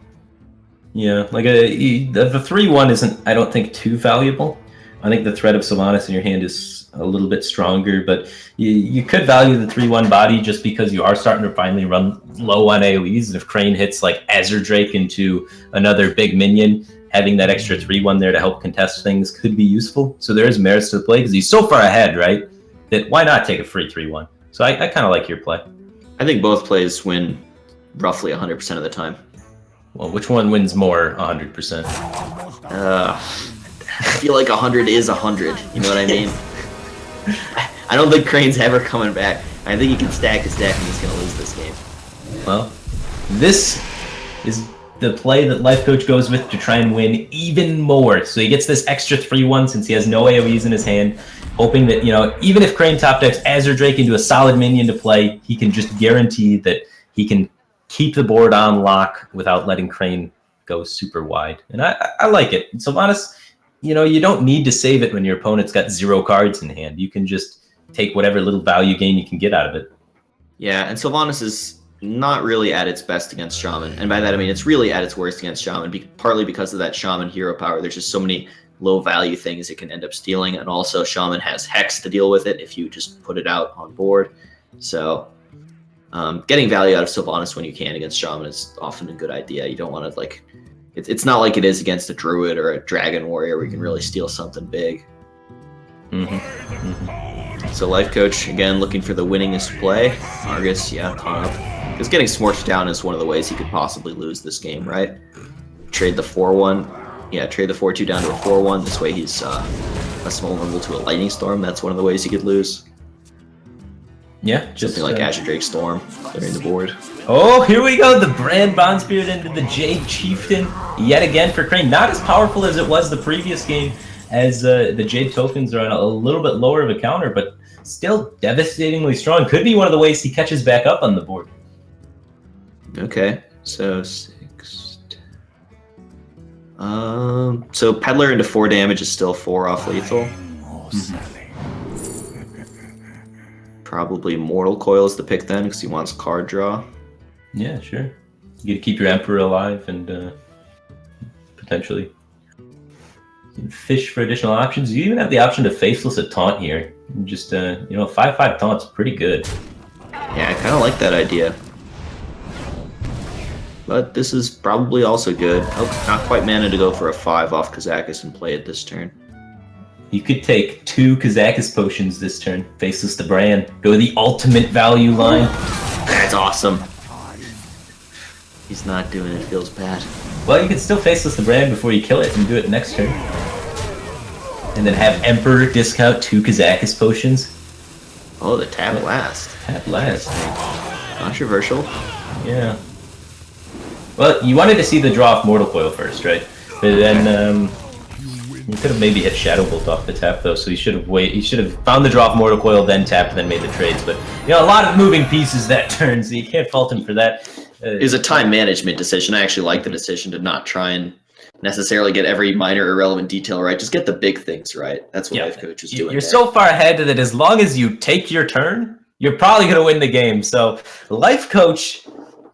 Yeah, like the 3/1 isn't, I don't think, too valuable. I think the threat of Sylvanas in your hand is a little bit stronger, but you could value the 3/1 body just because you are starting to finally run low on AoEs. And if Crane hits like Azure Drake into another big minion, having that extra 3/1 there to help contest things could be useful. So there is merits to the play because he's so far ahead, right? That why not take a free 3/1? So I kind of like your play. I think both plays win roughly 100% of the time. Well, which one wins more 100%? I feel like 100 is 100. You know what I mean? I don't think Crane's ever coming back. I think he can stack his deck and he's going to lose this game. Well, this is the play that Life Coach goes with to try and win even more. So he gets this extra 3/1 since he has no AoEs in his hand, hoping that, even if Crane top decks Azure Drake into a solid minion to play, he can just guarantee that he can keep the board on lock without letting Crane go super wide. And I like it. Sylvanas, you don't need to save it when your opponent's got 0 cards in hand. You can just take whatever little value gain you can get out of it. Yeah, and Sylvanas is not really at its best against Shaman. And by that I mean it's really at its worst against Shaman, partly because of that Shaman hero power. There's just so many low value things it can end up stealing, and also Shaman has Hex to deal with it if you just put it out on board. So getting value out of Sylvanas when you can against Shaman is often a good idea. You don't want to it's not like it is against a Druid or a Dragon Warrior where you can really steal something big. So Life Coach, again, looking for the winningest play. Argus, yeah, taunt up. Because getting Smorched down is one of the ways he could possibly lose this game, right? Trade the 4-1. Yeah, trade the 4-2 down to a 4-1. This way he's less vulnerable to a Lightning Storm. That's one of the ways he could lose. Yeah, just something like Azure Drake Storm clearing the board. Oh, here we go. The Brand Bond Spirit into the Jade Chieftain yet again for Crane. Not as powerful as it was the previous game, as the Jade tokens are on a little bit lower of a counter, but still devastatingly strong. Could be one of the ways he catches back up on the board. Okay, so 6. So Peddler into 4 damage is still 4 off lethal. Probably Mortal Coil is the pick then, because he wants card draw. Yeah, sure. You get to keep your Emperor alive and potentially you can fish for additional options. You even have the option to Faceless a Taunt here. Just, 5/5 Taunt's pretty good. Yeah, I kind of like that idea. But this is probably also good. Oh, not quite mana to go for a 5 off Kazakis and play it this turn. You could take 2 Kazakis potions this turn. Faceless the Brand. Go to the ultimate value line. That's awesome. He's not doing it. Feels bad. Well, you can still Faceless the Brand before you kill it and do it next turn. And then have Emperor discount 2 Kazakis potions. Oh, the tap last. Tap last. Controversial. Yeah. Well, you wanted to see the draw off Mortal Coil first, right? But then you could have maybe hit Shadow Bolt off the tap though, so you should have waited. You should have found the draw off Mortal Coil, then tapped, then made the trades. But a lot of moving pieces that turn, so you can't fault him for that. It was a time management decision. I actually like the decision to not try and necessarily get every minor irrelevant detail right. Just get the big things right. That's what Life Coach is doing. You're so far ahead that as long as you take your turn, you're probably going to win the game. So Life Coach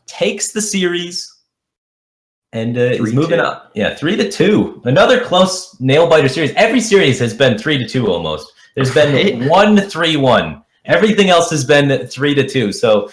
takes the series. And he's moving up. Yeah, 3-2. Another close nail-biter series. Every series has been 3-2 almost. There's been 1-3-1. Everything else has been 3-2. So,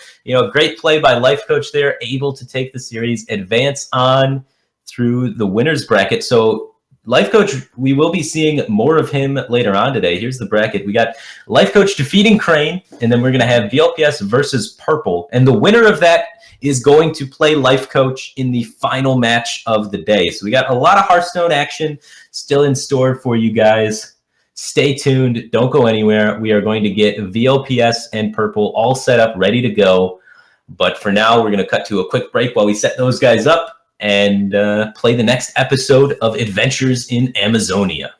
great play by Life Coach there, able to take the series, advance on through the winner's bracket. So, Life Coach, we will be seeing more of him later on today. Here's the bracket. We got Life Coach defeating Crane, and then we're going to have VLPS versus Purple. And the winner of that is going to play Life Coach in the final match of the day. So we got a lot of Hearthstone action still in store for you guys. Stay tuned. Don't go anywhere. We are going to get VLPS and Purple all set up, ready to go. But for now, we're going to cut to a quick break while we set those guys up and play the next episode of Adventures in Amazonia.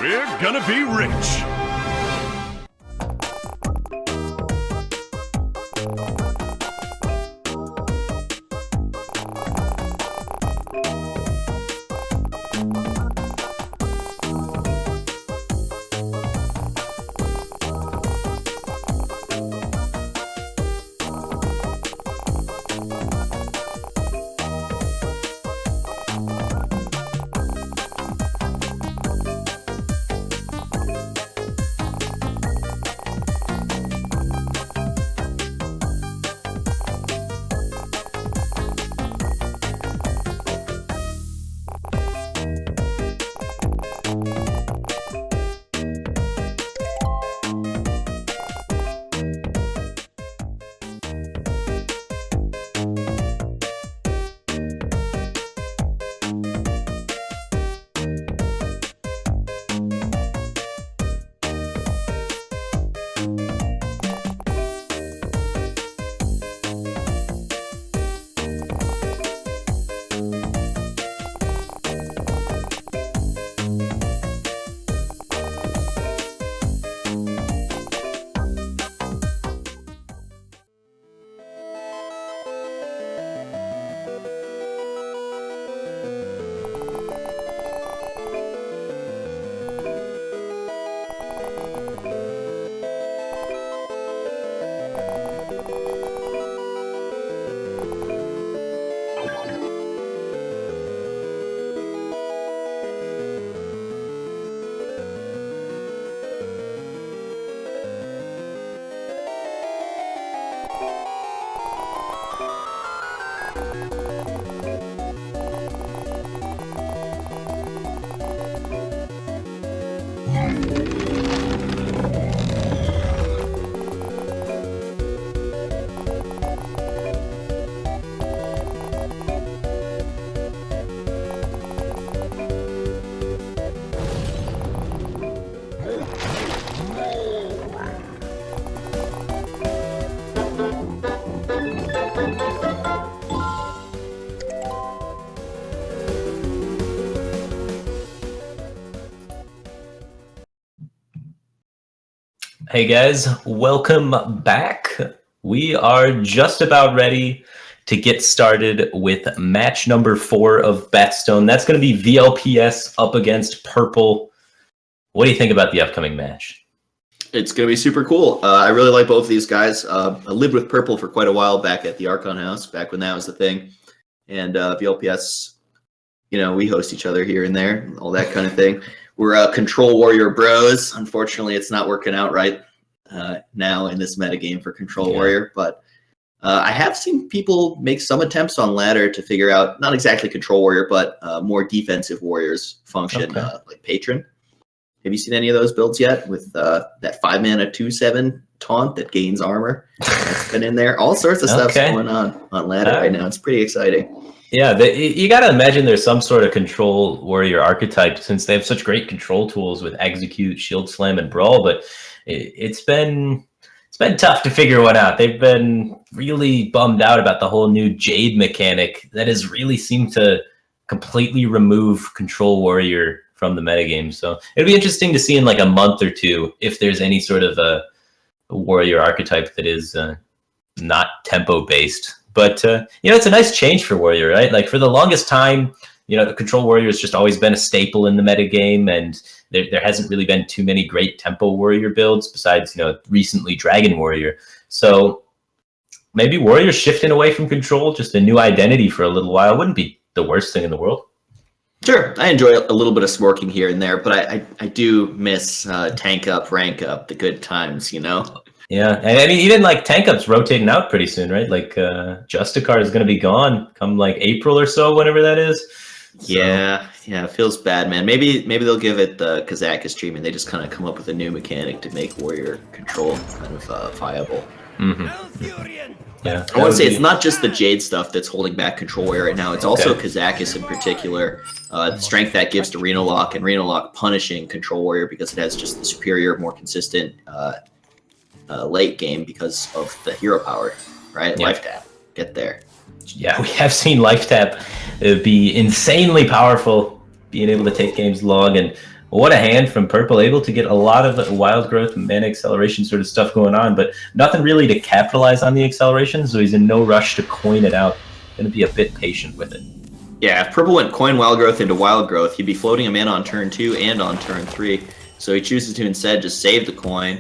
We're gonna be rich. Hey guys, welcome back. We are just about ready to get started with match number 4 of BatStone. That's going to be VLPS up against Purple. What do you think about the upcoming match? It's going to be super cool. I really like both of these guys. I lived with Purple for quite a while back at the Archon House, back when that was the thing. And VLPS, we host each other here and there, all that kind of thing. We're Control Warrior bros. Unfortunately, it's not working out right now in this metagame for Control Warrior. But I have seen people make some attempts on ladder to figure out, not exactly Control Warrior, but more defensive warriors function, like Patron. Have you seen any of those builds yet with that 5-mana 2/7 taunt that gains armor? That's been in there. All sorts of stuff's going on ladder right now. It's pretty exciting. Yeah, you got to imagine there's some sort of Control Warrior archetype since they have such great control tools with Execute, Shield Slam, and Brawl. But it's been tough to figure one out. They've been really bummed out about the whole new Jade mechanic that has really seemed to completely remove Control Warrior from the metagame. So it'll be interesting to see in like a month or two if there's any sort of a warrior archetype that is not tempo based. But it's a nice change for warrior, right? Like for the longest time, the Control Warrior has just always been a staple in the metagame, and there hasn't really been too many great tempo warrior builds besides recently Dragon Warrior. So maybe warriors shifting away from control, just a new identity for a little while, wouldn't be the worst thing in the world. Sure, I enjoy a little bit of smorking here and there, but I do miss tank up, rank up, the good times, Yeah, and I mean, even like tank up's rotating out pretty soon, right? Like Justicar is going to be gone come like April or so, whatever that is. So. Yeah, it feels bad, man. Maybe they'll give it the Kazakus treatment. They just kind of come up with a new mechanic to make warrior control kind of viable. Mm-hmm. Yeah, I want to say it's not just the Jade stuff that's holding back Control Warrior right now. It's also Kazakus in particular. The strength that gives to Reno Lock, and Reno Lock punishing Control Warrior because it has just the superior, more consistent late game because of the hero power, right? Yeah. Life tap, get there. Yeah, we have seen life tap be insanely powerful, being able to take games long, and what a hand from Purple, able to get a lot of wild growth, mana acceleration sort of stuff going on, but nothing really to capitalize on the acceleration, so he's in no rush to coin it out. Going to be a bit patient with it. Yeah, if Purple went coin wild growth into wild growth, he'd be floating a mana on turn 2 and on turn 3, so he chooses to instead just save the coin.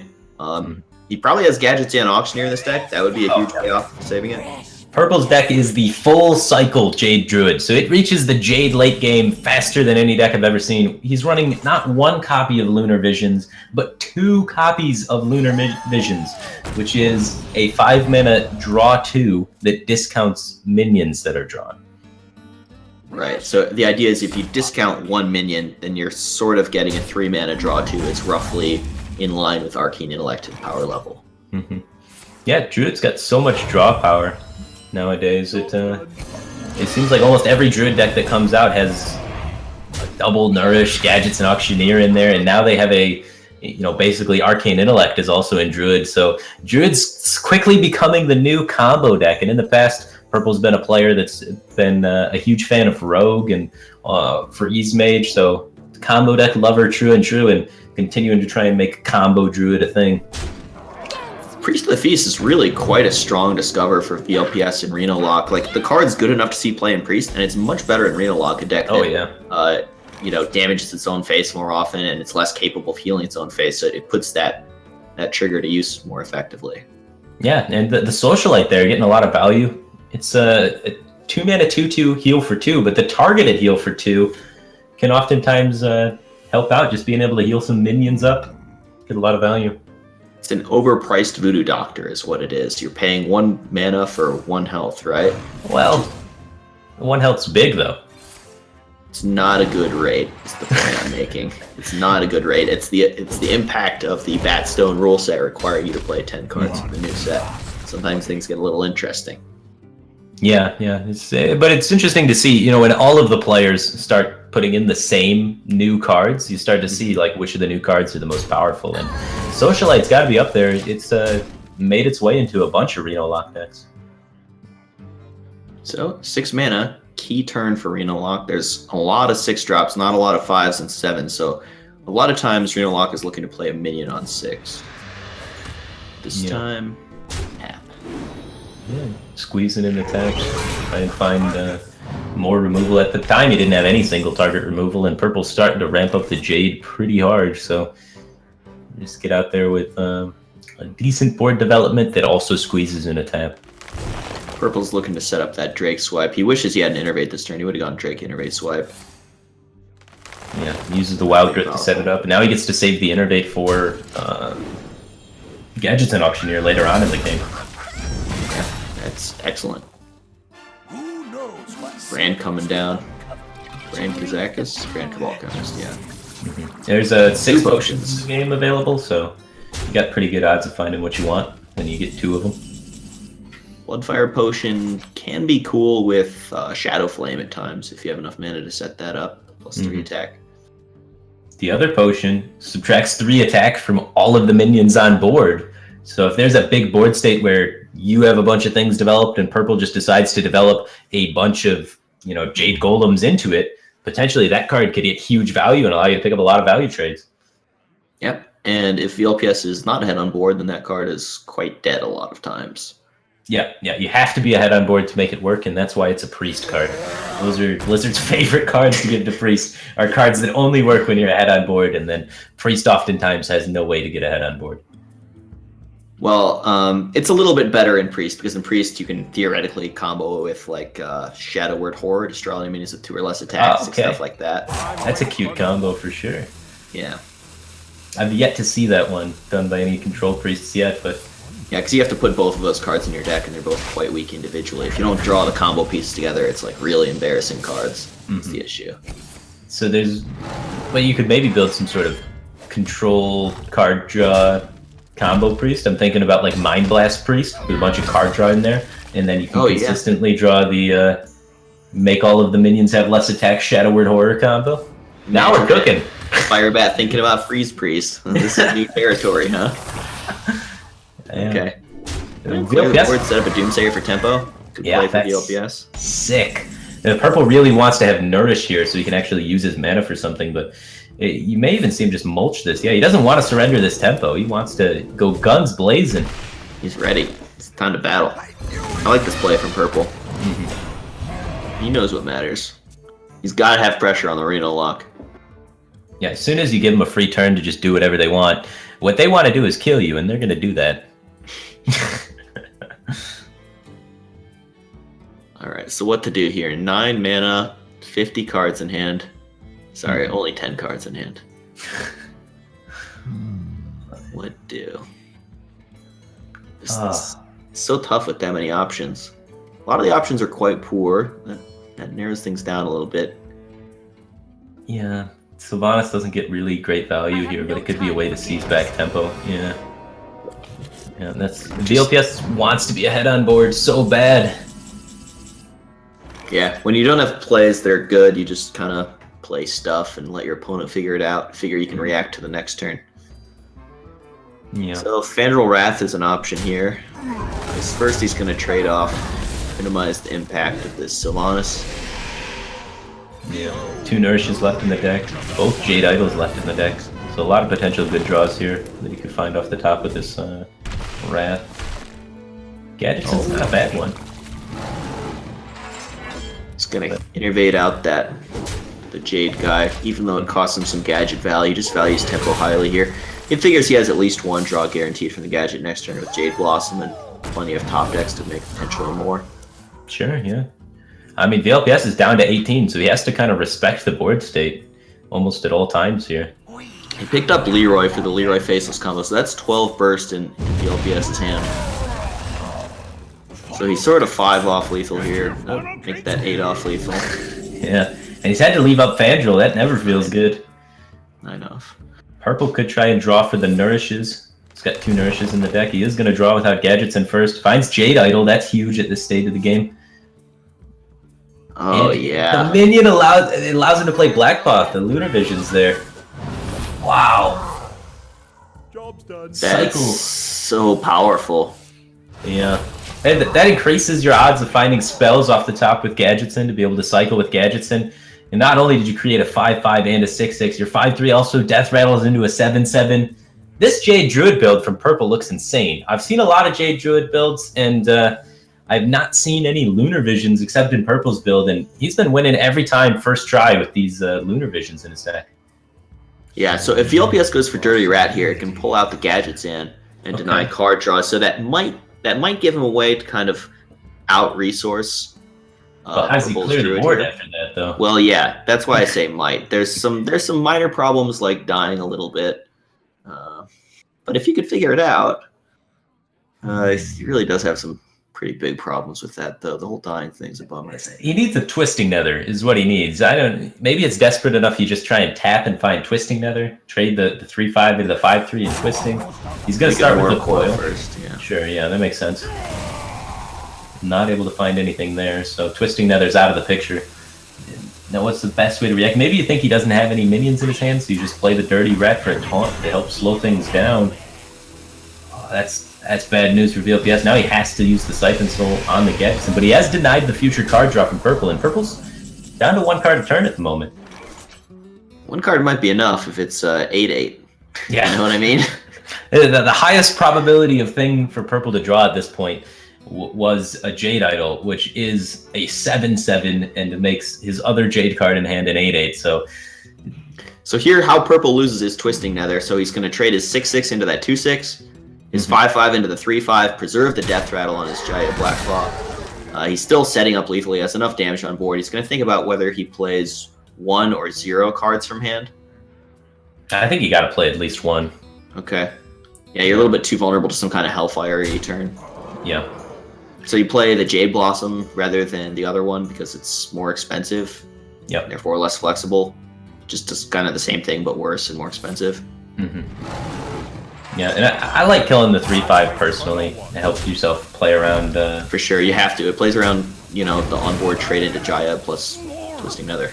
He probably has Gadgets and Auctioneer in this deck. That would be a huge payoff for saving it. Purple's deck is the full cycle Jade Druid, so it reaches the Jade late game faster than any deck I've ever seen. He's running not 1 copy of Lunar Visions, but 2 copies of Lunar Visions, which is a 5-mana draw 2 that discounts minions that are drawn. Right, so the idea is if you discount 1 minion, then you're sort of getting a 3-mana draw 2. It's roughly in line with Arcane Intellect and power level. Mm-hmm. Yeah, Druid's got so much draw power nowadays. It seems like almost every Druid deck that comes out has double Nourish, Gadgets, and Auctioneer in there, and now they have a, basically Arcane Intellect is also in Druid, so Druid's quickly becoming the new combo deck, and in the past, Purple's been a player that's been a huge fan of Rogue and Freeze Mage, so combo deck lover true and continuing to try and make combo Druid a thing. Priest of the Feast is really quite a strong discover for VLPS and Reno Lock. Like, the card's good enough to see play in Priest, and it's much better in Reno Lock, a deck that, damages its own face more often, and it's less capable of healing its own face, so it puts that trigger to use more effectively. Yeah, and the Socialite there, getting a lot of value. It's a 2-mana 2/2 heal for 2, but the targeted heal for 2 can oftentimes help out, just being able to heal some minions up, get a lot of value. It's an overpriced Voodoo Doctor is what it is. You're paying 1 mana for 1 health, right? Well, 1 health's big, though. It's not a good rate, is the point I'm making. It's not a good rate. It's the impact of the BatStone rule set requiring you to play 10 cards in the new set. Sometimes things get a little interesting. Yeah. But it's interesting to see, when all of the players start putting in the same new cards, you start to see like which of the new cards are the most powerful. And Socialite's got to be up there. It's made its way into a bunch of Reno Lock decks. So 6 mana, key turn for Reno Lock. There's a lot of 6 drops, not a lot of 5s and 7s. So a lot of times Reno Lock is looking to play a minion on 6. This time, tap. Yeah, squeezing in attacks, try and find more removal. At the time, he didn't have any single target removal, and Purple's starting to ramp up the Jade pretty hard, so just get out there with a decent board development that also squeezes in a tap. Purple's looking to set up that Drake swipe. He wishes he had an Innervate this turn. He would have gone Drake Innervate swipe. Yeah, he uses the Wild Grit to set it up, and now he gets to save the Innervate for Gadgets and Auctioneer later on in the game. Yeah, that's excellent. Brand coming down. Brand Kazakis, Brand Cabal Chemist, yeah. There's 6 potions game available, so you got pretty good odds of finding what you want when you get 2 of them. Bloodfire Potion can be cool with Shadow Flame at times if you have enough mana to set that up. +3 attack. The other potion subtracts 3 attack from all of the minions on board. So if there's a big board state where you have a bunch of things developed and Purple just decides to develop a bunch of, Jade Golems into it, potentially that card could get huge value and allow you to pick up a lot of value trades. Yep, and if VLPS is not ahead on board, then that card is quite dead a lot of times. Yeah, you have to be ahead on board to make it work, and that's why it's a Priest card. Those are Blizzard's favorite cards to give to Priest, are cards that only work when you're ahead on board, and then Priest oftentimes has no way to get ahead on board. Well, it's a little bit better in Priest, because in Priest you can theoretically combo with Shadow Word Horror, destroy all minions with 2 or less attacks, and stuff like that. That's a cute combo for sure. Yeah. I've yet to see that one done by any control priests yet, but... Yeah, because you have to put both of those cards in your deck, and they're both quite weak individually. If you don't draw the combo pieces together, it's really embarrassing cards. That's the issue. So but you could maybe build some sort of control card draw combo priest. I'm thinking about Mind Blast Priest with a bunch of card draw in there, and then you can consistently draw the make all of the minions have less attack Shadow Word Horror combo. Now we're cooking. Firebat thinking about Freeze Priest. This is new territory, huh? Okay. VLPS Set up a Doomsayer for tempo. Could play for VLPS. Sick. Purple really wants to have Nourish here so he can actually use his mana for something, but you may even see him just mulch this. Yeah, he doesn't want to surrender this tempo. He wants to go guns blazing. He's ready. It's time to battle. I like this play from Purple. He knows what matters. He's got to have pressure on the Reno lock. Yeah, as soon as you give them a free turn to just do whatever they want, what they want to do is kill you, and they're going to do that. Alright, so what to do here? 9 mana, 50 cards in hand. Sorry, only 10 cards in hand. What do? It's so tough with that many options. A lot of the options are quite poor. That narrows things down a little bit. Yeah, Sylvanas doesn't get really great value here, but it could be a way to seize back tempo. Yeah, that's VLPS wants to be ahead on board so bad. Yeah, when you don't have plays that are good, you just kind of play stuff and let your opponent figure it out. Figure you can react to the next turn. Yeah. So Fandral Wrath is an option here. First, he's going to trade off, minimize the impact of this Sylvanas. Yeah, 2 Nourishes left in the deck, both Jade Idols left in the deck. So a lot of potential good draws here that you could find off the top with this Wrath. Gadget's not a bad one. It's going to innervate out the Jade guy, even though it costs him some gadget value. Just values tempo highly here. It figures he has at least 1 draw guaranteed from the gadget next turn with Jade Blossom and plenty of top decks to make potentially more. Sure, yeah. I mean, VLPS is down to 18, so he has to kind of respect the board state almost at all times here. He picked up Leroy for the Leroy Faceless combo, so that's 12 burst in VLPS's hand. So he's sort of 5 off lethal here. Make that 8 off lethal. Yeah, and he's had to leave up Fandral. That never feels good. I know. Purple could try and draw for the Nourishes. He's got 2 Nourishes in the deck. He is going to draw without Gadgets in first. Finds Jade Idol. That's huge at this stage of the game. Oh, and yeah. The minion allows him to play Blackpath. The Lunar Vision's there. Wow. Job's done. That's so powerful. Yeah. And that increases your odds of finding spells off the top with Gadgetson to be able to cycle with Gadgetson. And not only did you create a 5/5 and a 6/6, your 5/3 also death rattles into a 7/7. this Jade Druid build from purple looks insane. I've seen a lot of Jade Druid builds, and I've not seen any Lunar Visions except in purple's build, and he's been winning every time first try with these Lunar Visions in his deck. Yeah, so if VLPS goes for Dirty Rat here, it can pull out the Gadgets in and deny card draws, so that might give him a way to kind of out-resource. But how does he clear the board after that, though? Well, yeah, that's why I say might. There's some minor problems like dying a little bit, but if you could figure it out, he really does have some pretty big problems with that, though. The whole dying thing's a bummer. He needs a Twisting Nether, is what he needs. Maybe it's desperate enough you just try and tap and find Twisting Nether, trade the 3/5 into the 5/3 and Twisting. He's gonna start with the coil first. Yeah. Sure, yeah, that makes sense. Not able to find anything there, so Twisting Nether's out of the picture. Now, what's the best way to react? Maybe you think he doesn't have any minions in his hand, so you just play the Dirty Rat for a taunt to help slow things down. Oh, that's bad news for VLPS. Now he has to use the Siphon Soul on the Gexen, but he has denied the future card draw from purple, and purple's down to 1 card a turn at the moment. 1 card might be enough if it's 8/8. Yeah. You know what I mean? The highest probability of thing for purple to draw at this point was a Jade Idol, which is a 7/7, and it makes his other Jade card in hand an 8/8. So here, how purple loses is Twisting Nether. So he's going to trade his 6/6 into that 2/6, his 5/5 into the 3/5, preserve the Death Rattle on his Giant Black Claw. He's still setting up lethally. He has enough damage on board. He's going to think about whether he plays 1 or 0 cards from hand. I think you got to play at least 1. Okay. Yeah, you're a little bit too vulnerable to some kind of Hellfire-y turn. Yeah. So you play the Jade Blossom rather than the other one because it's more expensive. Yep. Therefore less flexible. Just kind of the same thing, but worse and more expensive. Yeah, and I like killing the 3/5 personally. It helps yourself play around. For sure, you have to. It plays around, the onboard trade into Jaya plus Twisting Nether.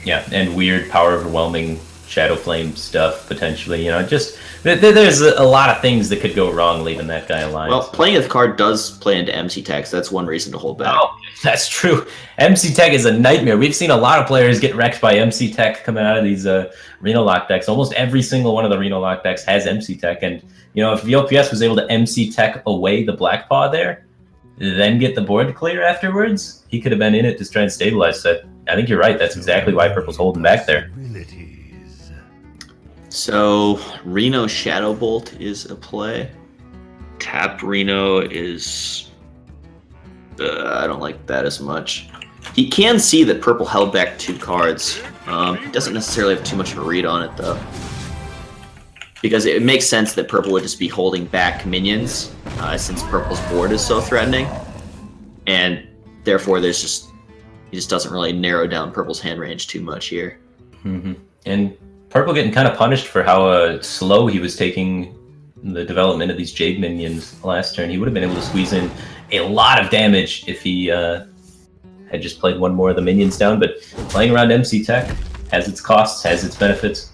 Yeah, and weird power overwhelming Shadow Flame stuff potentially. Just there's a lot of things that could go wrong leaving that guy alive. Well, playing the card does play into MC Tech, so that's one reason to hold back. Oh, that's true. MC Tech is a nightmare. We've seen a lot of players get wrecked by MC Tech coming out of these Reno Lock decks. Almost every single one of the Reno Lock decks has MC Tech, and if VLPS was able to MC Tech away the Black Paw there, then get the board clear afterwards, he could have been in it to try and stabilize that. I think you're right. That's exactly why purple's holding back there. So Reno Shadow Bolt is a play. Tap Reno is... I don't like that as much. He can see that purple held back 2 cards. He doesn't necessarily have too much of a read on it, though. Because it makes sense that purple would just be holding back minions, since purple's board is so threatening. And therefore, he just doesn't really narrow down purple's hand range too much here. And purple getting kind of punished for how slow he was taking the development of these Jade minions last turn. He would have been able to squeeze in a lot of damage if he had just played 1 more of the minions down, but playing around MC Tech has its costs, has its benefits.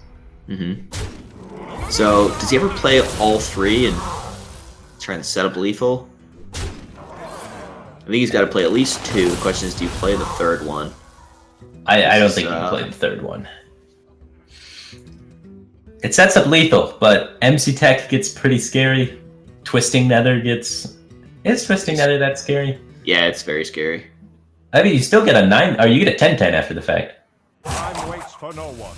So, does he ever play all 3 and try and set up lethal? I think he's got to play at least 2. The question is, do you play the 3rd one? I don't think you can play the 3rd one. It sets up lethal, but MC Tech gets pretty scary. Twisting Nether gets... Is Twisting Nether that scary? Yeah, it's very scary. I mean, you still get a 9... Or you get a 10/10 after the fact. Time waits for no one.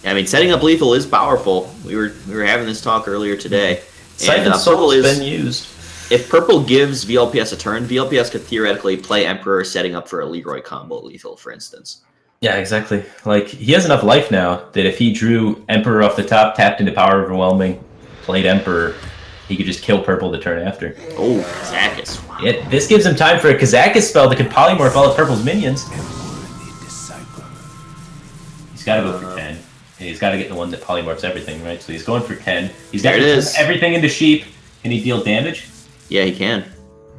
I mean, setting up lethal is powerful. We were having this talk earlier today. Siphon Soul's been used. If purple gives VLPS a turn, VLPS could theoretically play Emperor setting up for a Leroy combo lethal, for instance. Yeah, exactly. Like, he has enough life now that if he drew Emperor off the top, tapped into Power Overwhelming, played Emperor, he could just kill purple the turn after. Oh, Kazakis. Yeah, this gives him time for a Kazakis spell that could polymorph all of purple's minions. He's got to go for 10. And he's got to get the one that polymorphs everything, right? So he's going for 10. He's got to turn everything into sheep. Can he deal damage? Yeah, he can.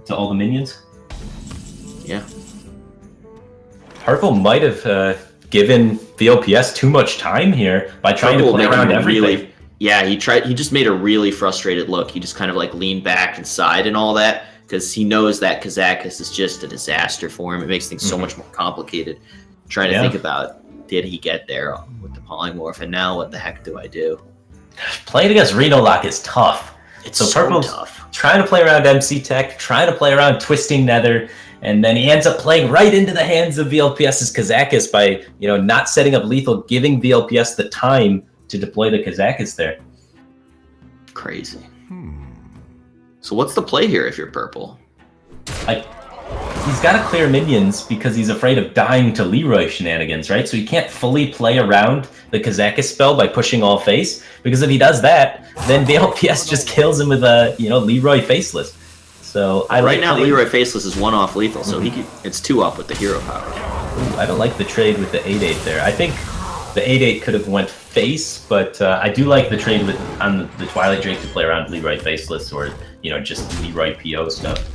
To all the minions? Yeah. Purple might have given VLPS too much time here by trying to play around everything. Yeah, he just made a really frustrated look. He just kind of like leaned back and sighed and all that because he knows that Kazakis is just a disaster for him. It makes things so much more complicated. Trying to think about, did he get there with the polymorph, and now what the heck do I do? Playing against Reno Lock is tough. It's so so Purple's tough. trying to play around MC Tech, trying to play around Twisting Nether, and then he ends up playing right into the hands of VLPS's Kazakis by, not setting up lethal, giving VLPS the time to deploy the Kazakis there. Crazy. So what's the play here if you're purple? He's got to clear minions because he's afraid of dying to Leroy shenanigans, right? So he can't fully play around the Kazakis spell by pushing all face, because if he does that, then VLPS just kills him with a, Leroy Faceless. So right now Leroy Faceless is 1 off lethal, so it's 2 off with the hero power. Ooh, I don't like the trade with the 8/8 there. I think the 8/8 could have went face, but I do like the trade on the Twilight Drake to play around Leroy Faceless or, just Leroy PO stuff.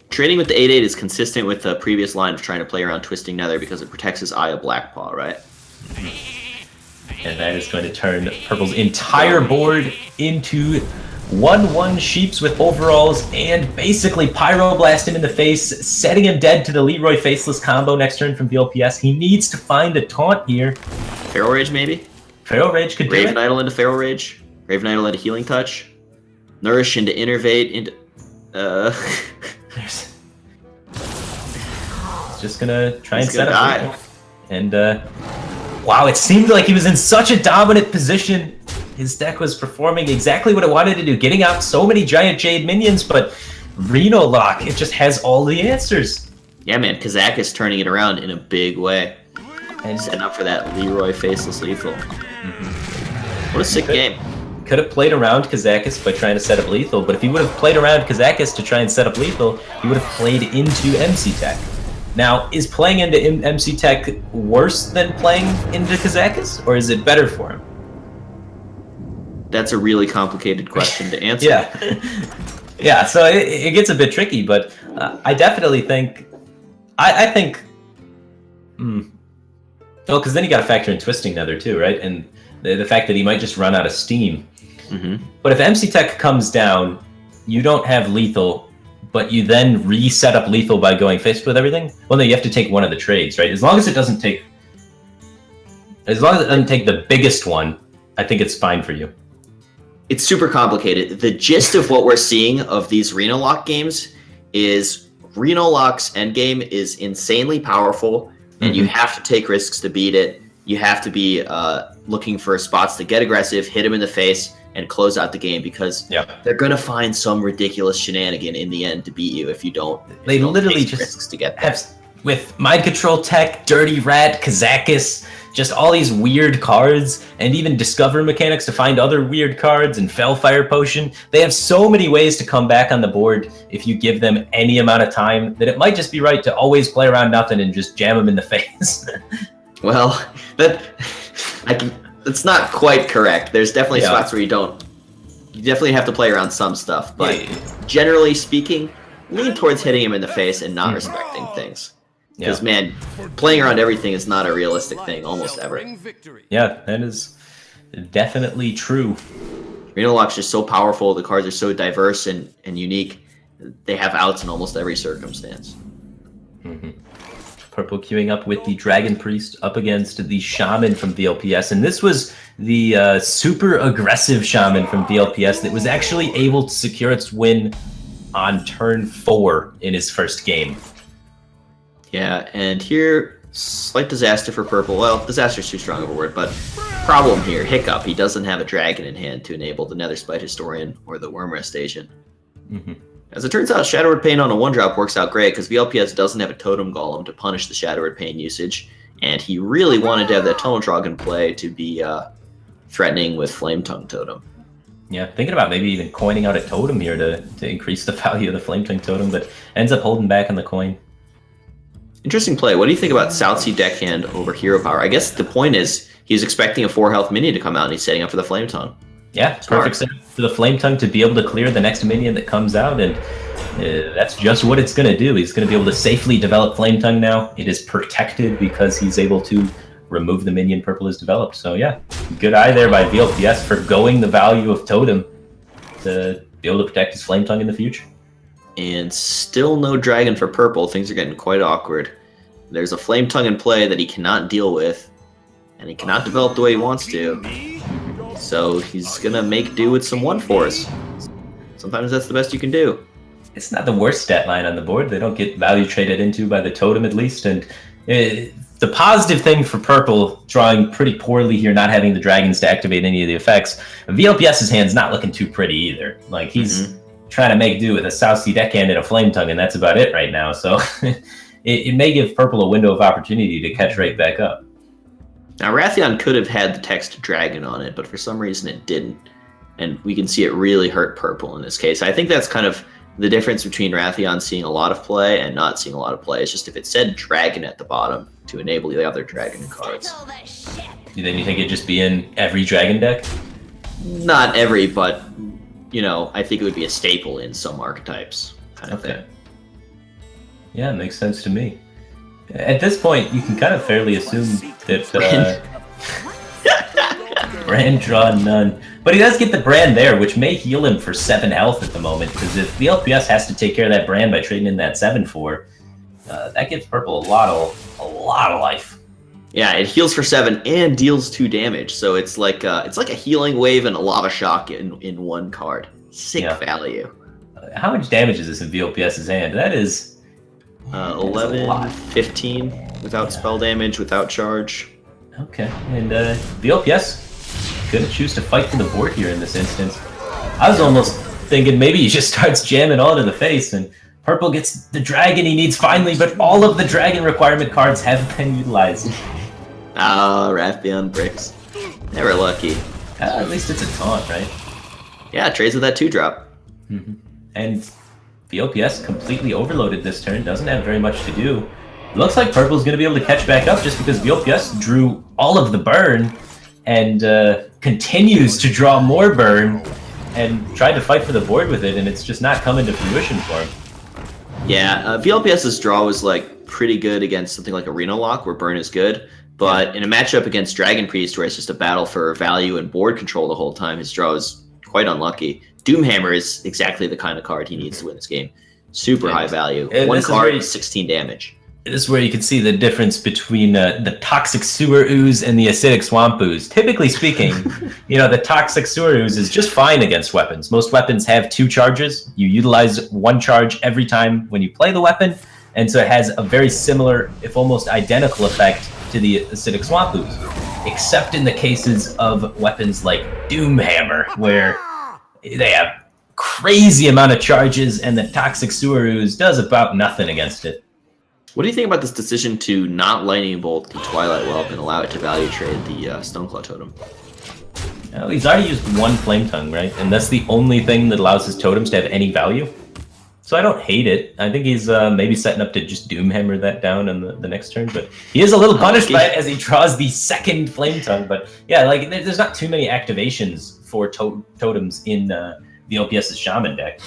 Trading with the 8/8 is consistent with the previous line of trying to play around Twisting Nether because it protects his Eye of Blackpaw, right? And that is going to turn Purple's entire board into 1/1 Sheeps with overalls and basically Pyroblast him in the face, setting him dead to the Leroy Faceless combo next turn from VLPS. He needs to find a taunt here. Feral Rage, maybe? Feral Rage could do it. Raven Idol into Feral Rage. Raven Idol into Healing Touch. Nourish into Innervate into... He's just gonna try and set up. And wow, it seemed like he was in such a dominant position. His deck was performing exactly what it wanted to do, getting out so many giant Jade minions, but Reno Lock, it just has all the answers. Yeah, man, Kazakis turning it around in a big way. And setting up for that Leroy Faceless lethal. What a sick game. Could have played around Kazakis by trying to set up lethal, but if he would have played around Kazakis to try and set up lethal, he would have played into MC Tech. Now, is playing into MC Tech worse than playing into Kazakis, or is it better for him? That's a really complicated question to answer. Yeah, so it gets a bit tricky, but I definitely think... I think... Well, because then you got to factor in Twisting Nether too, right? And the fact that he might just run out of steam. But if MC Tech comes down, you don't have lethal, but you then reset up lethal by going face with everything. Well, no, you have to take one of the trades, right? As long as it doesn't take the biggest one, I think it's fine for you. It's super complicated. The gist of what we're seeing of these Reno Lock games is Reno Lock's endgame is insanely powerful, and you have to take risks to beat it. You have to be looking for spots to get aggressive, hit him in the face, and close out the game, because they're going to find some ridiculous shenanigan in the end to beat you if you don't. They literally just risks to get have, with Mind Control Tech, Dirty Rat, Kazakis, just all these weird cards, and even Discover mechanics to find other weird cards, and Fellfire Potion. They have so many ways to come back on the board if you give them any amount of time, that it might just be right to always play around nothing and just jam them in the face. Well, it's not quite correct. There's definitely spots where you definitely have to play around some stuff, but generally speaking, lean towards hitting him in the face and not respecting things. Because, man, playing around everything is not a realistic thing, almost ever. Yeah, that is definitely true. Reno Lock's just so powerful, the cards are so diverse and unique, they have outs in almost every circumstance. Purple queuing up with the Dragon Priest up against the Shaman from VLPS, and this was the super aggressive Shaman from VLPS that was actually able to secure its win on turn 4 in his first game. Yeah, and here, slight disaster for Purple. Well, disaster is too strong of a word, but problem here, hiccup. He doesn't have a dragon in hand to enable the Netherspite Historian or the Wormrest Agent. As it turns out, Shadowward Pain on a 1-drop works out great because VLPS doesn't have a Totem Golem to punish the Shadowward Pain usage, and he really wanted to have that Tunnel Trog in play to be threatening with Flame Tongue Totem. Yeah, thinking about maybe even coining out a Totem here to increase the value of the Flame Tongue Totem, but ends up holding back on the coin. Interesting play. What do you think about Southsea Deckhand over Hero Power? I guess the point is he was expecting a 4-health minion to come out, and he's setting up for the Flame Tongue. Yeah, perfect setup for the Flame Tongue to be able to clear the next minion that comes out, and that's just what it's going to do. He's going to be able to safely develop Flame Tongue now. It is protected because he's able to remove the minion Purple has developed. So yeah, good eye there by VLPS for going the value of Totem to be able to protect his Flame Tongue in the future. And still no dragon for Purple. Things are getting quite awkward. There's a Flame Tongue in play that he cannot deal with, and he cannot develop the way he wants to. So he's gonna make do with some 1/4s. Sometimes that's the best you can do. It's not the worst stat line on the board. They don't get value traded into by the totem, at least. And the positive thing for purple, drawing pretty poorly here, not having the dragons to activate any of the effects, VLPS's hand's not looking too pretty either. Like, he's trying to make do with a South Sea deckhand and a Flame Tongue, and that's about it right now. So it may give purple a window of opportunity to catch right back up. Now, Wrathion could have had the text dragon on it, but for some reason it didn't. And we can see it really hurt purple in this case. I think that's kind of the difference between Wrathion seeing a lot of play and not seeing a lot of play. It's just if it said dragon at the bottom to enable the other dragon cards. Then you think it'd just be in every dragon deck? Not every, but, you know, I think it would be a staple in some archetypes kind of thing. Yeah, it makes sense to me. At this point, you can kind of fairly assume that Brand draw none. But he does get the Brand there, which may heal him for 7 health at the moment, because if the LPS has to take care of that Brand by trading in that 7/4, that gives purple a lot of life. Yeah, it heals for 7 and deals 2 damage, so it's like a healing wave and a lava shock in one card. Sick value. How much damage is this in VLPS's hand? That is 11, 15 without spell damage, without charge. Okay, and VLPS gonna choose to fight for the board here in this instance. I was almost thinking maybe he just starts jamming all to the face, and purple gets the dragon he needs finally, but all of the dragon requirement cards have been utilized. Ah, Wrathion bricks. Never lucky. At least it's a taunt, right? Yeah, trades with that 2-drop. And VLPS completely overloaded this turn, doesn't have very much to do. Looks like purple's going to be able to catch back up just because VLPS drew all of the burn and continues to draw more burn and tried to fight for the board with it, and it's just not coming to fruition for him. Yeah, VLPS's draw was like pretty good against something like Arena Lock, where burn is good, but in a matchup against Dragon Priest, where it's just a battle for value and board control the whole time, his draw is quite unlucky. Doomhammer is exactly the kind of card he needs to win this game. Super high value. And one card, 16 damage. This is where you can see the difference between the Toxic Sewer Ooze and the Acidic Swamp Ooze. Typically speaking, you know, the Toxic Sewer Ooze is just fine against weapons. Most weapons have 2 charges. You utilize 1 charge every time when you play the weapon, and so it has a very similar, if almost identical effect to the Acidic Swamp Ooze, except in the cases of weapons like Doomhammer, where they have crazy amount of charges, and the Toxic Sewer Ooze does about nothing against it. What do you think about this decision to not Lightning Bolt the Twilight Whelp and allow it to value trade the Stoneclaw Totem? Well, he's already used 1 Flame Tongue, right? And that's the only thing that allows his totems to have any value. So I don't hate it. I think he's maybe setting up to just Doomhammer that down in the next turn, but he is a little punished by it as he draws the 2nd Flame Tongue. But yeah, like there's not too many activations for totems in the LPS's Shaman deck.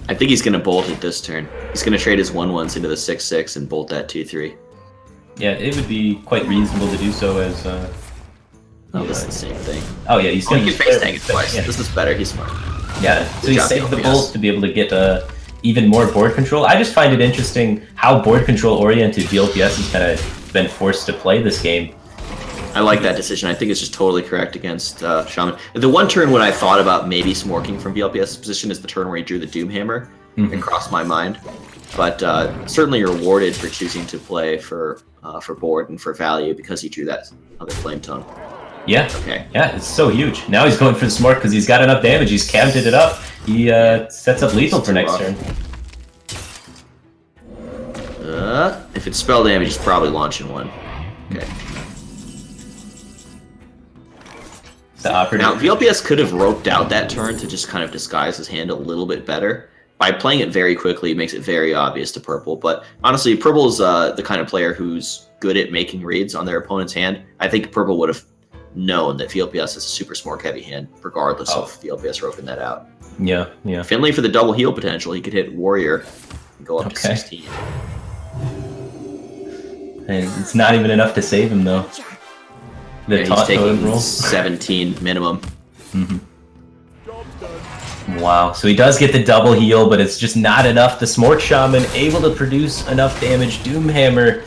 I think he's going to bolt it this turn. He's going to trade his 1/1s into the 6/6 and bolt that 2/3. Yeah, it would be quite reasonable to do so as... Oh, this is the same thing. Oh yeah, he's He going can face tank it twice. Yeah. This is better. He's smart. Yeah, so he saved the bolt to be able to get even more board control. I just find it interesting how board control oriented VLPS has kind of been forced to play this game. I like that decision. I think it's just totally correct against Shaman. The one turn when I thought about maybe smorking from VLPS's position is the turn where he drew the Doomhammer. It crossed my mind. But certainly rewarded for choosing to play for board and for value because he drew that other Flame Tongue. Yeah, okay. Yeah, it's so huge. Now he's going for the smork because he's got enough damage. He's counted it up. He sets up lethal for next turn. If it's spell damage, he's probably launching 1. Okay. Now, VLPS could have roped out that turn to just kind of disguise his hand a little bit better. By playing it very quickly, it makes it very obvious to purple. But honestly, purple is the kind of player who's good at making reads on their opponent's hand. I think purple would have known that VLPS is a super smork heavy hand, regardless of VLPS roping that out. Yeah, yeah. Finley for the double heal potential. He could hit Warrior and go up to 16. And it's not even enough to save him, though. He's taking 17 minimum. Wow, so he does get the double heal, but it's just not enough. The Smork Shaman able to produce enough damage. Doomhammer,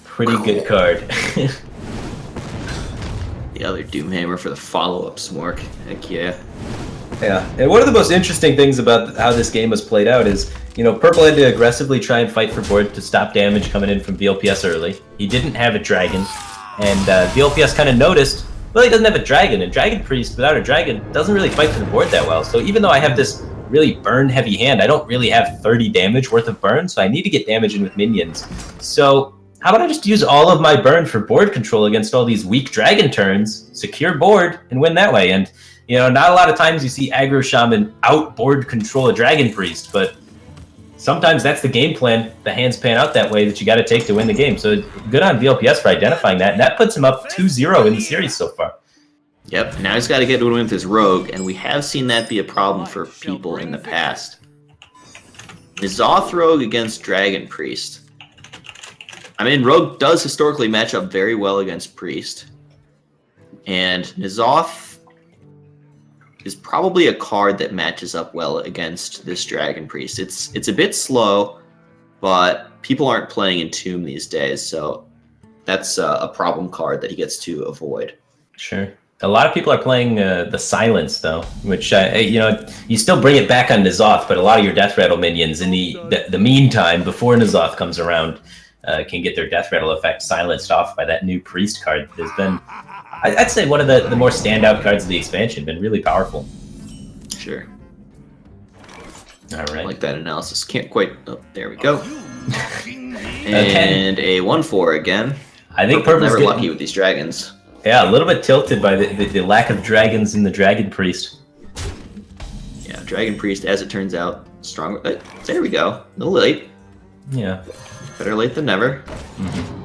pretty good card. The other Doomhammer for the follow-up Smork. Heck yeah. Yeah, and one of the most interesting things about how this game was played out is, Purple had to aggressively try and fight for board to stop damage coming in from VLPS early. He didn't have a dragon, and VLPS kind of noticed, well, he doesn't have a dragon, and Dragon Priest without a dragon doesn't really fight for the board that well. So even though I have this really burn-heavy hand, I don't really have 30 damage worth of burn, so I need to get damage in with minions. So how about I just use all of my burn for board control against all these weak dragon turns, secure board, and win that way? And not a lot of times you see aggro shaman outboard control a dragon priest, but sometimes that's the game plan. The hands pan out that way that you got to take to win the game. So good on VLPS for identifying that, and that puts him up 2-0 in the series so far. Yep, now he's got to get to win with his rogue, and we have seen that be a problem for people in the past. N'Zoth rogue against dragon priest. I mean, rogue does historically match up very well against priest, and N'Zoth is probably a card that matches up well against this Dragon Priest. It's a bit slow, but people aren't playing Entomb these days, so that's a problem card that he gets to avoid. Sure. A lot of people are playing the Silence, though, which, you still bring it back on N'Zoth, but a lot of your Death Rattle minions in the meantime, before N'Zoth comes around, can get their Death Rattle effect silenced off by that new Priest card. There's been, I'd say, one of the more standout cards of the expansion. Been really powerful. Sure. All right. I like that analysis. Can't quite. Oh, there we go. And a 1/4 again. I think Purple's Purple's never lucky with these dragons. Yeah, a little bit tilted by the lack of dragons in the Dragon Priest. Yeah, Dragon Priest, as it turns out, stronger. There we go. A little late. Yeah. Better late than never. Mm-hmm.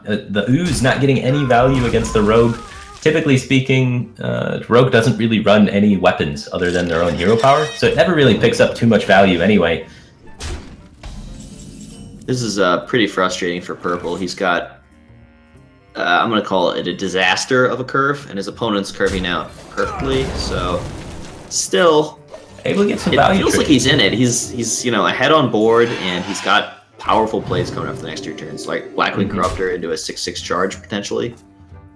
The Ooze not getting any value against the Rogue. Typically speaking, Rogue doesn't really run any weapons other than their own hero power, so it never really picks up too much value anyway. This is pretty frustrating for Purple. He's got, I'm going to call it a disaster of a curve, and his opponent's curving out perfectly, so still able to get some value. It feels like he's in it. He's ahead on board, and he's got powerful plays coming up for the next 2 turns, like Blackwing Corruptor into a 6/6 charge potentially.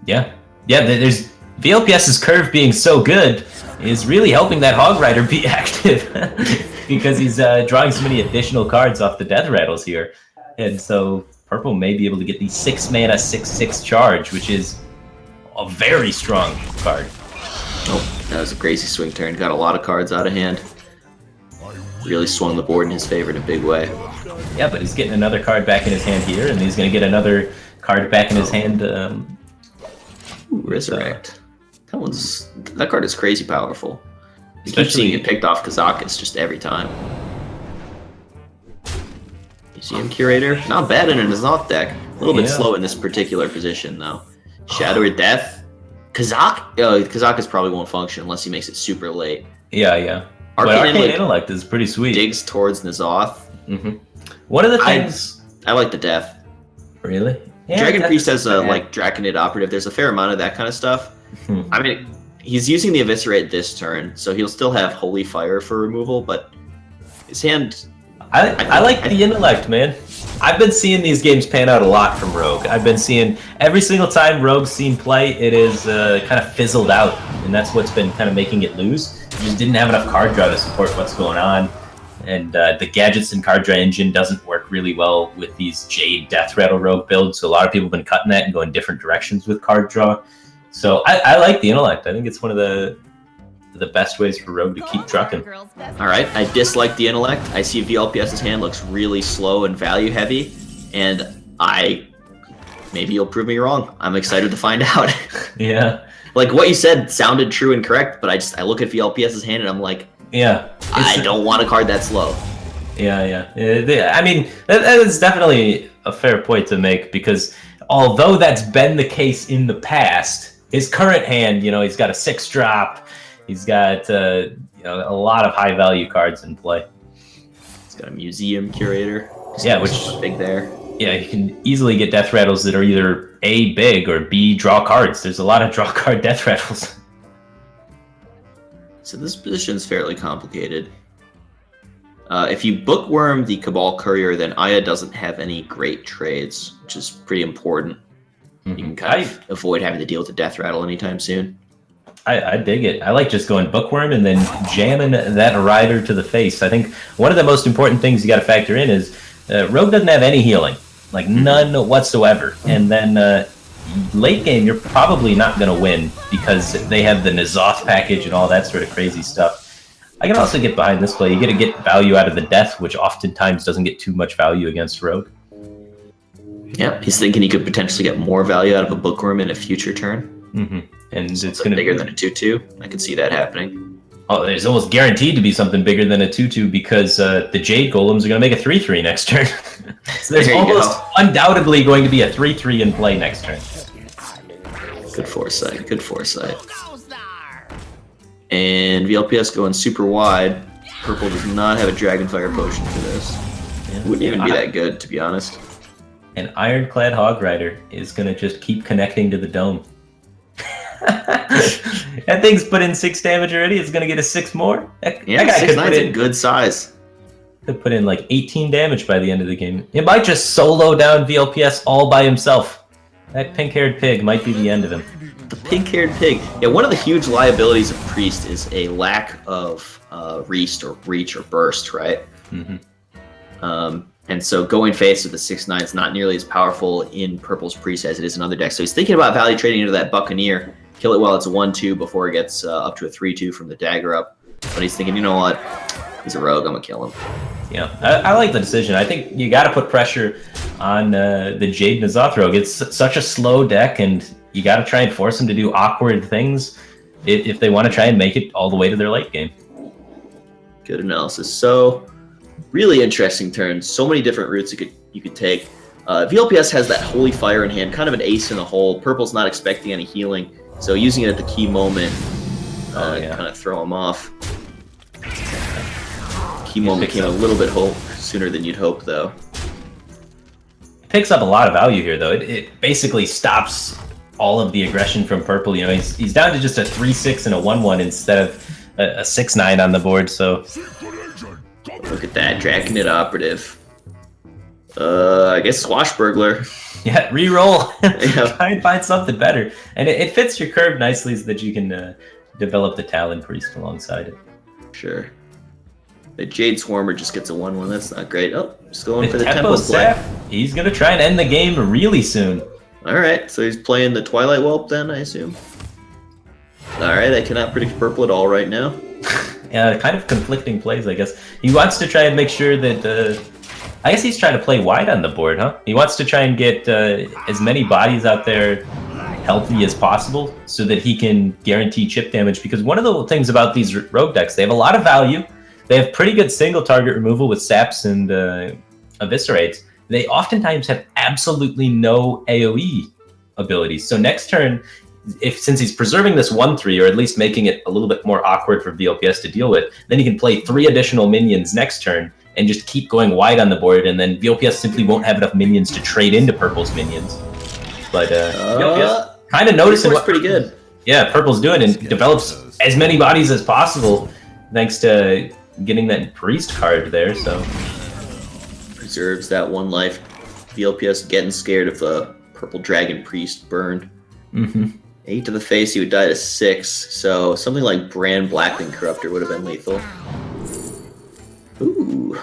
Yeah, there's VLPS's curve being so good is really helping that Hog Rider be active because he's drawing so many additional cards off the Death Rattles here, and so Purple may be able to get the 6-mana 6/6 charge, which is a very strong card. Oh, that was a crazy swing turn. Got a lot of cards out of hand. Really swung the board in his favor in a big way. Yeah, but he's getting another card back in his hand here, and he's going to get another card back in his hand. Resurrect. That card is crazy powerful. You keep seeing it picked off Kazakus just every time. Museum Curator, not bad in a N'Zoth deck. A little bit slow in this particular position, though. Shadow or Death. Kazakus probably won't function unless he makes it super late. Yeah. Arcane Intellect is pretty sweet. Digs towards N'Zoth. Mm-hmm. One of the things I like the Death. Really? Yeah, Dragon Priest has a Draconid Operative. There's a fair amount of that kind of stuff. I mean, he's using the Eviscerate this turn, so he'll still have Holy Fire for removal, but his hand... I like the Intellect, man. I've been seeing these games pan out a lot from Rogue. I've been seeing every single time Rogue's seen play, it is kind of fizzled out, and that's what's been kind of making it lose. You just didn't have enough card draw to support what's going on. And the Gadgets and Card Draw engine doesn't work really well with these Jade Death Rattle Rogue builds, so a lot of people have been cutting that and going different directions with card draw. So I like the Intellect. I think it's one of the best ways for Rogue to keep trucking. Alright, I dislike the Intellect. I see VLPS's hand looks really slow and value heavy, and maybe you'll prove me wrong. I'm excited to find out. Yeah. Like, what you said sounded true and correct, but I look at VLPS's hand and I'm like, yeah, I don't want a card that slow. Yeah. I mean, that is definitely a fair point to make, because although that's been the case in the past, his current hand, he's got a 6-drop, he's got a lot of high value cards in play. He's got a Museum Curator. Which big there. Yeah, you can easily get Death Rattles that are either A, big, or B, draw cards. There's a lot of draw card Death Rattles. So this position is fairly complicated. If you bookworm the Cabal Courier, then Aya doesn't have any great trades, which is pretty important. You can kind of avoid having to deal with the death rattle anytime soon. I dig it. I like just going bookworm and then jamming that rider to the face. I think one of the most important things you got to factor in is Rogue doesn't have any healing, like none whatsoever. And then late game, you're probably not going to win because they have the N'Zoth package and all that sort of crazy stuff. I can also get behind this play. You got to get value out of the death, which oftentimes doesn't get too much value against Rogue. Yeah, he's thinking he could potentially get more value out of a bookworm in a future turn. And Something it's going to be bigger than a 2/2. I could see that happening. Oh, there's almost guaranteed to be something bigger than a 2/2 because the Jade Golems are going to make a 3/3 next turn. So there's almost undoubtedly going to be a 3/3 in play next turn. Good foresight. Good foresight. And VLPS going super wide. Purple does not have a Dragonfire potion for this. Yeah. Wouldn't even be that good, to be honest. An Ironclad Hog Rider is going to just keep connecting to the dome. That thing's put in 6 damage already. It's going to get a 6 more. That guy 6/9's a good size. Could put in like 18 damage by the end of the game. It might just solo down VLPS all by himself. That pink-haired pig might be the end of him. The pink-haired pig. Yeah, one of the huge liabilities of Priest is a lack of reach or burst, right? And so going face with the 6/9 is not nearly as powerful in Purple's Priest as it is in other decks. So he's thinking about value trading into that Buccaneer, kill it while it's a 1/2 before it gets up to a 3/2 from the dagger up. But he's thinking, you know what? He's a rogue. I'm going to kill him. Yeah, I like the decision. I think you got to put pressure on the Jade N'Zoth rogue. It's such a slow deck, and you got to try and force them to do awkward things if they want to try and make it all the way to their late game. Good analysis. So, really interesting turn. So many different routes you could take. VLPS has that Holy Fire in hand, kind of an ace in the hole. Purple's not expecting any healing, so using it at the key moment kind of throw him off. Key moment came a little bit sooner than you'd hope, though. It picks up a lot of value here, though. It basically stops all of the aggression from Purple. You know, he's down to just a 3/6 and a 1/1 instead of a 6/9 on the board. So look at that, Draconid Operative. I guess Swashbuckler. Yeah, re-roll. Yeah. Try and find something better, and it fits your curve nicely so that you can develop the Talon Priest alongside it. Sure. The Jade Swarmer just gets a 1/1. That's not great. Oh, just going for the Tempo Tempo play. Sap. He's gonna try and end the game really soon. All right, so he's playing the Twilight Whelp then, I assume. All right, I cannot predict Purple at all right now. Yeah, kind of conflicting plays, I guess. He wants to try and make sure that. I guess he's trying to play wide on the board, huh? He wants to try and get as many bodies out there healthy as possible so that he can guarantee chip damage. Because one of the things about these rogue decks, they have a lot of value. They have pretty good single target removal with saps and eviscerates. They oftentimes have absolutely no AoE abilities. So next turn, since he's preserving this 1/3, or at least making it a little bit more awkward for VLPS to deal with, then he can play 3 additional minions next turn and just keep going wide on the board, and then VLPS simply won't have enough minions to trade into Purple's minions. But VLPS kind of noticing what pretty good. Yeah, Purple's doing and develops as many bodies as possible thanks to getting that Priest card there. So preserves that 1 life. VLPS getting scared if the Purple Dragon Priest burned. 8 to the face, he would die to 6. So something like Brand Blackwing Corruptor would have been lethal. Ooh.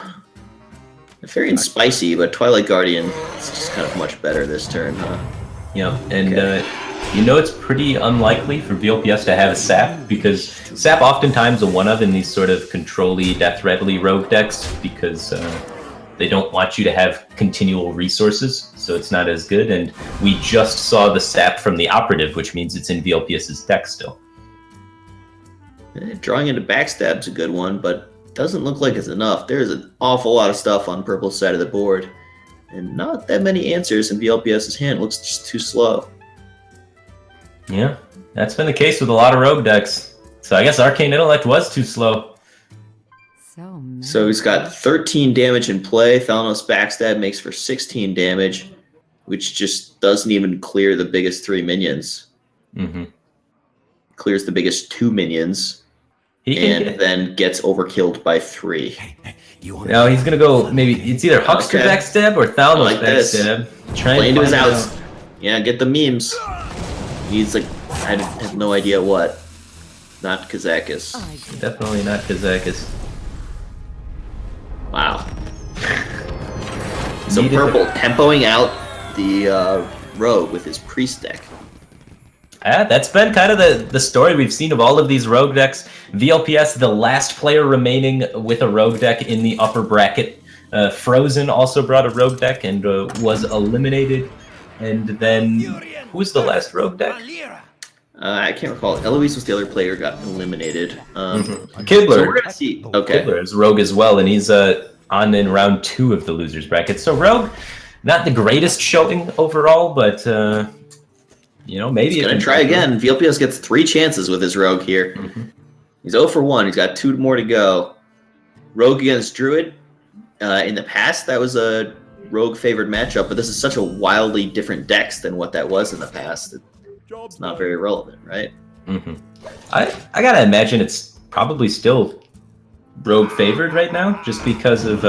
Very spicy, but Twilight Guardian is just kind of much better this turn, huh? Yeah, and you know it's pretty unlikely for VLPS to have a sap, because sap oftentimes a one-of in these sort of control-y, death-readily rogue decks, because they don't want you to have continual resources, so it's not as good. And we just saw the sap from the Operative, which means it's in VLPS's deck still. Drawing into Backstab's a good one, but doesn't look like it's enough. There's an awful lot of stuff on Purple's side of the board, and not that many answers in VLPS's hand. It looks just too slow. Yeah, that's been the case with a lot of rogue decks. So I guess Arcane Intellect was too slow. So he's got 13 damage in play. Thalanos Backstab makes for 16 damage, which just doesn't even clear the biggest 3 minions. Clears the biggest 2 minions. Then gets overkilled by 3. Now he's gonna go, maybe it's either Huckster Backstab or Thalanos like Backstab. Play into his outs. Yeah, get the memes. He's like, I have no idea what. Not Kazakis. Definitely not Kazakis. Wow. So Needed purple tempoing out the rogue with his priest deck. That's been kind of the story we've seen of all of these rogue decks. VLPS, the last player remaining with a rogue deck in the upper bracket. Frozen also brought a rogue deck and was eliminated. And then, who's the last rogue deck? I can't recall. Eloise was the other player, got eliminated. Kibler. So we're gonna see. Okay. Kibler is rogue as well, and he's on in round 2 of the losers bracket. So rogue, not the greatest showing overall, but you know, maybe he's gonna try again. VLPS gets 3 chances with his rogue here. He's 0 for 1. He's got 2 more to go. Rogue against Druid. In the past, that was a rogue favored matchup, but this is such a wildly different decks than what that was in the past. It's not very relevant, right? I gotta imagine it's probably still rogue favored right now, just because of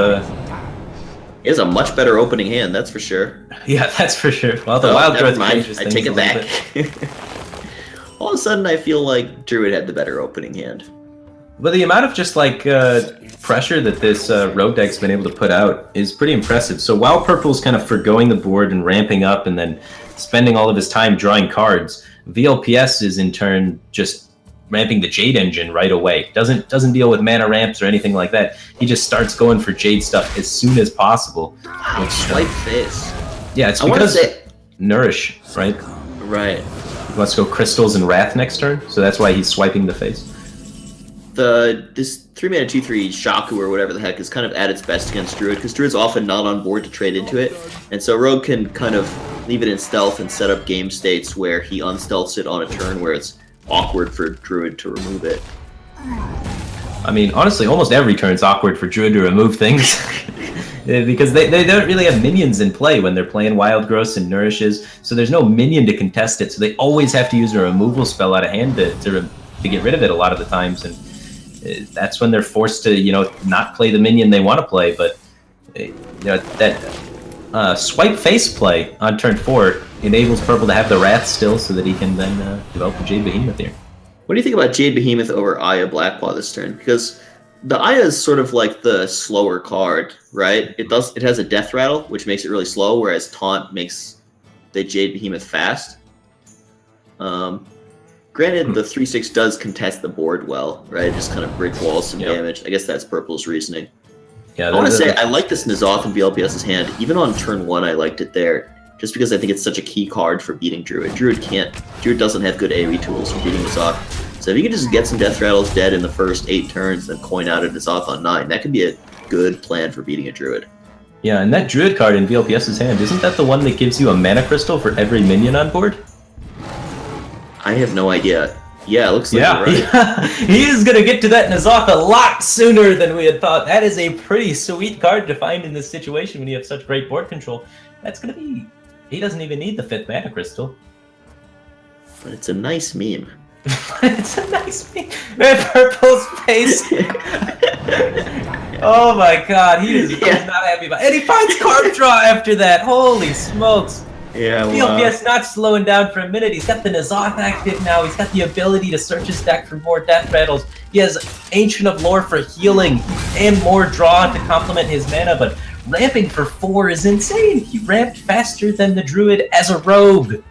He has a much better opening hand, that's for sure. Yeah, that's for sure. Well, the wild growth changes I things take a it little back. bit. All of a sudden, I feel like Druid had the better opening hand. But the amount of just like pressure that this rogue deck's been able to put out is pretty impressive. So while Purple's kind of forgoing the board and ramping up and then spending all of his time drawing cards, VLPS is in turn just ramping the Jade engine right away. Doesn't deal with mana ramps or anything like that. He just starts going for Jade stuff as soon as possible. Wow, swipe face. Yeah, it's because Nourish, right? Right. He wants to go Crystals and Wrath next turn, so that's why he's swiping the face. This 3-mana 2/3 Shaku or whatever the heck is kind of at its best against Druid, because Druid's often not on board to trade into it, and so Rogue can kind of leave it in stealth and set up game states where he unstealths it on a turn where it's awkward for Druid to remove it. I mean, honestly, almost every turn's awkward for Druid to remove things. Because they don't really have minions in play when they're playing Wild Growths and Nourishes, so there's no minion to contest it, so they always have to use a removal spell out of hand to get rid of it a lot of the times, and that's when they're forced to, you know, not play the minion they want to play. But you know, that swipe face play on turn 4 enables Purple to have the Wrath still, so that he can then develop the Jade Behemoth here. What do you think about Jade Behemoth over Aya Blackpaw this turn? Because the Aya is sort of like the slower card, right? It has a death rattle, which makes it really slow, whereas Taunt makes the Jade Behemoth fast. Granted, the 3/6 does contest the board well, right? It just kind of brick walls some damage. I guess that's Purple's reasoning. Yeah, I want to say I like this N'Zoth in VLPS's hand. Even on turn 1, I liked it there, just because I think it's such a key card for beating Druid. Druid doesn't have good AoE tools for beating N'Zoth. So if you can just get some Death Rattles dead in the first 8 turns, then coin out a N'Zoth on 9, that could be a good plan for beating a Druid. Yeah, and that Druid card in VLPS's hand, isn't that the one that gives you a mana crystal for every minion on board? I have no idea. Yeah, it looks like you're right. Yeah. He is going to get to that N'Zoth a lot sooner than we had thought. That is a pretty sweet card to find in this situation when you have such great board control. That's going to be... He doesn't even need the 5th mana crystal. But it's a nice meme. It's a nice meme. Purple's face. Oh my god, he's not happy about it. And he finds card draw after that. Holy smokes. Yeah, VLPS not slowing down for a minute. He's got the N'Zoth active now. He's got the ability to search his deck for more death rattles. He has Ancient of Lore for healing and more draw to complement his mana, but ramping for 4 is insane. He ramped faster than the Druid as a rogue.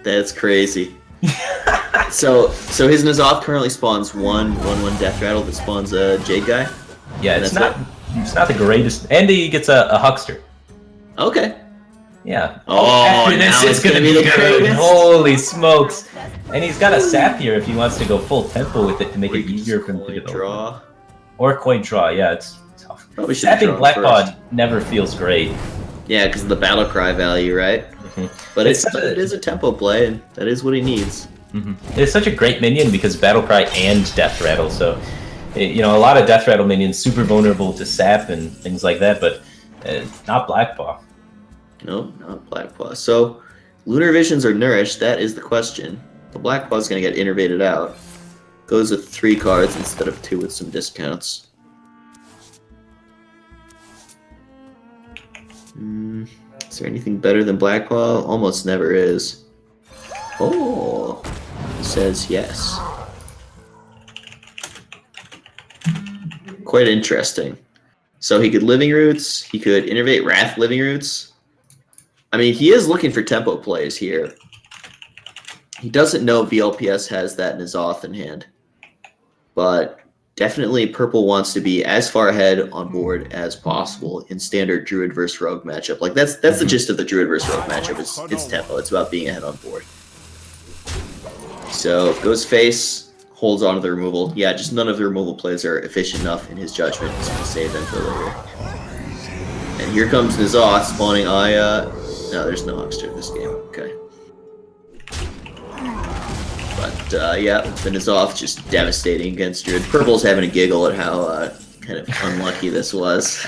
That's crazy. So his N'Zoth currently spawns 1/1 death rattle that spawns a Jade guy? Yeah, it's not the greatest. And he gets a Huckster. Okay. Yeah. Oh, after this, it's gonna be good. Holy smokes! And he's got a sap here if he wants to go full tempo with it to make it easier for him to develop. Draw. Or coin draw. Yeah, it's tough. Probably should Sapping Blackpaw never feels great. Yeah, because of the battle cry value, right? But it is a tempo play, and that is what he needs. It's such a great minion because battle cry and death rattle. So, you know, a lot of death rattle minions super vulnerable to sap and things like that, but not Blackpaw. No, not Blackpaw. So, Lunar Visions or Nourished, that is the question. The Blackpaw is going to get innervated out. Goes with 3 cards instead of 2 with some discounts. Is there anything better than Blackmaw? Almost never is. Oh, says yes. Quite interesting. So he could Living Roots. He could innervate Wrath Living Roots. I mean, he is looking for tempo plays here. He doesn't know VLPS has that N'Zoth in hand. But definitely Purple wants to be as far ahead on board as possible in standard Druid versus Rogue matchup. Like that's the gist of the Druid versus Rogue matchup. It's tempo. It's about being ahead on board. So goes face, holds on to the removal. Yeah, just none of the removal plays are efficient enough in his judgment. He's going to save them for later. And here comes N'Zoth spawning Aya. No, there's no Huckster in this game. Okay. But yeah, the N'Zoth just devastating against Druid. Purple's having a giggle at how kind of unlucky this was.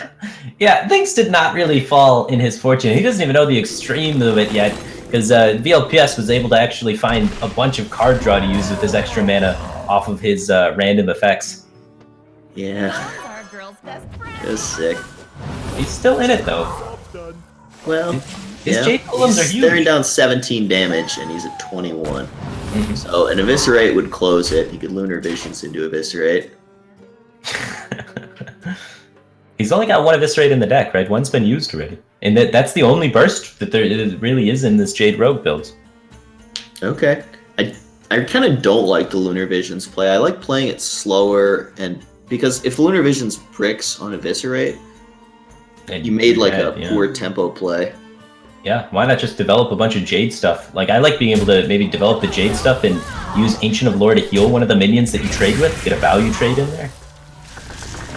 Yeah, things did not really fall in his fortune. He doesn't even know the extreme of it yet, because VLPS was able to actually find a bunch of card draw to use with his extra mana off of his random effects. Yeah. It was sick. He's still in it, though. Well, his yeah, Jade Golems are he's huge. staring down 17 damage, and he's at 21. So an Eviscerate would close it. He could Lunar Visions into Eviscerate. He's only got one Eviscerate in the deck, right? One's been used already. And that's the only burst that there really is in this Jade Rogue build. Okay. I kind of don't like the Lunar Visions play. I like playing it slower, and because if Lunar Visions bricks on Eviscerate, you made like a poor tempo play. Yeah, why not just develop a bunch of Jade stuff? Like, I like being able to maybe develop the Jade stuff and use Ancient of Lore to heal one of the minions that you trade with, get a value trade in there.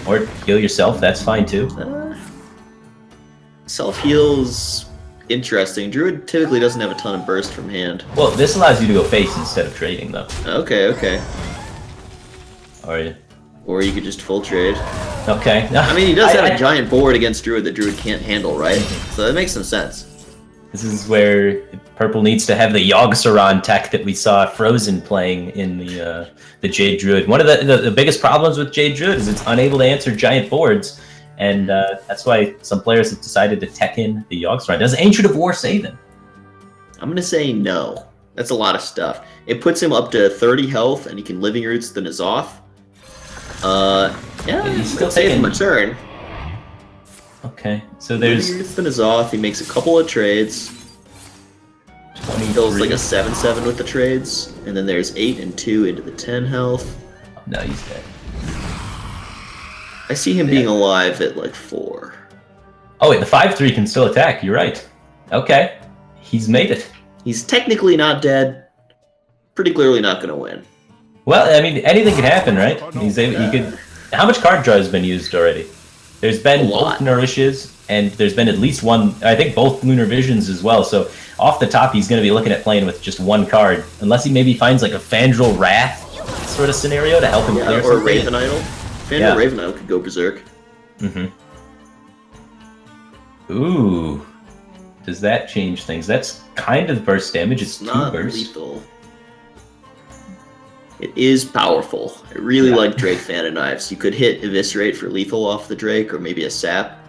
Or heal yourself, that's fine too. Self-heal's interesting. Druid typically doesn't have a ton of burst from hand. Well, this allows you to go face instead of trading, though. Okay. Or you could just full trade. Okay. I mean, he does have a giant board against Druid that Druid can't handle, right? So that makes some sense. This is where Purple needs to have the Yogg-Saron tech that we saw Frozen playing in the Jade Druid. One of the biggest problems with Jade Druid is it's unable to answer giant boards, and that's why some players have decided to tech in the Yogg-Saron. Does Ancient of War save him? I'm going to say no. That's a lot of stuff. It puts him up to 30 health, and he can Living Roots the N'Zoth. Yeah, he's still taking a turn. Okay, so there's... Living Roots the N'Zoth, he makes a couple of trades. He kills like a 7/7 with the trades, and then there's 8 and 2 into the 10 health. Oh, no, he's dead. I see him being alive at like 4. Oh wait, the 5/3 can still attack, you're right. Okay, he's made it. He's technically not dead. Pretty clearly not going to win. Well, I mean, anything could happen, right? He could... How much card draw has been used already? There's been both Nourishes, and there's been at least one, I think both Lunar Visions as well, so off the top he's going to be looking at playing with just one card, unless he maybe finds like a Fandral Wrath sort of scenario to help him clear or something. Raven Idol. Fandral Raven Idol could go berserk. Ooh. Does that change things? That's kind of burst damage, it's 2 not burst. Lethal. It is powerful. I really like Drake Fan of Knives. You could hit Eviscerate for lethal off the Drake, or maybe a sap.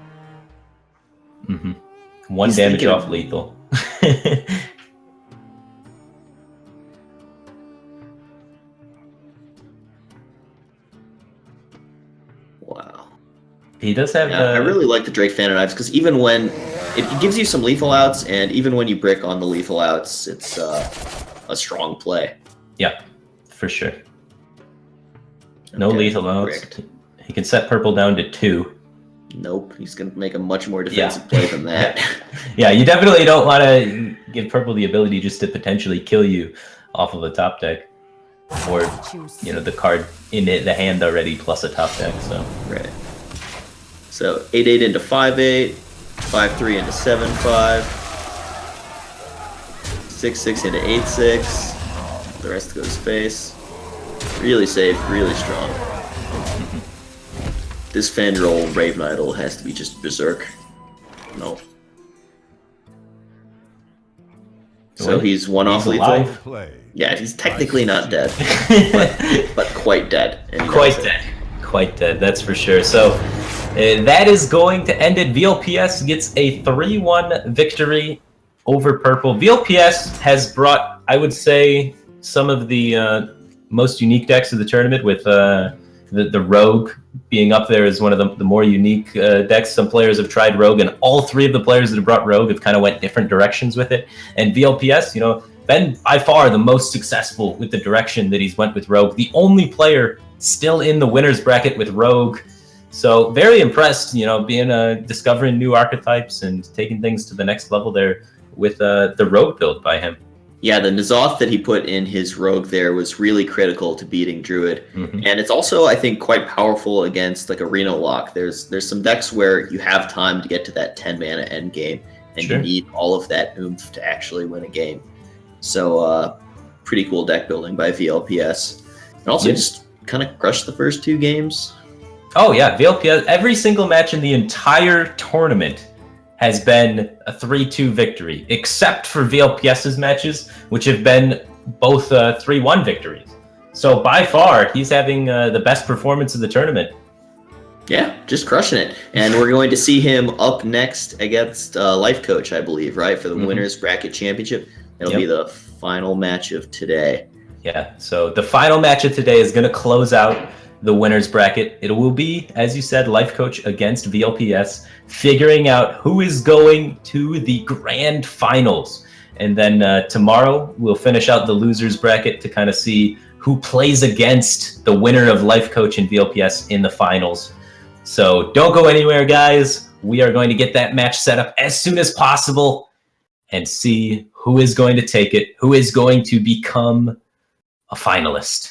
1 damage off lethal. Wow. He does have. I really like the Drake Fan of Knives because even when it gives you some lethal outs, and even when you brick on the lethal outs, it's a strong play. Yeah, for sure. No lethal outs. He can set Purple down to 2. Nope, he's going to make a much more defensive play than that. Yeah, you definitely don't want to give Purple the ability just to potentially kill you off of a top deck. Or, the card in the hand already plus a top deck, so. Right. So, 8/8 into 5/8, 5/3 into 7/5, 6/6 into 8/6, the rest goes face. Really safe, really strong. This Fandral Raven Idol has to be just berserk. No. So he's one off lethal. Yeah, he's technically not dead, but quite dead. Quite dead. That's for sure. So That is going to end it. VLPS gets a 3-1 victory over Purple. VLPS has brought, I would say, some of the most unique decks of the tournament, with the Rogue being up there as one of the more unique decks. Some players have tried Rogue, and all three of the players that have brought Rogue have kind of went different directions with it. And VLPS, been by far the most successful with the direction that he's went with Rogue. The only player still in the winner's bracket with Rogue. So very impressed, being discovering new archetypes and taking things to the next level there with the Rogue build by him. Yeah, the N'Zoth that he put in his Rogue there was really critical to beating Druid. And it's also, I think, quite powerful against like a Reno lock. There's some decks where you have time to get to that 10 mana end game, and you need all of that oomph to actually win a game. So pretty cool deck building by VLPS. And also just kind of crushed the first 2 games. Oh yeah, VLPS, every single match in the entire tournament has been a 3-2 victory, except for VLPS's matches, which have been both 3-1 victories. So by far, he's having the best performance of the tournament. Yeah, just crushing it. And we're going to see him up next against LifeCoach, I believe, right? For the Winners Bracket Championship. It'll be the final match of today. Yeah, so the final match of today is going to close out the winner's bracket. It will be, as you said, LifeCoach against VLPS, figuring out who is going to the grand finals. And then tomorrow we'll finish out the loser's bracket to kind of see who plays against the winner of LifeCoach and VLPS in the finals. So don't go anywhere, guys. We are going to get that match set up as soon as possible and see who is going to take it, who is going to become a finalist.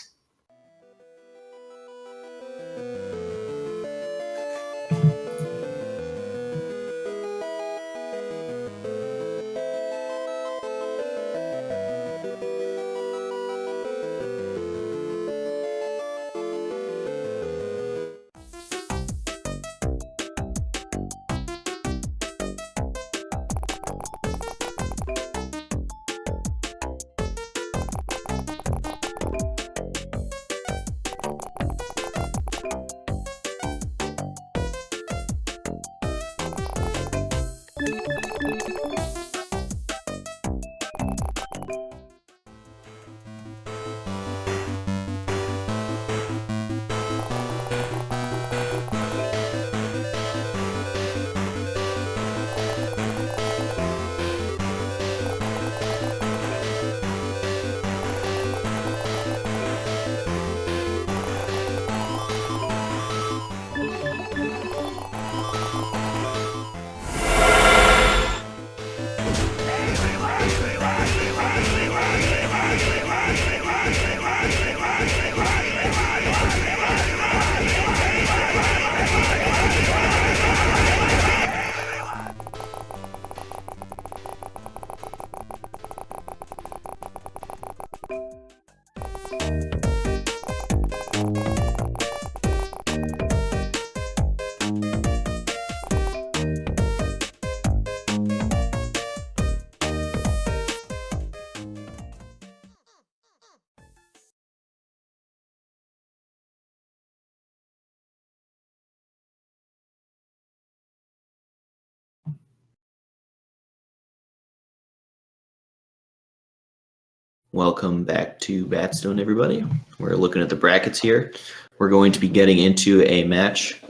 Welcome back to BatStone, everybody. We're looking at the brackets here. We're going to be getting into a match,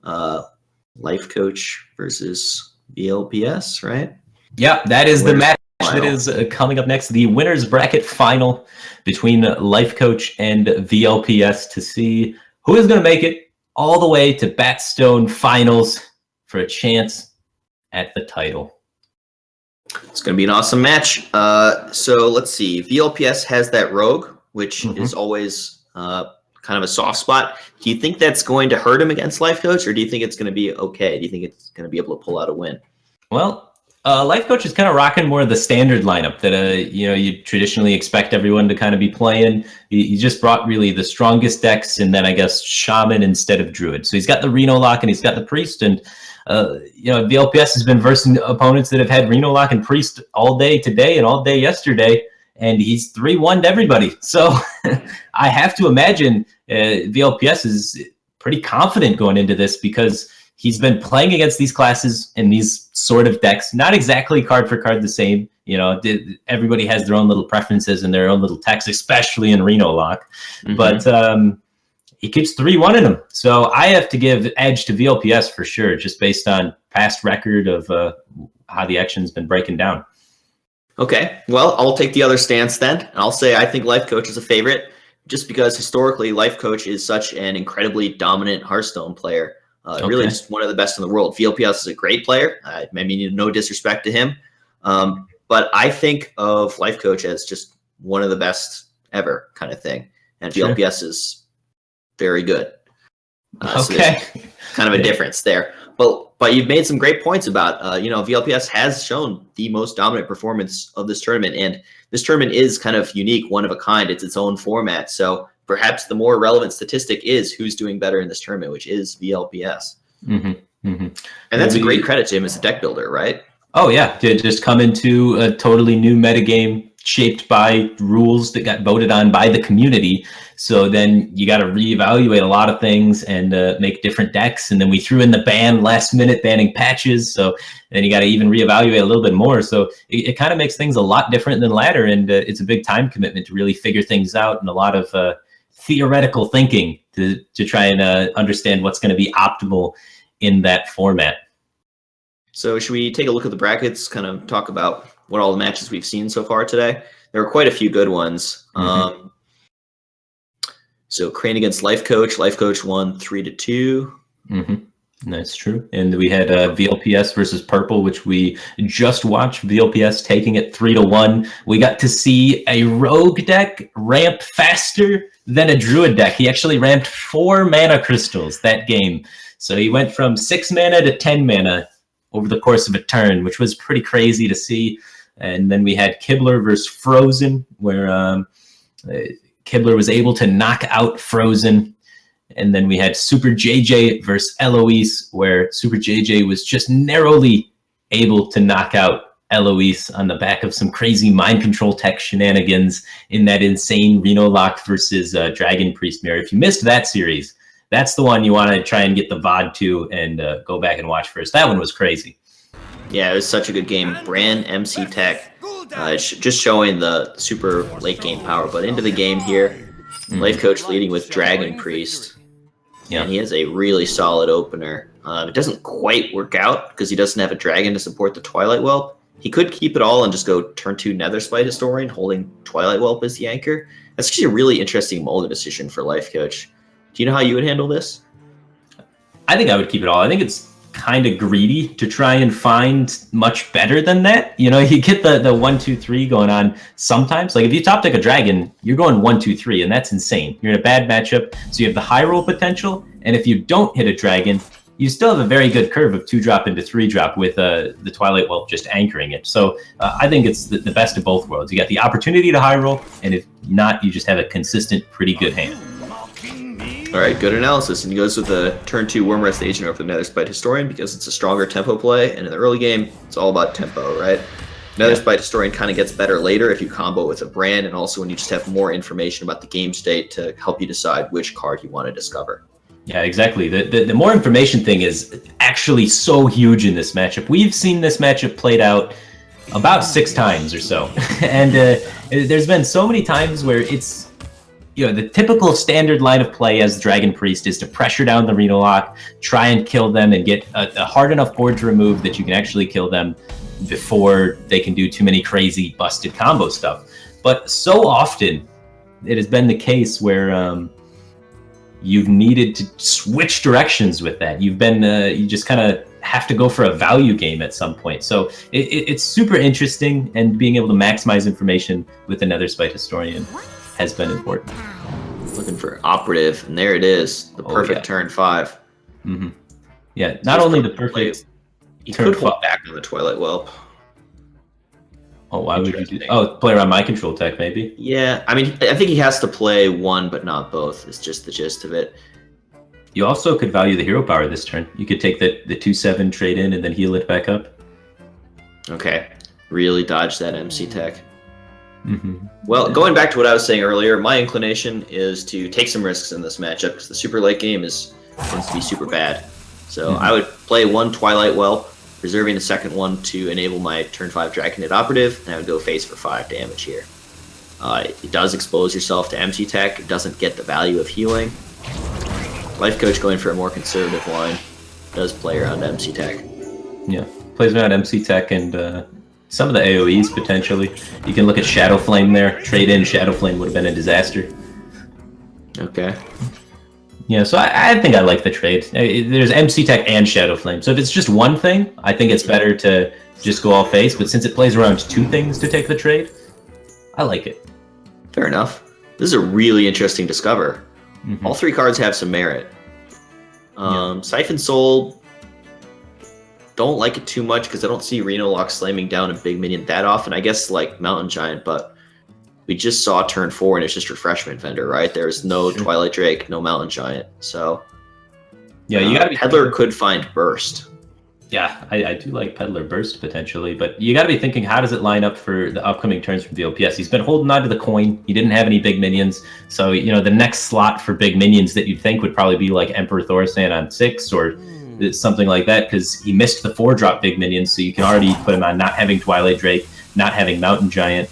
LifeCoach versus VLPS, right? Yeah, that is the match that is coming up next. The winner's bracket final between LifeCoach and VLPS to see who is going to make it all the way to BatStone finals for a chance at the title. It's going to be an awesome match. So let's see. VLPS has that Rogue, which is always kind of a soft spot. Do you think that's going to hurt him against LifeCoach, or do you think it's going to be okay? Do you think it's going to be able to pull out a win? Well, LifeCoach is kind of rocking more of the standard lineup that you traditionally expect everyone to kind of be playing. He just brought really the strongest decks, and then I guess Shaman instead of Druid. So he's got the Reno lock and he's got the Priest, and VLPS has been versing opponents that have had Reno lock and Priest all day today and all day yesterday, and he's 3-1'd everybody. So I have to imagine VLPS is pretty confident going into this because he's been playing against these classes and these sort of decks, not exactly card for card the same. Everybody has their own little preferences and their own little techs, especially in Reno Lock. Mm-hmm. But he keeps 3-1 in them. So I have to give edge to VLPS for sure, just based on past record of how the action's been breaking down. Okay, well, I'll take the other stance then. And I'll say I think LifeCoach is a favorite, just because historically LifeCoach is such an incredibly dominant Hearthstone player. Really just one of the best in the world. VLPS is a great player. I mean, no disrespect to him. But I think of LifeCoach as just one of the best ever kind of thing. And VLPS is very good. So kind of a difference there. But you've made some great points about, VLPS has shown the most dominant performance of this tournament. And this tournament is kind of unique, one of a kind. It's its own format. So perhaps the more relevant statistic is who's doing better in this tournament, which is VLPS. Mm-hmm. Mm-hmm. And that's a great credit to him as a deck builder, right? Oh, yeah. To just come into a totally new metagame shaped by rules that got voted on by the community. So then you got to reevaluate a lot of things and make different decks. And then we threw in the last minute banning patches. So then you got to even reevaluate a little bit more. So it kind of makes things a lot different than ladder. And it's a big time commitment to really figure things out and a lot of theoretical thinking to try and understand what's going to be optimal in that format. So should we take a look at the brackets, kind of talk about what all the matches we've seen so far today? There were quite a few good ones. Mm-hmm. So Crane against LifeCoach. LifeCoach won 3-2. Mm-hmm. That's true. And we had VLPS versus Purple, which we just watched. VLPS taking it 3-1. We got to see a rogue deck ramp faster than a druid deck. He actually ramped 4 mana crystals that game. So he went from 6 mana to 10 mana over the course of a turn, which was pretty crazy to see. And then we had Kibler versus Frozen, where Kibler was able to knock out Frozen. And then we had Super JJ versus Eloise, where Super JJ was just narrowly able to knock out Eloise on the back of some crazy mind control tech shenanigans in that insane Reno Lock versus Dragon Priest mirror. If you missed that series, that's the one you want to try and get the VOD to and go back and watch first. That one was crazy. Yeah, it was such a good game. Bran, MC Tech, just showing the super late game power. But into the game here, LifeCoach leading with Dragon Priest. Yeah. And he has a really solid opener. It doesn't quite work out because he doesn't have a dragon to support the Twilight Whelp. He could keep it all and just go turn 2 Netherspite Historian, holding Twilight Whelp as the anchor. That's actually a really interesting Molder decision for LifeCoach. Do you know how you would handle this? I think I would keep it all. I think it's kind of greedy to try and find much better than that. You get the 1-2-3 going on sometimes. Like if you top deck a dragon, you're going 1-2-3, and that's insane. You're in a bad matchup, so you have the high roll potential. And if you don't hit a dragon, you still have a very good curve of 2-drop into 3-drop with the Twilight Whelp just anchoring it. So I think it's the best of both worlds. You got the opportunity to high roll, and if not, you just have a consistent, pretty good hand. All right, good analysis. And he goes with the turn 2 Wormrest Agent over the Netherspite Historian because it's a stronger tempo play. And in the early game, it's all about tempo, right? Netherspite Historian kind of gets better later if you combo with a brand, and also when you just have more information about the game state to help you decide which card you want to discover. Yeah, exactly. The more information thing is actually so huge in this matchup. We've seen this matchup played out about 6 times or so. And there's been so many times where it's, the typical standard line of play as Dragon Priest is to pressure down the Reno Lock, try and kill them, and get a hard enough board to remove that you can actually kill them before they can do too many crazy busted combo stuff. But so often it has been the case where you've needed to switch directions with that. You've been, you just kind of have to go for a value game at some point. So it's super interesting, and being able to maximize information with another Netherspite Historian has been important. Looking for operative, and there it is, the perfect turn 5. Mm-hmm. Yeah, not only the perfect he could hold back on the Twilight Whelp. Oh, why would you do that? Oh, play around my control tech, maybe? Yeah, I mean, I think he has to play one, but not both. It's just the gist of it. You also could value the hero power this turn. You could take the 2/7 trade in and then heal it back up. Okay, really dodge that MC tech. Mm-hmm. Well, going back to what I was saying earlier, my inclination is to take some risks in this matchup because the super late game is tends to be super bad. So I would play one Twilight Well, reserving the second one to enable my turn 5 Dragonid Operative, and I would go face for 5 damage here. It does expose yourself to MC Tech. It doesn't get the value of healing. Life Coach going for a more conservative line does play around MC Tech. Yeah, plays around MC Tech and some of the AoEs potentially. You can look at Shadow Flame there. Trade in Shadow Flame would have been a disaster. Okay. Yeah, so I think I like the trade. There's MC Tech and Shadow Flame. So if it's just one thing, I think it's better to just go all face. But since it plays around 2 things to take the trade, I like it. Fair enough. This is a really interesting discover. All 3 cards have some merit. Siphon Soul, don't like it too much because I don't see Reno Lock slamming down a big minion that often. I guess like Mountain Giant, but we just saw turn 4 and it's just Refreshment Vendor, right? There's no Twilight Drake, no Mountain Giant. So yeah, you gotta be Peddler could find Burst. Yeah, I do like Peddler Burst potentially, but you got to be thinking, how does it line up for the upcoming turns from VOPS? He's been holding on to the coin. He didn't have any big minions, so the next slot for big minions that you'd think would probably be like Emperor Thorsan on 6 or something like that, because he missed the 4-drop big minions, so you can already put him on not having Twilight Drake, not having Mountain Giant,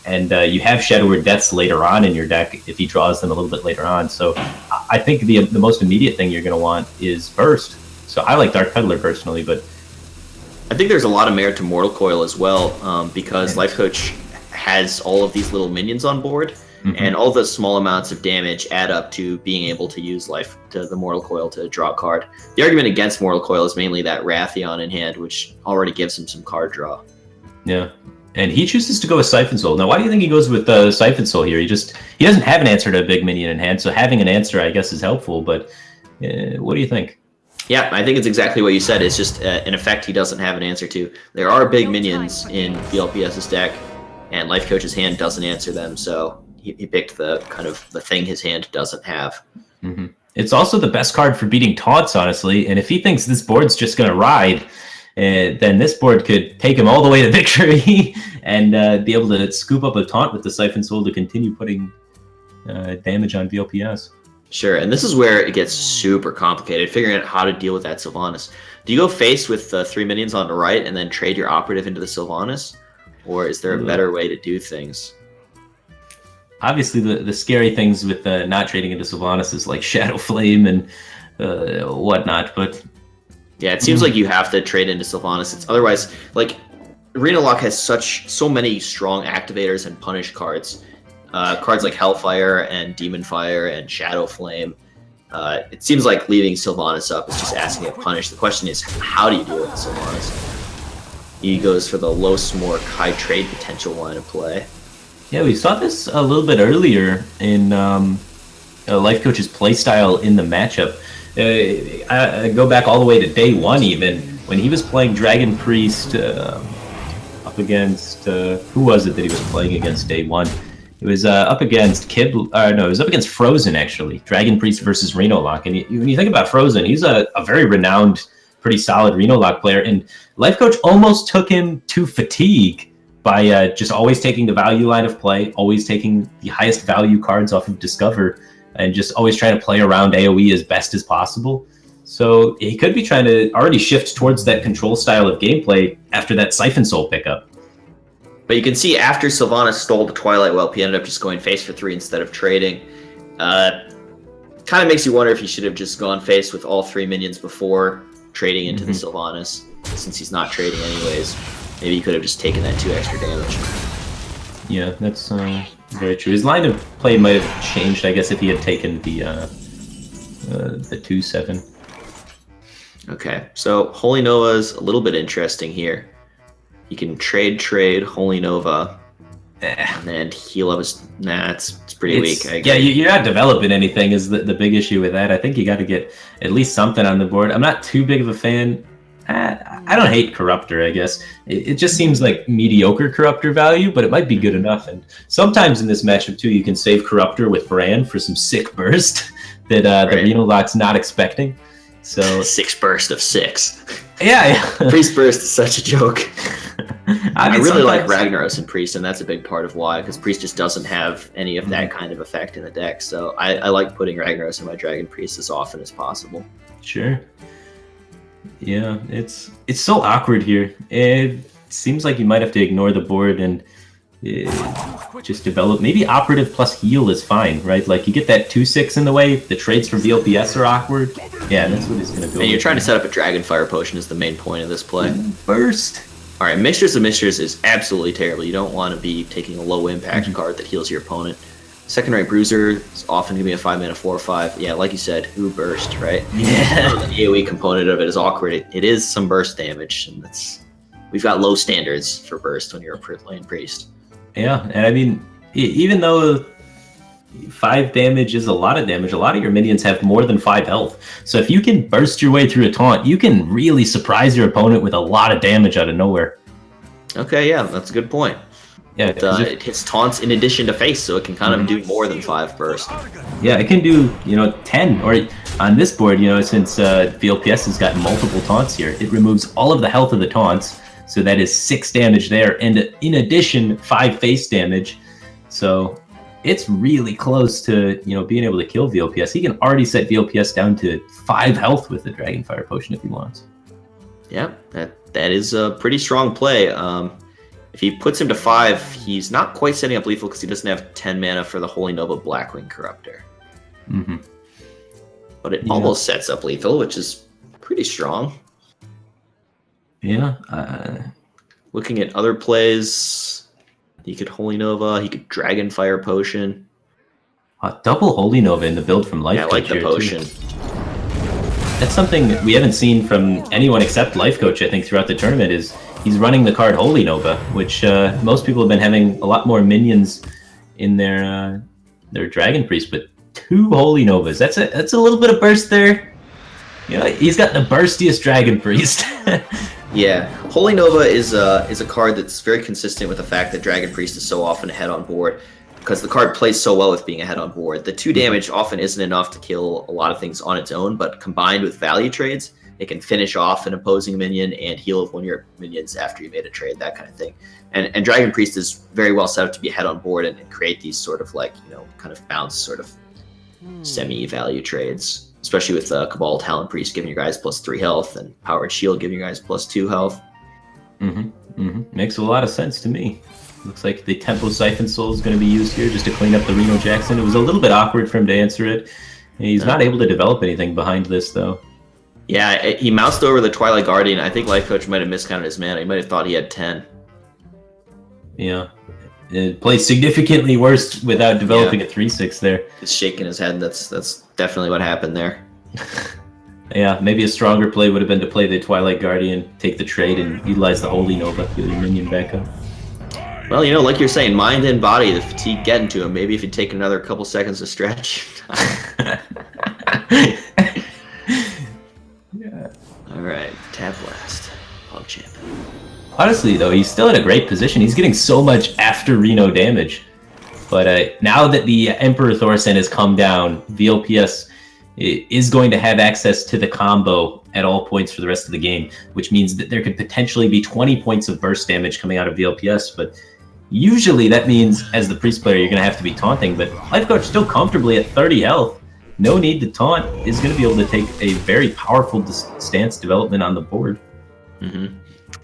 and you have Shadow Word Deaths later on in your deck if he draws them a little bit later on. So I think the most immediate thing you're going to want is Burst. So I like Dark Peddler personally, but I think there's a lot of merit to Mortal Coil as well, because Life Coach has all of these little minions on board, and all the small amounts of damage add up to being able to use the Mortal Coil to draw a card. The argument against Mortal Coil is mainly that Wrathion in hand, which already gives him some card draw. Yeah, and he chooses to go with Siphon Soul. Now, why do you think he goes with Siphon Soul here? He doesn't have an answer to a big minion in hand, so having an answer, I guess, is helpful. But what do you think? Yeah, I think it's exactly what you said. It's just an effect he doesn't have an answer to. There are big minions in VLPS's deck, and Life Coach's hand doesn't answer them, so he picked the thing his hand doesn't have. It's also the best card for beating taunts, honestly, and if he thinks this board's just going to ride, then this board could take him all the way to victory and be able to scoop up a taunt with the Siphon Soul to continue putting damage on VLPS. Sure, and this is where it gets super complicated, figuring out how to deal with that Sylvanas. Do you go face with 3 minions on the right and then trade your operative into the Sylvanas? Or is there a better way to do things? Obviously, the scary things with not trading into Sylvanas is like Shadow Flame and whatnot, but yeah, it seems like you have to trade into Sylvanas. It's otherwise, like, Arena Lock has so many strong activators and punish cards. Cards like Hellfire and Demon Fire and Shadow Flame. It seems like leaving Sylvanas up is just asking a punish. The question is, how do you deal with the Sylvanas? He goes for the low smork, high trade potential line of play. Yeah, we saw this a little bit earlier in Life Coach's playstyle in the matchup. I go back all the way to day 1 even, when he was playing Dragon Priest up against... who was it that he was playing against day 1? It was up against it was up against Frozen, actually. Dragon Priest versus Reno Lock. And when you think about Frozen, he's a very renowned, pretty solid Reno Lock player. And Life Coach almost took him to fatigue by just always taking the value line of play, always taking the highest value cards off of Discover, and just always trying to play around AoE as best as possible. So he could be trying to already shift towards that control style of gameplay after that Siphon Soul pickup. But you can see after Sylvanas stole the Twilight Whelp, he ended up just going face for 3 instead of trading. Kind of makes you wonder if he should have just gone face with all 3 minions before trading into the Sylvanas, since he's not trading anyways. Maybe he could have just taken that 2 extra damage. Yeah, that's very true. His line of play might have changed, I guess, if he had taken the 2/7. Okay, so Holy Nova's a little bit interesting here. You can trade Holy Nova and then heal up his... Nah, it's pretty weak. Yeah, you're not developing anything is the big issue with that. I think you got to get at least something on the board. I'm not too big of a fan. I don't hate Corruptor, I guess. It just seems like mediocre Corruptor value, but it might be good enough. And sometimes in this matchup, too, you can save Corruptor with Brand for some sick burst that the Reno Lock's not expecting. So 6 burst of 6. Yeah. Priest burst is such a joke. I really like sometimes- Ragnaros and Priest, and that's a big part of why, because Priest just doesn't have any of that kind of effect in the deck. So I like putting Ragnaros in my Dragon Priest as often as possible. Sure. Yeah, it's so awkward here. It seems like you might have to ignore the board and just develop. Maybe operative plus heal is fine, right? Like you get that 2/6 in the way. The trades for VLPS are awkward. Yeah, that's what he's gonna go. And you're with. trying to set up a Dragon Fire Potion is the main point of this play. Burst. All right, Mixtures of Mixtures is absolutely terrible. You don't want to be taking a low impact card that heals your opponent. Second Right Bruiser is often going to be a 5-mana 4/5. Yeah, like you said, ooh, burst, right? Yeah. The AoE component of it is awkward. It is some burst damage, and we've got low standards for burst when you're playing Priest. Yeah, and I mean, even though 5 damage is a lot of damage, a lot of your minions have more than 5 health. So if you can burst your way through a taunt, you can really surprise your opponent with a lot of damage out of nowhere. Okay, yeah, that's a good point. Yeah, It hits taunts in addition to face, so it can kind of do more than 5 burst. yeah, it can do 10. Or on this board, since VLPS has got multiple taunts here, it removes all of the health of the taunts. So that is 6 damage there, and in addition, 5 face damage. So it's really close to being able to kill VLPS. He can already set VLPS down to 5 health with the Dragonfire Potion if he wants. Yeah, that is a pretty strong play. If he puts him to 5, he's not quite setting up lethal because he doesn't have 10 mana for the Holy Nova Blackwing Corruptor. Mm-hmm. But it almost sets up lethal, which is pretty strong. Yeah. Looking at other plays, he could Holy Nova, he could Dragonfire Potion. Double Holy Nova in the build from LifeCoach. Yeah, I like the potion. That's something we haven't seen from anyone except LifeCoach, I think, throughout the tournament, is he's running the card Holy Nova, which most people have been having a lot more minions in their Dragon Priest, but 2 Holy Novas. That's a little bit of burst there. He's got the burstiest Dragon Priest. Yeah, Holy Nova is a card that's very consistent with the fact that Dragon Priest is so often ahead on board, because the card plays so well with being ahead on board. The 2 damage often isn't enough to kill a lot of things on its own, but combined with value trades, it can finish off an opposing minion and heal one of your minions after you made a trade, that kind of thing. And Dragon Priest is very well set up to be ahead on board and create these sort of kind of bounce sort of semi-value trades, especially with Cabal Talon Priest giving your guys +3 health and Powered Shield giving your guys +2 health. Makes a lot of sense to me. Looks like the Tempo Siphon Soul is going to be used here just to clean up the Reno Jackson. It was a little bit awkward for him to answer it. He's not able to develop anything behind this, though. Yeah, he moused over the Twilight Guardian. I think LifeCoach might have miscounted his mana. He might have thought he had 10. Yeah. It plays significantly worse without developing a 3/6 there. He's shaking his head. That's definitely what happened there. Yeah, maybe a stronger play would have been to play the Twilight Guardian, take the trade, and utilize the Holy Nova, heal your minion back up. Well, like you're saying, mind and body, the fatigue getting to him. Maybe if you take another couple seconds to stretch. Yeah. All right, Tap Blast. Pog Champ. Honestly, though, he's still in a great position. He's getting so much after Reno damage. But now that the Emperor Thorsen has come down, VLPS is going to have access to the combo at all points for the rest of the game, which means that there could potentially be 20 points of burst damage coming out of VLPS. But usually that means, as the Priest player, you're going to have to be taunting. But LifeCoach still comfortably at 30 health. No need to taunt, is going to be able to take a very powerful stance development on the board.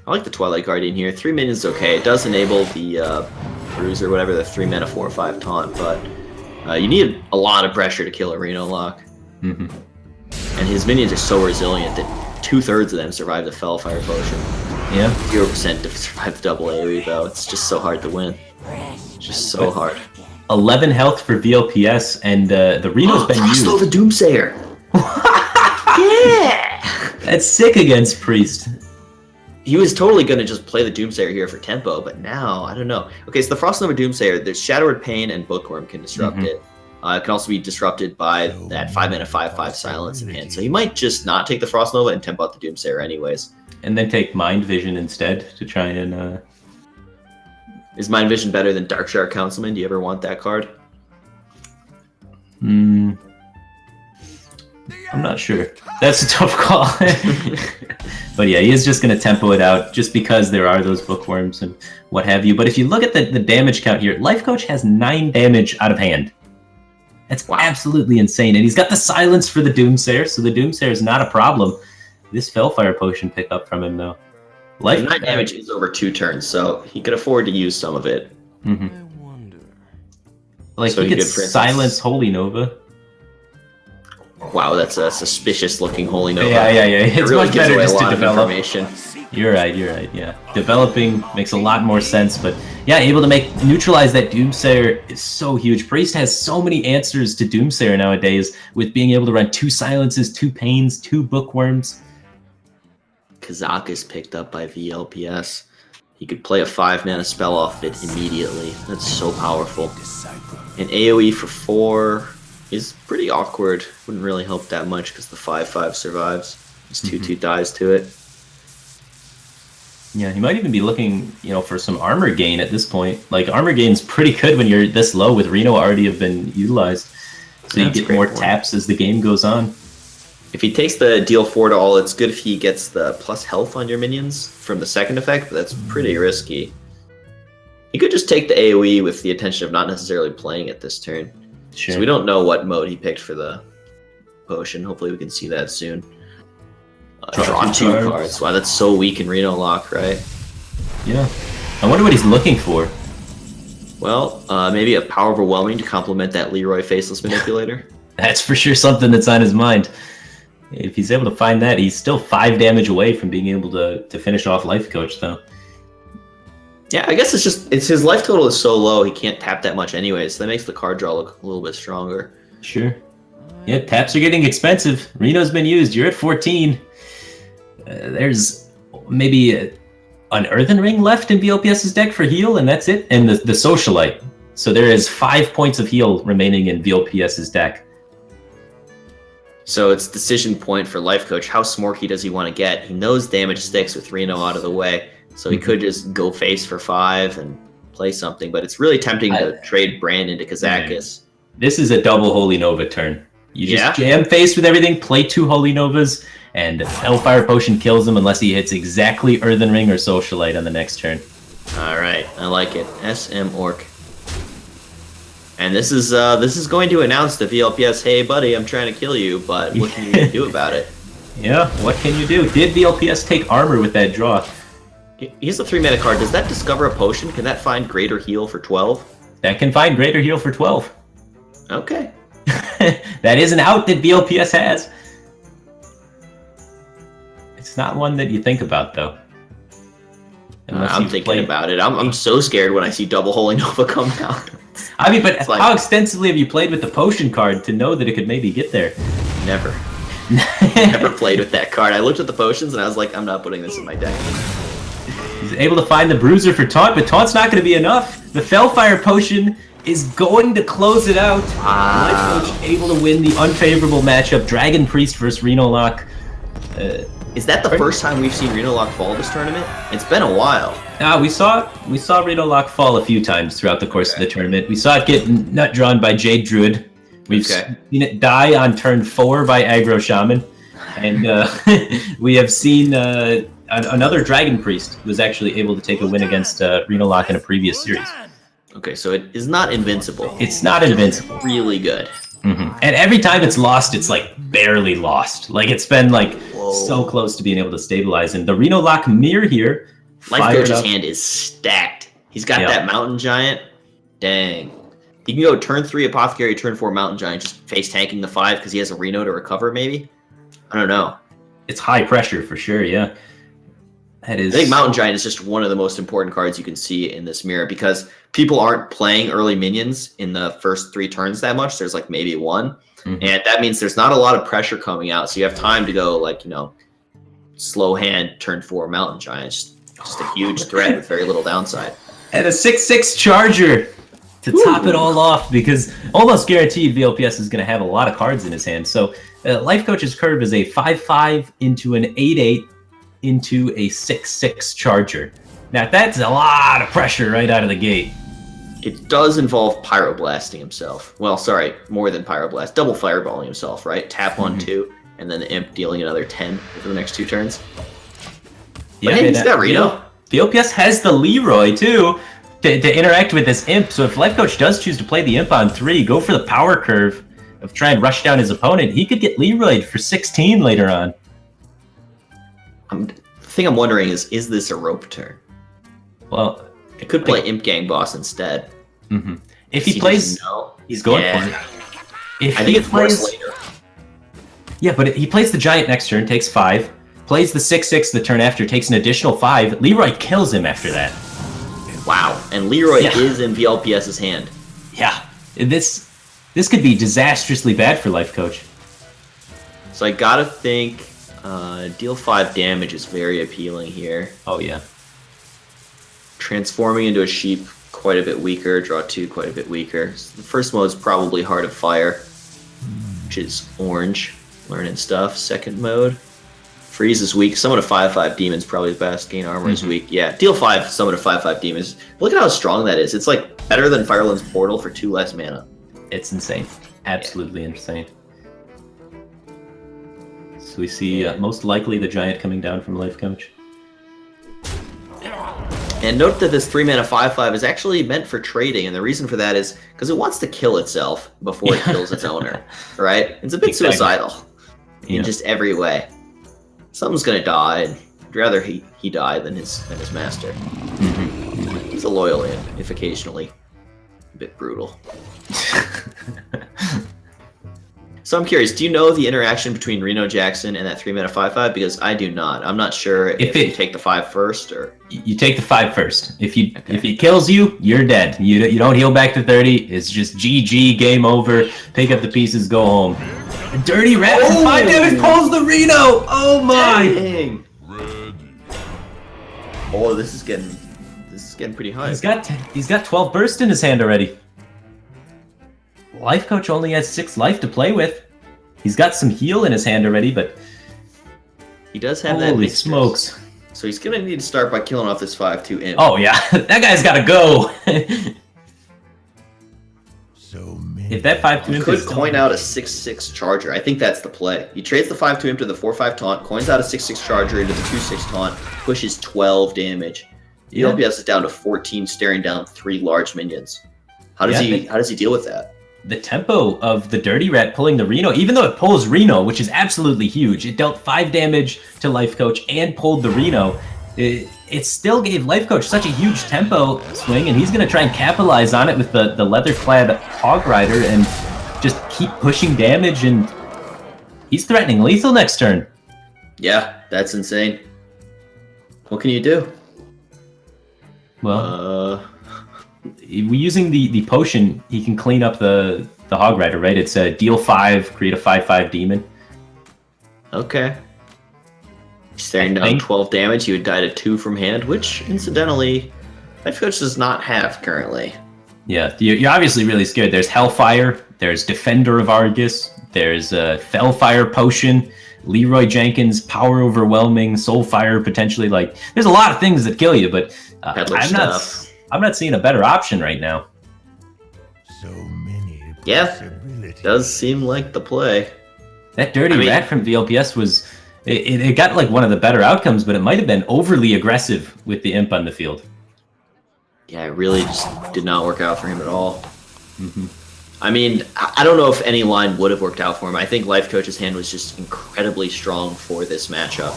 I like the Twilight Guardian here. 3 minions is okay. It does enable the Bruiser, whatever, the 3 mana 4/5 taunt, but you need a lot of pressure to kill a Reno Lock. And his minions are so resilient that 2/3 of them survive the Fellfire Potion. Yeah. 0% to survive the double AoE, though. It's just so hard to win. Just so hard. 11 health for VLPS, and the Reno's been used. Frost the Doomsayer! Yeah! That's sick against Priest. He was totally going to just play the Doomsayer here for tempo, but now, I don't know. Okay, so the Frost Nova Doomsayer, there's Shadowward Pain and Bookworm can disrupt it. It can also be disrupted by that 5 mana 5/5 silence in hand. So you might just not take the Frost Nova and tempo out the Doomsayer anyways. And then take Mind Vision instead to try and... Is Mind Vision better than Darkshark Councilman? Do you ever want that card? I'm not sure. That's a tough call. But yeah, he is just going to tempo it out just because there are those bookworms and what have you. But if you look at the damage count here, LifeCoach has 9 damage out of hand. That's absolutely insane. And he's got the silence for the Doomsayer, so the Doomsayer is not a problem. This Fellfire Potion pickup from him, though. 9 damage is over 2 turns, so he could afford to use some of it. Mm-hmm. Like, so he could silence Holy Nova. Wow, that's a suspicious-looking Holy Nova. Yeah. It's it really much better just to develop. Information. You're right, yeah. Developing makes a lot more sense, but yeah, able to neutralize that Doomsayer is so huge. Priest has so many answers to Doomsayer nowadays with being able to run 2 silences, 2 pains, 2 bookworms. Kazak is picked up by VLPS. He could play a 5-mana spell off it immediately. That's so powerful. An AoE for 4 is pretty awkward. Wouldn't really help that much because the 5/5 survives. His 2/2 dies to it. Yeah, he might even be looking, for some armor gain at this point. Like, armor gain's pretty good when you're this low with Reno already have been utilized. So you get more taps as the game goes on. If he takes the deal 4 to all, it's good if he gets the plus health on your minions from the second effect, but that's pretty risky. He could just take the AoE with the intention of not necessarily playing it this turn. Sure. So we don't know what mode he picked for the potion. Hopefully we can see that soon. Draw 2 cards. Wow, that's so weak in Reno Lock, right? Yeah. I wonder what he's looking for. Well, maybe a Power Overwhelming to complement that Leroy Faceless Manipulator. That's for sure something that's on his mind. If he's able to find that, he's still 5 damage away from being able to finish off LifeCoach, though. Yeah, I guess it's his life total is so low, he can't tap that much anyway, so that makes the card draw look a little bit stronger. Sure. Yeah, taps are getting expensive. Reno's been used. You're at 14. There's maybe an Earthen Ring left in VLPS's deck for heal, and that's it. And the Socialite. So there is 5 points of heal remaining in VLPS's deck. So it's decision point for LifeCoach. How smorky does he want to get? He knows damage sticks with Reno out of the way, so he could just go face for 5 and play something, but it's really tempting to trade Brand into Kazakis. This is a double Holy Nova turn. You just jam face with everything, play 2 Holy Novas, and Hellfire Potion kills him unless he hits exactly Earthen Ring or Socialite on the next turn. Alright, I like it. SM Orc. And this is going to announce to VLPS, hey buddy, I'm trying to kill you, but what can you do about it? Yeah, what can you do? Did VLPS take armor with that draw? Here's a 3-mana card. Does that discover a potion? Can that find Greater Heal for 12? That can find Greater Heal for 12. Okay. That is an out that VLPS has. It's not one that you think about, though. I'm thinking about it. I'm so scared when I see double Holy Nova come out. I mean, but how extensively have you played with the potion card to know that it could maybe get there? Never. Never played with that card. I looked at the potions and I was like, I'm not putting this in my deck. He's able to find the Bruiser for Taunt, but Taunt's not going to be enough. The Fellfire Potion is going to close it out. LifeCoach able to win the unfavorable matchup. Dragon Priest versus Reno Lock. Is that the first time we've seen Reno Lock fall this tournament? It's been a while. We saw Reno Lock fall a few times throughout the course of the tournament. We saw it get nut drawn by Jade Druid. We've seen it die on turn 4 by Aggro Shaman. And we have seen another Dragon Priest was actually able to take a win against Reno Lock in a previous series. Okay, so it is not invincible. It's not invincible. Really good. Mm-hmm. And every time it's lost, it's like barely lost. Like it's been like so close to being able to stabilize. And the Reno Lock mirror here. LifeCoach's hand is stacked. He's got that Mountain Giant. Dang. He can go turn 3 Apothecary, turn 4 Mountain Giant, just face tanking the 5 because he has a Reno to recover, maybe? I don't know. It's high pressure for sure, yeah. That is. I think Mountain Giant is just one of the most important cards you can see in this mirror because people aren't playing early minions in the first 3 turns that much. There's like maybe 1. Mm-hmm. And that means there's not a lot of pressure coming out. So you have time to go like, slow hand, turn 4 Mountain Giant. Just a huge threat with very little downside. And a 6/6 Charger to top it all off because almost guaranteed VLPS is going to have a lot of cards in his hand. So LifeCoach's curve is a 5/5 into an 8/8 into a 6/6 Charger. Now that's a lot of pressure right out of the gate. It does involve pyroblasting himself. Well, sorry, more than pyroblast. Double fireballing himself, right? Tap on 2, and then the imp dealing another 10 over the next 2 turns. But hey, he's got Reno. The OPS has the Leroy, too, to interact with this imp. So if Life Coach does choose to play the imp on 3, go for the power curve of try and rush down his opponent, he could get Leroyed for 16 later on. The thing I'm wondering is this a rope turn? Well, it could play Imp Gang Boss instead. If he plays, he's going for it. If I think it's worse later. Yeah, but he plays the Giant next turn, takes 5. Plays the 6/6 the turn after, takes an additional 5. Leroy kills him after that. Wow, and Leroy is in VLPS's hand. Yeah, this could be disastrously bad for Life Coach. So I gotta think deal 5 damage is very appealing here. Oh yeah. Transforming into a sheep, quite a bit weaker. Draw 2, quite a bit weaker. So the first mode is probably Heart of Fire, which is orange. Learning stuff. Second mode, Freeze is weak. Summon a 5/5 demon's probably the best. Gain armor is weak. Yeah, deal 5, summon a 5/5 demons. Look at how strong that is. It's like better than Fireland's Portal for 2 less mana. It's insane. Absolutely insane. So we see most likely the Giant coming down from Life Coach. And note that this 3-mana 5/5 is actually meant for trading, and the reason for that is because it wants to kill itself before it kills its owner, right? It's a bit suicidal in just every way. Something's gonna die, and I'd rather he die than his master. He's a loyal imp, if occasionally a bit brutal. So I'm curious, do you know the interaction between Reno Jackson and that 3-mana 5/5? Because I do not. I'm not sure if you take the 5 first or... You take the 5 first. If he kills you, you're dead. You don't heal back to 30. It's just GG, game over. Pick up the pieces, go home. A Dirty Rat for 5 damage pulls the Reno! Oh my! Dang. Oh, this is getting pretty high. He's got 12 burst in his hand already. Life Coach only has 6 life to play with. He's got some heal in his hand already, but he does have that. Holy smokes! So he's gonna need to start by killing off this 5/2 imp. Oh yeah, that guy's gotta go. If that 5/2 imp could coin out a 6/6 charger. I think that's the play. He trades the 5/2 imp to the 4/5 taunt, coins out a 6/6 charger into the 2/6 taunt, pushes 12 damage. The LPS is down to 14, staring down 3 large minions. How does he deal with that? The tempo of the Dirty Rat pulling the Reno, even though it pulls Reno, which is absolutely huge, it dealt 5 damage to Life Coach and pulled the Reno. It still gave Life Coach such a huge tempo swing, and he's going to try and capitalize on it with the leather-clad Hog Rider and just keep pushing damage, and he's threatening lethal next turn. Yeah, that's insane. What can you do? Well, using the potion, he can clean up the Hog Rider, right? It's a deal 5, create a 5/5 demon. Okay. Staring down 12 damage, he would die to 2 from hand, which, incidentally, Life Coach does not have currently. Yeah, you're obviously really scared. There's Hellfire, there's Defender of Argus, there's Fellfire Potion, Leroy Jenkins, Power Overwhelming, Soulfire potentially. Like, there's a lot of things that kill you, but I'm not seeing a better option right now. So many. Yeah, does seem like the play. That Dirty Rat from VLPS was... It got like one of the better outcomes, but it might have been overly aggressive with the imp on the field. Yeah, it really just did not work out for him at all. I mean, I don't know if any line would have worked out for him. I think Life Coach's hand was just incredibly strong for this matchup.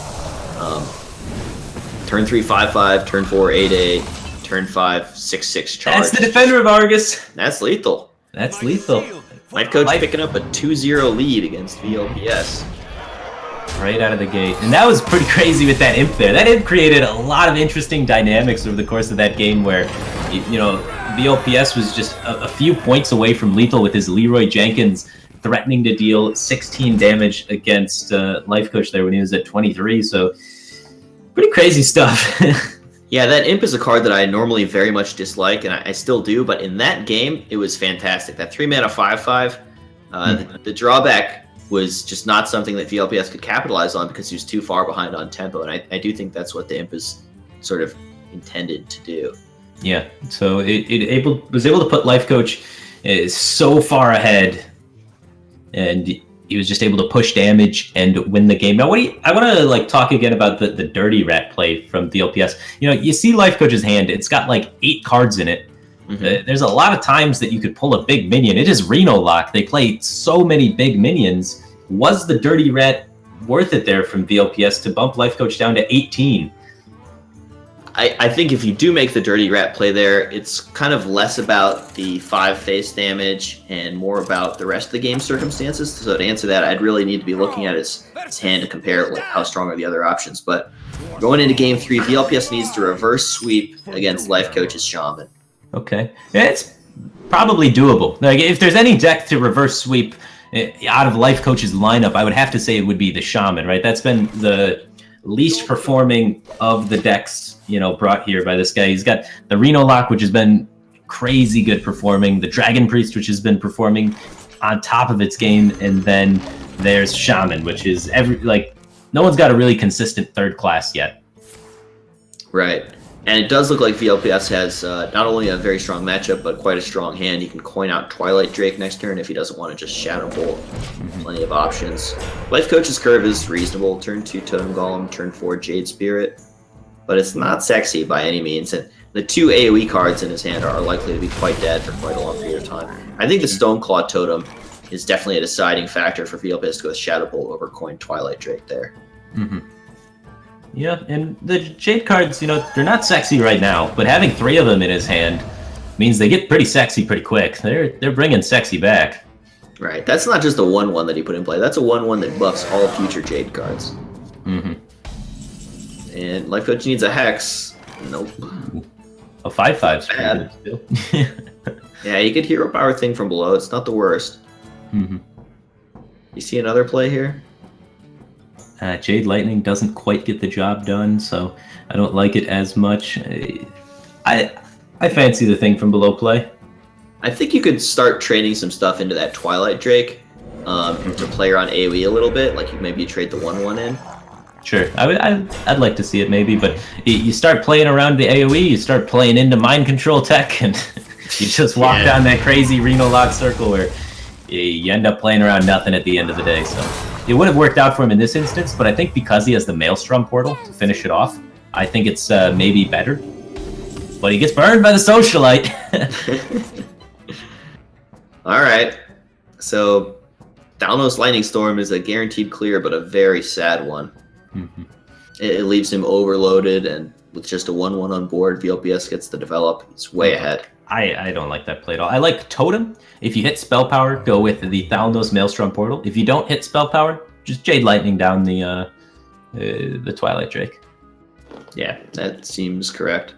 Turn 3, 5/5, turn 4, 8/8, turn 5, 6/6 charge. That's the Defender of Argus. That's lethal. That's lethal. Life Coach picking up a 2-0 lead against VLPS. Right out of the gate. And that was pretty crazy with that imp there. That imp created a lot of interesting dynamics over the course of that game where, you know, VLPS was just a few points away from lethal with his Leroy Jenkins threatening to deal 16 damage against Life Coach there when he was at 23. So, pretty crazy stuff. Yeah, that imp is a card that I normally very much dislike, and I still do, but in that game, it was fantastic. That 3-mana 5/5, the drawback was just not something that VLPS could capitalize on because he was too far behind on tempo, and I do think that's what the imp is sort of intended to do. Yeah, so it was able to put Life Coach so far ahead, and he was just able to push damage and win the game. Now, I want to like talk again about the dirty rat play from VLPS. You know, you see Life Coach's hand; it's got like 8 cards in it. There's a lot of times that you could pull a big minion. It is Reno Lock. They play so many big minions. Was the dirty rat worth it there from VLPS to bump Life Coach down to 18? I think if you do make the dirty rat play there, it's kind of less about the 5 face damage and more about the rest of the game circumstances. So to answer that, I'd really need to be looking at his hand to compare like how strong are the other options. But going into game 3, VLPS needs to reverse sweep against Life Coach's Shaman. Okay, it's probably doable. Like if there's any deck to reverse sweep out of Life Coach's lineup, I would have to say it would be the Shaman, right? That's been the least performing of the decks, you know, brought here by this guy. He's got the Reno Lock, which has been crazy good performing, the Dragon Priest, which has been performing on top of its game, and then there's Shaman, which is no one's got a really consistent third class yet. Right. And it does look like VLPS has not only a very strong matchup, but quite a strong hand. He can coin out Twilight Drake next turn if he doesn't want to just Shadow Bolt. Plenty of options. Life Coach's curve is reasonable. Turn 2 Totem Golem, turn 4 Jade Spirit. But it's not sexy by any means. And the 2 AoE cards in his hand are likely to be quite dead for quite a long period of time. I think the Stoneclaw Totem is definitely a deciding factor for VLPS to go with Shadow Bolt over coin Twilight Drake there. Yeah, and the Jade cards, you know, they're not sexy right now, but having 3 of them in his hand means they get pretty sexy pretty quick. They're bringing sexy back. Right. That's not just a 1/1 that he put in play. That's a 1/1 that buffs all future Jade cards. And Life Coach needs a Hex. Nope. A 5/5's bad. Pretty good still. Yeah, you could Hero Power Thing from below. It's not the worst. You see another play here? Jade Lightning doesn't quite get the job done, so I don't like it as much. I fancy the thing from below play. I think you could start training some stuff into that Twilight Drake to play around AoE a little bit. Like you maybe trade the 1/1 in. Sure, I'd like to see it maybe, but you start playing around the AoE, you start playing into mind control tech, and you just walk down that crazy Reno Lock circle where you end up playing around nothing at the end of the day. So it would have worked out for him in this instance, but I think because he has the Maelstrom portal to finish it off, I think it's maybe better. But he gets burned by the Socialite. All right. So Thalnos Lightning Storm is a guaranteed clear, but a very sad one. It leaves him overloaded, and with just a 1/1 on board, VLPS gets to develop. He's way ahead. I don't like that play at all. I like Totem. If you hit Spell Power, go with the Thalnos Maelstrom portal. If you don't hit Spell Power, just Jade Lightning down the Twilight Drake. Yeah, that seems correct.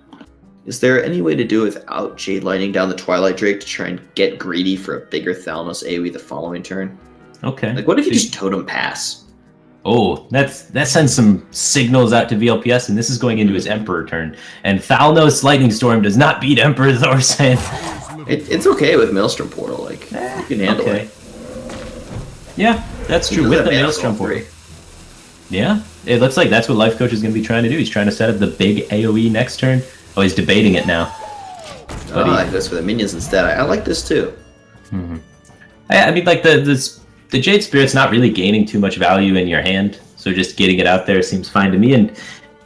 Is there any way to do it without Jade Lightning down the Twilight Drake to try and get greedy for a bigger Thalnos AoE the following turn? Okay. Like, what if you just Totem Pass? Oh, that sends some signals out to VLPS, and this is going into his Emperor turn. And Thalnos Lightning Storm does not beat Emperor Thorsan. It's okay with Maelstrom Portal. Like, you can handle it. Yeah, that's true. With the Maelstrom Portal. Yeah, it looks like that's what Life Coach is going to be trying to do. He's trying to set up the big AoE next turn. Oh, he's debating it now. He goes for the minions instead. I like this too. I mean, like the Jade Spirit's not really gaining too much value in your hand, so just getting it out there seems fine to me. And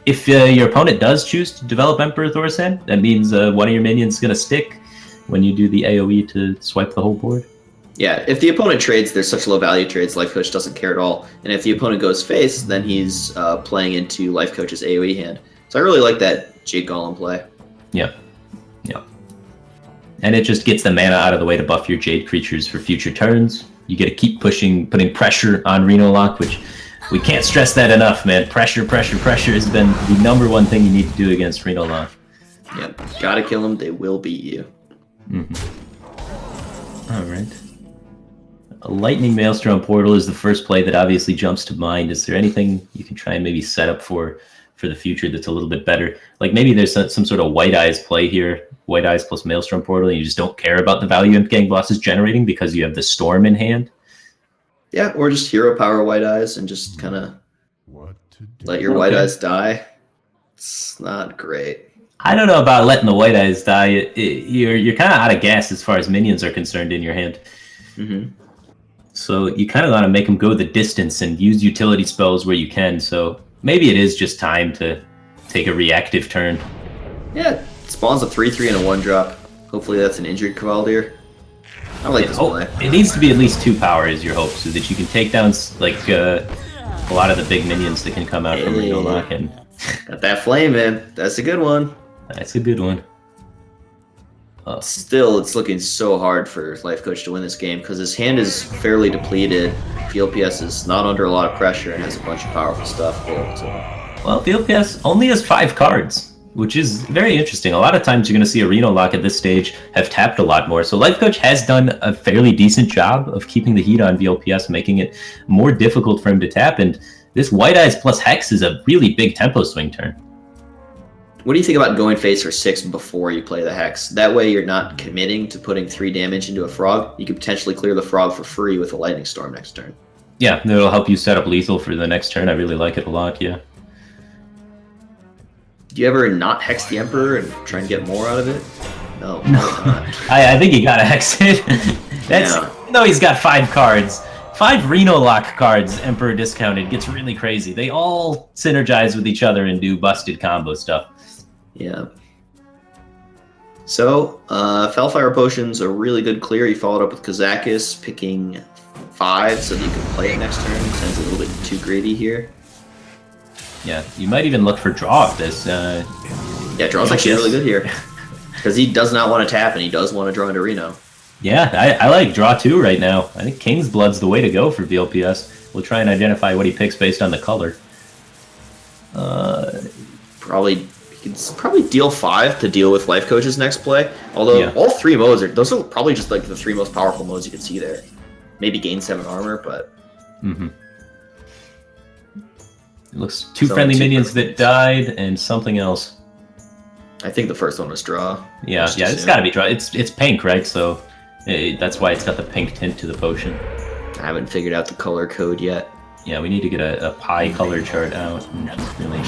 if your opponent does choose to develop Emperor Thorsan, that means one of your minions is going to stick when you do the AoE to swipe the whole board. Yeah, if the opponent trades, there's such low value trades, Life Coach doesn't care at all. And if the opponent goes face, then he's playing into Life Coach's AoE hand. So I really like that Jade Golem play. Yeah. And it just gets the mana out of the way to buff your Jade creatures for future turns. You get to keep putting pressure on Reno Lock, which we can't stress that enough, man. Pressure has been the #1 thing you need to do against Reno Lock. Yep, gotta kill them. They will beat you. All right. A Lightning Maelstrom Portal is the first play that obviously jumps to mind. Is there anything you can try and maybe set up for the future that's a little bit better? Like maybe there's some sort of White Eyes play here. White Eyes plus Maelstrom Portal, and you just don't care about the value Imp Gang Boss is generating because you have the Storm in hand? Yeah, or just Hero Power White Eyes and just kind of let your White Eyes die. It's not great. I don't know about letting the White Eyes die. You're kind of out of gas as far as minions are concerned in your hand. So you kind of want to make them go the distance and use utility spells where you can. So maybe it is just time to take a reactive turn. Yeah, it spawns a 3/3 and a 1-drop. Hopefully that's an injured Cavalier. I like this play. It needs to be at least 2 power is your hope, so that you can take down like a lot of the big minions that can come out from Reno Lock. And got that flame, man. That's a good one. That's a good one. Still, it's looking so hard for Life Coach to win this game because his hand is fairly depleted. VLPS is not under a lot of pressure and has a bunch of powerful stuff built. So. Well, VLPS only has 5 cards, which is very interesting. A lot of times you're going to see a Reno Lock at this stage have tapped a lot more. So Life Coach has done a fairly decent job of keeping the heat on VLPS, making it more difficult for him to tap. And this White Eyes plus Hex is a really big tempo swing turn. What do you think about going face for 6 before you play the Hex? That way you're not committing to putting 3 damage into a frog. You could potentially clear the frog for free with a Lightning Storm next turn. Yeah, it'll help you set up lethal for the next turn. I really like it a lot, yeah. Do you ever not Hex the Emperor and try and get more out of it? No. I think he got to Hex it. No, he's got 5 cards. 5 Reno Lock cards, Emperor discounted, gets really crazy. They all synergize with each other and do busted combo stuff. Yeah. So, Fellfire Potion's a really good clear. You followed up with Kazakis, picking 5 so that you can play it next turn. Sounds a little bit too greedy here. Yeah, you might even look for draw of this. Yeah, draw's actually really good here. Because he does not want to tap, and he does want to draw into Reno. Yeah, I like draw 2 right now. I think King's Blood's the way to go for VLPS. We'll try and identify what he picks based on the color. He can probably deal 5 to deal with Life Coach's next play. Although all 3 modes those are probably just like the 3 most powerful modes you can see there. Maybe gain 7 armor, but it looks 2 friendly minions that died and something else. I think the first one was draw. Yeah, it's got to be draw. It's pink, right? So that's why it's got the pink tint to the potion. I haven't figured out the color code yet. Yeah, we need to get a pie color chart out and really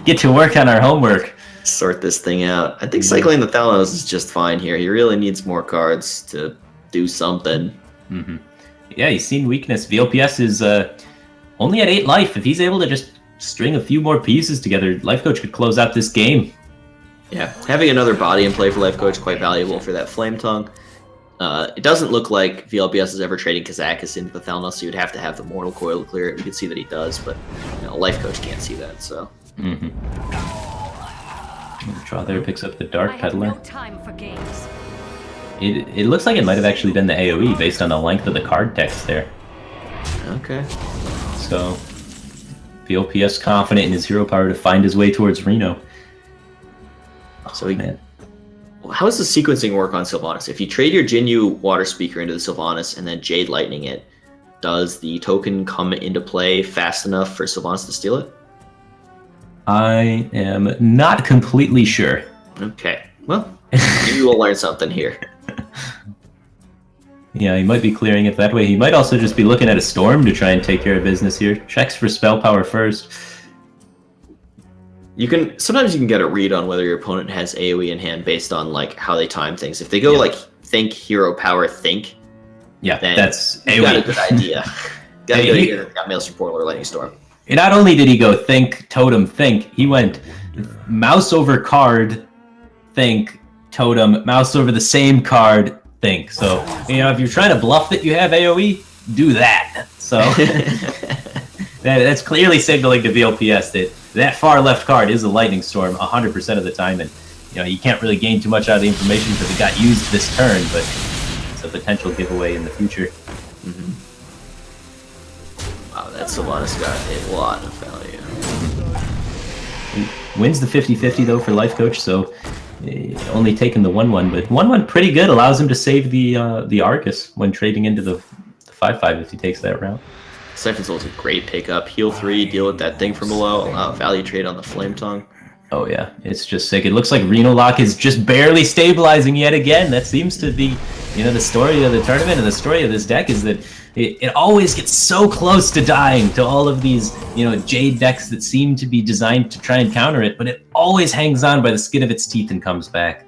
get to work on our homework. Sort this thing out. I think cycling the Thalanos is just fine here. He really needs more cards to do something. Yeah, he's seen weakness. VLPS is only at 8 life. If he's able to just string a few more pieces together, Life Coach could close out this game. Yeah, having another body in play for Life Coach quite valuable for that Flame Tongue. It doesn't look like VLPS is ever trading Kazakis into the Thalanos, so you'd have to have the Mortal Coil to clear it. We can see that he does, but Life Coach can't see that, so. Draw there picks up the Dark Peddler. No time for games. It looks like it might have actually been the AoE based on the length of the card text there. Okay. So, VLPS confident in his hero power to find his way towards Reno. So how does the sequencing work on Sylvanas? If you trade your Jinyu Water Speaker into the Sylvanas and then Jade Lightning it, does the token come into play fast enough for Sylvanas to steal it? I am not completely sure. Okay. Well, maybe we'll learn something here. Yeah, he might be clearing it that way. He might also just be looking at a Storm to try and take care of business here. Checks for spell power first. Sometimes you can get a read on whether your opponent has AoE in hand based on like how they time things. If they go like think hero power think, then that's AoE. Got a good idea. Got a good idea. Got Maelstrom Portal or Lightning Storm. And not only did he go think totem think, he went mouse over card think totem mouse over the same card think. So if you're trying to bluff that you have AoE, do that. So that's clearly signaling to VLPS that far left card is a Lightning Storm 100% of the time, and you can't really gain too much out of the information because it got used this turn, but it's a potential giveaway in the future. Wow, that Sylvanas got a lot of value. Wins the 50-50 though for Life Coach, so only taking the 1-1, but 1-1 pretty good, allows him to save the Arcus when trading into the 5-5 if he takes that route. Siphon's Ult's a great pickup. Heal 3, deal with that thing from below, allow a value trade on the Flame Tongue. Oh yeah, it's just sick. It looks like Reno Lock is just barely stabilizing yet again. That seems to be, the story of the tournament and the story of this deck is that it always gets so close to dying to all of these, Jade decks that seem to be designed to try and counter it, but it always hangs on by the skin of its teeth and comes back.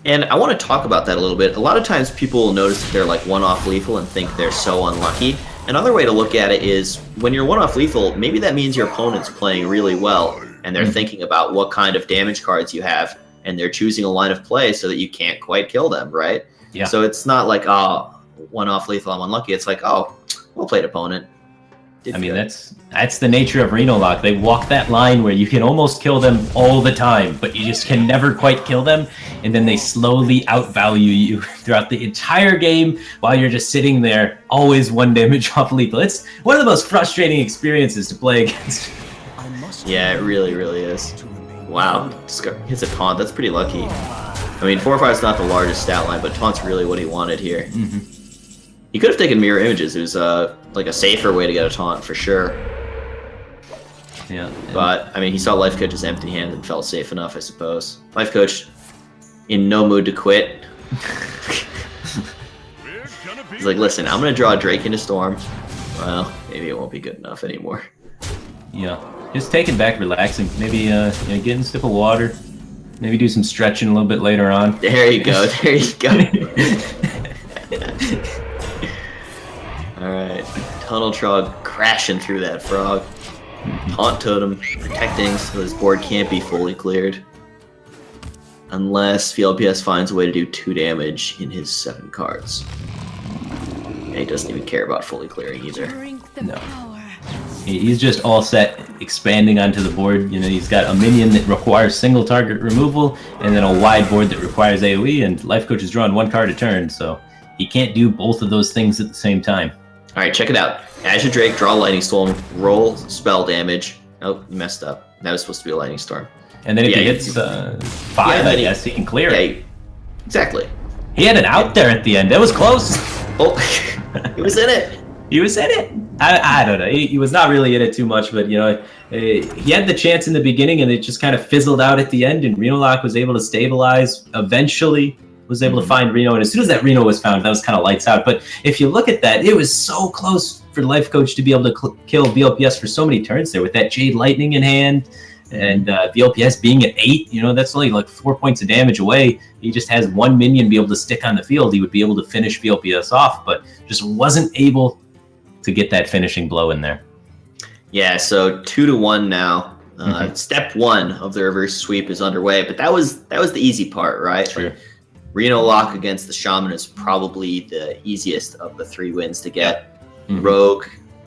And I want to talk about that a little bit. A lot of times people will notice that they're like one-off lethal and think they're so unlucky. Another way to look at it is when you're one-off lethal, maybe that means your opponent's playing really well, and they're thinking about what kind of damage cards you have, and they're choosing a line of play so that you can't quite kill them, right? Yeah. So it's not like, oh, one-off lethal, I'm unlucky. It's like, oh, well-played opponent. That's the nature of Reno Lock. They walk that line where you can almost kill them all the time, but you just can never quite kill them, and then they slowly outvalue you throughout the entire game while you're just sitting there, always one damage off lethal. It's one of the most frustrating experiences to play against. Yeah, it really, really is. Wow, hits a taunt. That's pretty lucky. I mean, 4-5 is not the largest stat line, but taunt's really what he wanted here. Mm-hmm. He could have taken mirror images. It was like a safer way to get a taunt for sure. Yeah. But I mean, he saw LifeCoach's empty hand and felt safe enough, I suppose. LifeCoach in no mood to quit. He's like, listen, I'm gonna draw a Drake into Storm. Well, maybe it won't be good enough anymore. Yeah. Just take it back, relaxing. Maybe get in a sip of water. Maybe do some stretching a little bit later on. There you go. There you go. All right, Tunnel Trog crashing through that frog. Taunt Totem protecting so this board can't be fully cleared. Unless VLPS finds a way to do 2 damage in his 7 cards. And he doesn't even care about fully clearing either. No. He's just all set, expanding onto the board. He's got a minion that requires single target removal, and then a wide board that requires AoE, and LifeCoach is drawing 1 card a turn, so he can't do both of those things at the same time. All right, check it out. Azure Drake, draw Lightning Storm, roll spell damage. Oh, you messed up. That was supposed to be a Lightning Storm. And then if he hits 5, I guess he can clear it. Exactly. He had an out there at the end. That was close. Oh, he was in it. He was in it. I don't know. He was not really in it too much, but he had the chance in the beginning, and it just kind of fizzled out at the end. And Reno Lock was able to stabilize. Eventually, was able to find Reno, and as soon as that Reno was found, that was kind of lights out. But if you look at that, it was so close for LifeCoach to be able to kill VLPS for so many turns there with that Jade Lightning in hand, and VLPS being at 8. That's only like 4 points of damage away. He just has 1 minion be able to stick on the field. He would be able to finish VLPS off, but just wasn't able to get that finishing blow in there. Yeah, so 2-1 now. Step 1 of the reverse sweep is underway, but that was the easy part, right? Sure. Reno Lock against the Shaman is probably the easiest of the 3 wins to get. Rogue,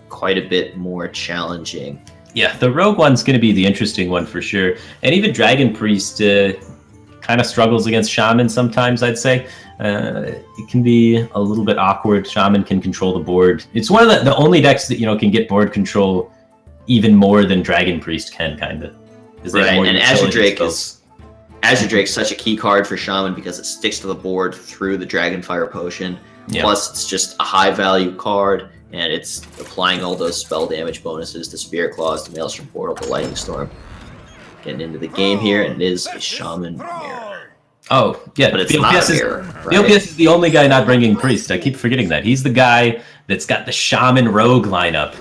quite a bit more challenging. Yeah, the Rogue one's going to be the interesting one for sure. And even Dragon Priest kind of struggles against Shaman sometimes, I'd say. It can be a little bit awkward. Shaman can control the board. It's one of the only decks that, can get board control even more than Dragon Priest can, kind of. Right, and Azure Drake's such a key card for Shaman because it sticks to the board through the Dragonfire Potion. Yeah. Plus, it's just a high-value card, and it's applying all those spell damage bonuses to Spirit Claws, to Maelstrom Portal, to Lightning Storm. Getting into the game here, and it is a Shaman Mirror. Oh, yeah. But it's not a mirror, right? VLPS is the only guy not bringing Priest. I keep forgetting that. He's the guy that's got the Shaman Rogue lineup.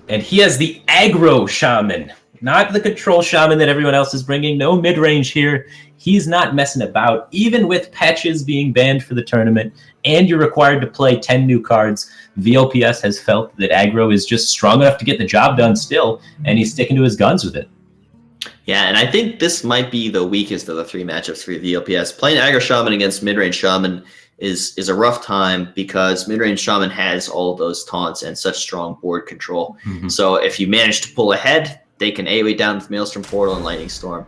And he has the aggro Shaman. Not the control Shaman that everyone else is bringing. No mid-range here. He's not messing about. Even with patches being banned for the tournament, and you're required to play 10 new cards, VLPS has felt that aggro is just strong enough to get the job done still, and he's sticking to his guns with it. Yeah, and I think this might be the weakest of the 3 matchups for VLPS. Playing aggro Shaman against mid-range Shaman is a rough time because mid-range Shaman has all those taunts and such strong board control. So if you manage to pull ahead, they can AoE down with Maelstrom Portal and Lightning Storm.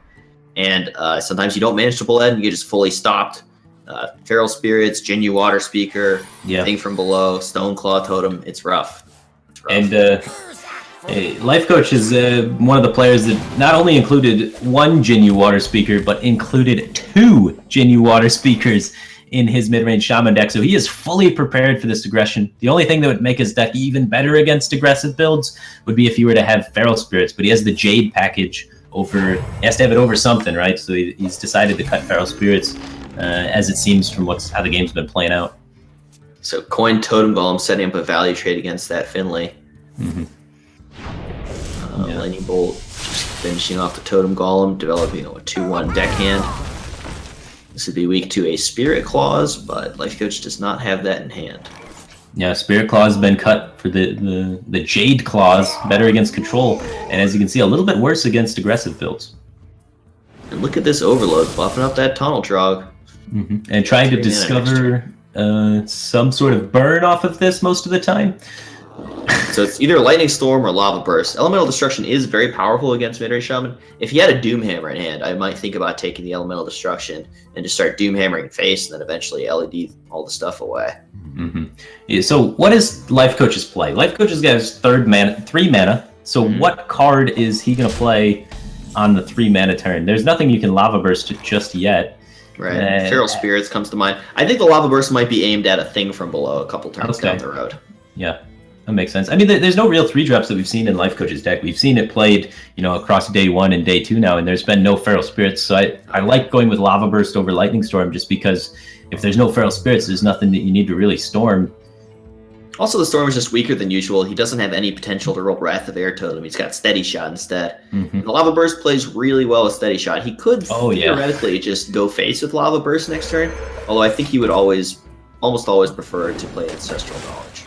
And sometimes you don't manage to pull ahead and you get just fully stopped. Feral Spirits, Jinyu Water Speaker, Thing from Below, Stone Claw Totem. It's rough. And LifeCoach is one of the players that not only included 1 Jinyu Water Speaker, but included 2 Jinyu Water Speakers in his mid-range Shaman deck, so he is fully prepared for this aggression. The only thing that would make his deck even better against aggressive builds would be if he were to have Feral Spirits, but he has the Jade package over. He has to have it over something, right? So he's decided to cut Feral Spirits, as it seems from how the game's been playing out. So coin Totem Golem setting up a value trade against that Finley. Lightning Bolt just finishing off the Totem Golem, developing a 2/1 deckhand. This would be weak to a Spirit Clause, but Life Coach does not have that in hand. Yeah, Spirit Claws has been cut for the Jade Claws, better against control, and as you can see, a little bit worse against aggressive builds. And look at this Overload, buffing up that Tunnel Trog. And trying to discover some sort of burn off of this most of the time. So it's either Lightning Storm or Lava Burst. Elemental Destruction is very powerful against Mid-Range Shaman. If he had a Doomhammer in hand, I might think about taking the Elemental Destruction and just start Doomhammering face, and then eventually LED all the stuff away. Yeah, so what is Life Coach's play? Life Coach's got his 3 mana. So what card is he going to play on the 3 mana turn? There's nothing you can Lava Burst just yet. Right. Feral Spirits comes to mind. I think the Lava Burst might be aimed at a thing from below a couple turns down the road. Yeah. That makes sense. I mean, there's no real 3-drops that we've seen in Life Coach's deck. We've seen it played, across day 1 and day 2 now, and there's been no Feral Spirits. So I like going with Lava Burst over Lightning Storm just because if there's no Feral Spirits, there's nothing that you need to really storm. Also, the Storm is just weaker than usual. He doesn't have any potential to roll Wrath of Air Totem. He's got Steady Shot instead. The Lava Burst plays really well with Steady Shot. He could theoretically just go face with Lava Burst next turn, although I think he would almost always prefer to play Ancestral Knowledge.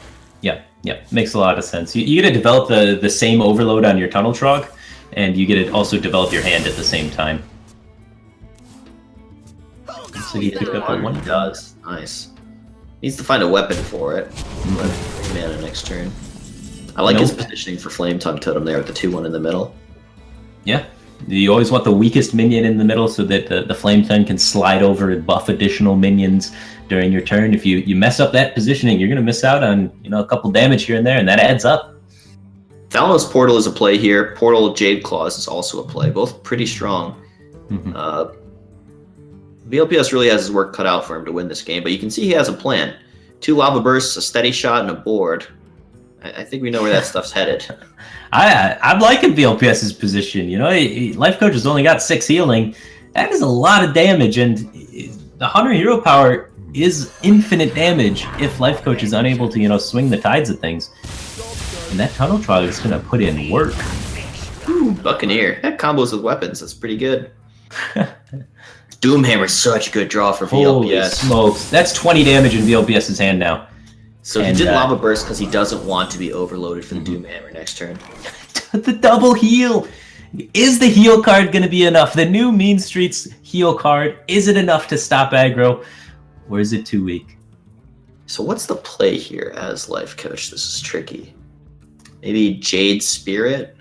Yeah, makes a lot of sense. You get to develop the same Overload on your Tunnel Trog, and you get to also develop your hand at the same time. So you pick up one. He does. Nice. Needs to find a weapon for it. 3 mana next turn. I like his positioning for Flame Tongue Totem there with the 2/1 in the middle. Yeah. You always want the weakest minion in the middle so that the Flame Tongue can slide over and buff additional minions during your turn. If you mess up that positioning, you're going to miss out on a couple damage here and there, and that adds up. Thalanos Portal is a play here. Portal Jade Claws is also a play. Both pretty strong. VLPS really has his work cut out for him to win this game, but you can see he has a plan. 2 Lava Bursts, a Steady Shot, and a board. I think we know where that stuff's headed. I'm liking VLPS's position. Life Coach has only got 6 healing. That is a lot of damage, and the Hunter Hero Power is infinite damage if Life Coach is unable to, swing the tides of things. And that Tunnel Trog is going to put in work. Ooh, Buccaneer. That combos with weapons. That's pretty good. Doomhammer is such a good draw for VLPS. Holy smokes. That's 20 damage in VLPS's hand now. So he did Lava Burst because he doesn't want to be overloaded for the Doomhammer next turn. The double heal! Is the heal card going to be enough? The new Mean Streets heal card, is it enough to stop aggro? Or is it too weak? So what's the play here as Life Coach? This is tricky. Maybe Jade Spirit?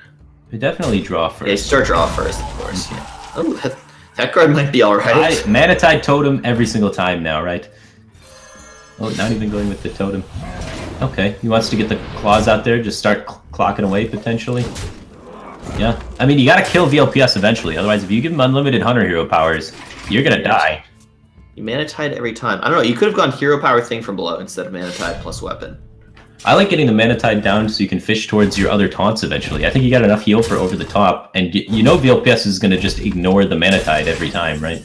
We definitely draw first. Yeah, start draw first, of course. Yeah. Oh, that card might be alright. Mana Tide Totem every single time now, right? Oh, not even going with the Totem. Okay, he wants to get the claws out there, just start clocking away, potentially. Yeah, I mean, you gotta kill VLPS eventually, otherwise if you give him unlimited Hunter Hero powers, you're gonna die. You Mana Tide every time. I don't know, you could have gone Hero Power Thing from below instead of Mana Tide plus weapon. I like getting the Mana Tide down so you can fish towards your other taunts eventually. I think you got enough heal for over the top, and VLPS is gonna just ignore the Mana Tide every time, right?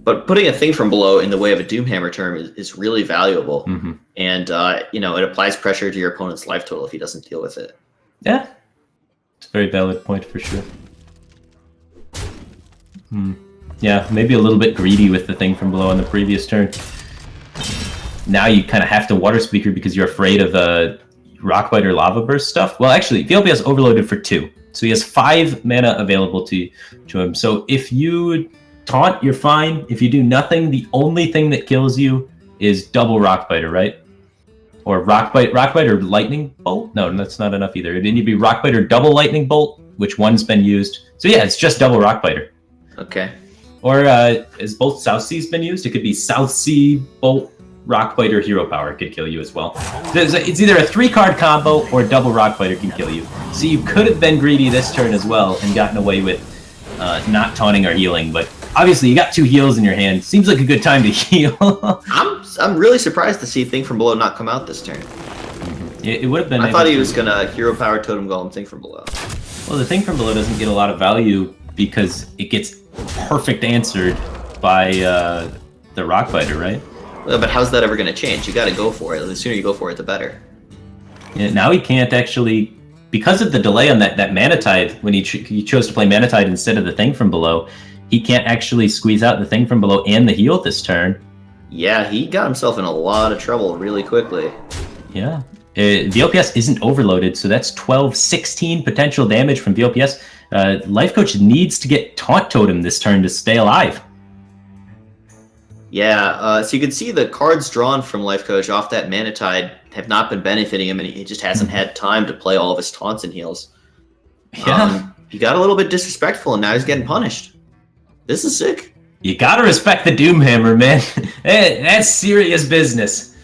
But putting a thing from below in the way of a Doomhammer term is really valuable. And, it applies pressure to your opponent's life total if he doesn't deal with it. Yeah. It's a very valid point for sure. Yeah, maybe a little bit greedy with the thing from below on the previous turn. Now you kind of have to Water Speaker because you're afraid of the Rockbite or Lava Burst stuff. Well, actually, VLPS overloaded for 2. So he has 5 mana available to him. So if you taunt, you're fine. If you do nothing, the only thing that kills you is double Rockbiter, right? Or Rockbite or Lightning Bolt? No, that's not enough either. It need to be Rockbite or double Lightning Bolt, which one's been used. So yeah, it's just double Rockbiter. Okay. Or has both South Seas been used? It could be South Sea, Bolt, Rockbiter, Hero Power could kill you as well. It's either a 3-card combo or double Rockbiter can kill you. So you could have been greedy this turn as well and gotten away with not taunting or healing, but obviously you got 2 heals in your hand. Seems like a good time to heal. I'm really surprised to see Thing from Below not come out this turn. It would have been. I thought he was gonna Hero Power Totem Golem Thing from Below. Well, the Thing from Below doesn't get a lot of value because it gets perfect answered by the Rockbiter, right? Well, but how's that ever going to change? You got to go for it. The sooner you go for it, the better. Yeah, now he can't actually, because of the delay on that Manatide, when he chose to play Manatide instead of the Thing from Below, he can't actually squeeze out the Thing from Below and the heal this turn. Yeah, he got himself in a lot of trouble really quickly. Yeah. VLPS isn't overloaded, so that's 12, 16 potential damage from VLPS. LifeCoach needs to get Taunt Totem this turn to stay alive. Yeah, so you can see the cards drawn from LifeCoach off that Manatide have not been benefiting him, and he just hasn't had time to play all of his taunts and heals. Yeah. He got a little bit disrespectful, and now he's getting punished. This is sick. You gotta respect the Doomhammer, man. That's serious business.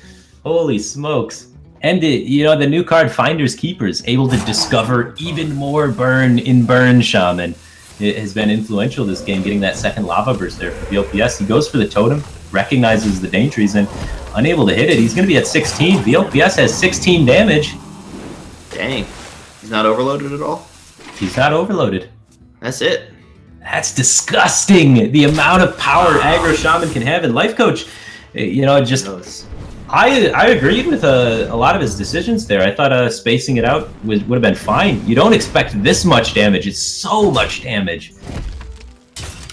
Holy smokes. And the new card Finder's Keepers, able to discover even more burn in Burn Shaman. It has been influential this game, getting that second Lava Burst there for VLPS. He goes for the totem, recognizes the Daintrees, and unable to hit it. He's going to be at 16. VLPS has 16 damage. Dang. He's not overloaded at all? He's not overloaded. That's it. That's disgusting. The amount of power Aggro Shaman can have. And LifeCoach, just... I agreed with a lot of his decisions there. I thought spacing it out would have been fine. You don't expect this much damage. It's so much damage.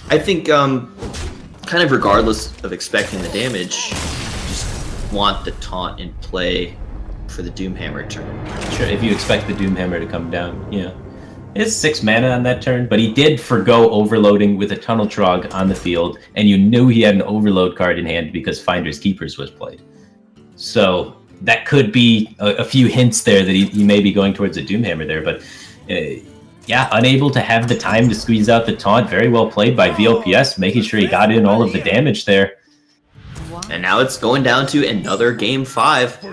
I think, kind of regardless of expecting the damage, just want the taunt in play for the Doomhammer turn. Sure, if you expect the Doomhammer to come down, yeah. It's 6 mana on that turn, but he did forgo overloading with a Tunnel Trog on the field, and you knew he had an overload card in hand because Finder's Keepers was played. So that could be a few hints there that he may be going towards a Doomhammer there, but yeah, unable to have the time to squeeze out the taunt. Very well played by VLPS, making sure he got in all of the damage there. And now it's going down to another game 5,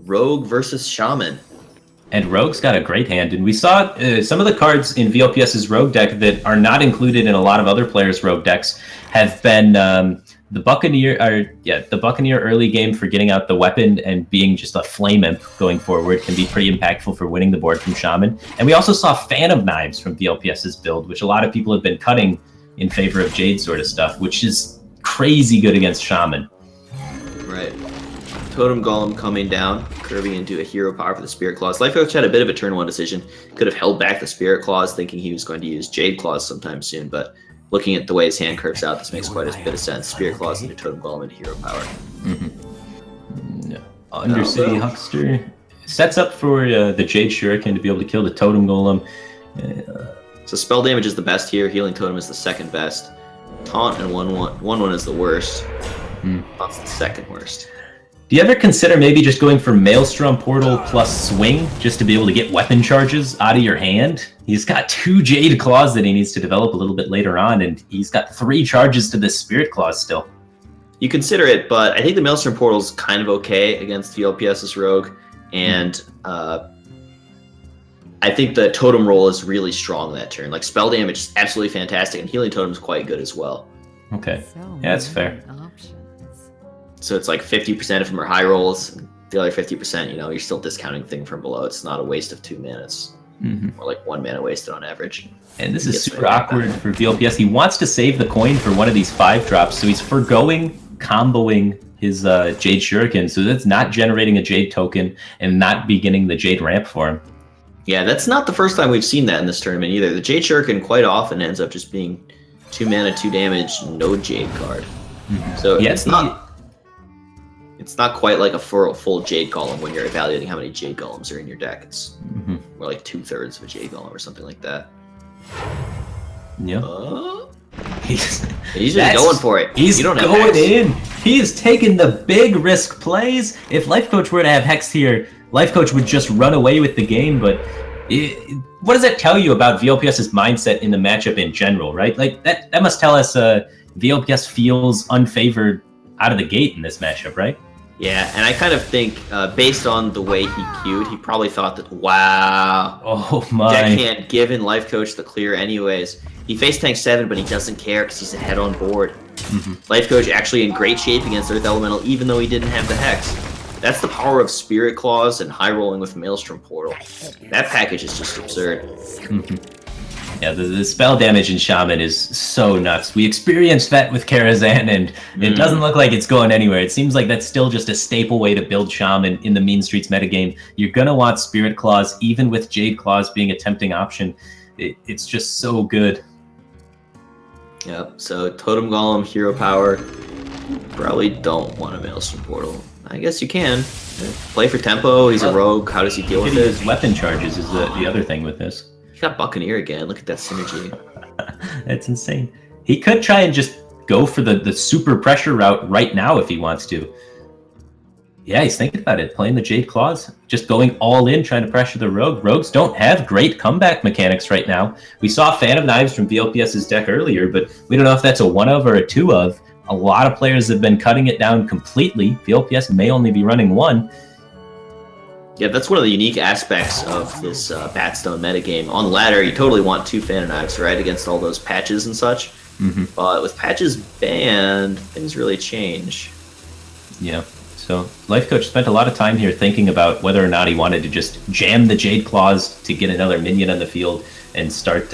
Rogue versus Shaman. And Rogue's got a great hand, and we saw some of the cards in VLPS's Rogue deck that are not included in a lot of other players' Rogue decks have been the Buccaneer early game for getting out the weapon and being just a flame imp going forward can be pretty impactful for winning the board from Shaman. And we also saw Fan of Knives from VLPS's build, which a lot of people have been cutting in favor of Jade sort of stuff, which is crazy good against Shaman. Right. Totem Golem coming down, curving into a hero power for the Spirit Claws. LifeCoach had a bit of a turn 1 decision. Could have held back the Spirit Claws, thinking he was going to use Jade Claws sometime soon, but looking at the way his hand curves out, this makes quite a bit of sense. Spirit Claws into Totem Golem into hero power. Mm-hmm. No. Undercity Huckster sets up for the Jade Shuriken to be able to kill the Totem Golem. So spell damage is the best here. Healing Totem is the second best. Taunt and 1/1 is the worst. Taunt's the second worst. Do you ever consider maybe just going for Maelstrom Portal plus Swing just to be able to get weapon charges out of your hand? He's got 2 Jade Claws that he needs to develop a little bit later on, and he's got 3 charges to the Spirit Claws still. You consider it, but I think the Maelstrom Portal is kind of okay against VLPS's Rogue, and I think the Totem roll is really strong that turn. Like, spell damage is absolutely fantastic, and Healing Totem is quite good as well. Okay, yeah, that's fair. So it's like 50% of them are high rolls. The other 50%, you're still discounting Thing from Below. It's not a waste of 2 mana. It's more like 1 mana wasted on average. And this is super awkward for VLPS. He wants to save the coin for one of these 5 drops, so he's comboing his Jade Shuriken, so that's not generating a Jade token and not beginning the Jade ramp for him. Yeah, that's not the first time we've seen that in this tournament either. The Jade Shuriken quite often ends up just being 2 mana, 2 damage, no Jade card. So yeah, it's not quite like a full Jade Golem when you're evaluating how many Jade Golems are in your deck. It's more like 2/3 of a Jade Golem or something like that. Yeah. He's just going for it. He's going in. He is taking the big risk plays. If LifeCoach were to have Hex here, LifeCoach would just run away with the game, but what does that tell you about VLPS's mindset in the matchup in general, right? Like that must tell us VLPS feels unfavored out of the gate in this matchup, right? Yeah, and I kind of think, based on the way he queued, he probably thought that, wow, oh my, deckhand given LifeCoach the clear anyways. He face tanks 7, but he doesn't care because he's ahead on board. LifeCoach actually in great shape against Earth Elemental, even though he didn't have the Hex. That's the power of Spirit Claws and high rolling with Maelstrom Portal. That package is just absurd. Yeah, the spell damage in Shaman is so nuts. We experienced that with Karazhan, and it doesn't look like it's going anywhere. It seems like that's still just a staple way to build Shaman in the Mean Streets metagame. You're going to want Spirit Claws, even with Jade Claws being a tempting option. It's just so good. Yep, so Totem Golem, Hero Power. Probably don't want a Maelstrom Portal. I guess you can. Play for tempo, he's a rogue, how does he deal with it? His weapon charges is the other thing with this. He got Buccaneer again, look at that synergy. That's insane. He could try and just go for the super pressure route right now if he wants to. Yeah, he's thinking about it, playing the Jade Claws, just going all in, trying to pressure the Rogue. Rogues don't have great comeback mechanics right now. We saw Fan of Knives from VLPS's deck earlier, but we don't know if that's a 1 of or a 2 of. A lot of players have been cutting it down completely. VLPS may only be running 1. Yeah, that's one of the unique aspects of this BatStone metagame. On ladder, you totally want 2 Fan of Knives, right, against all those patches and such. But with patches banned, things really change. Yeah. So LifeCoach spent a lot of time here thinking about whether or not he wanted to just jam the Jade Claws to get another minion on the field and start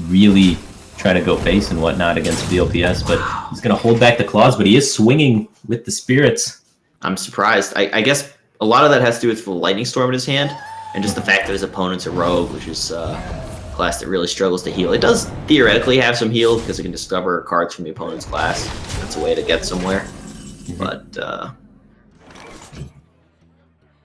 really trying to go face and whatnot against VLPS. But he's going to hold back the Claws, but he is swinging with the Spirits. I'm surprised. I guess a lot of that has to do with the Lightning Storm in his hand and just the fact that his opponent's a Rogue, which is a class that really struggles to heal. It does theoretically have some heal because it can discover cards from the opponent's class. That's a way to get somewhere. But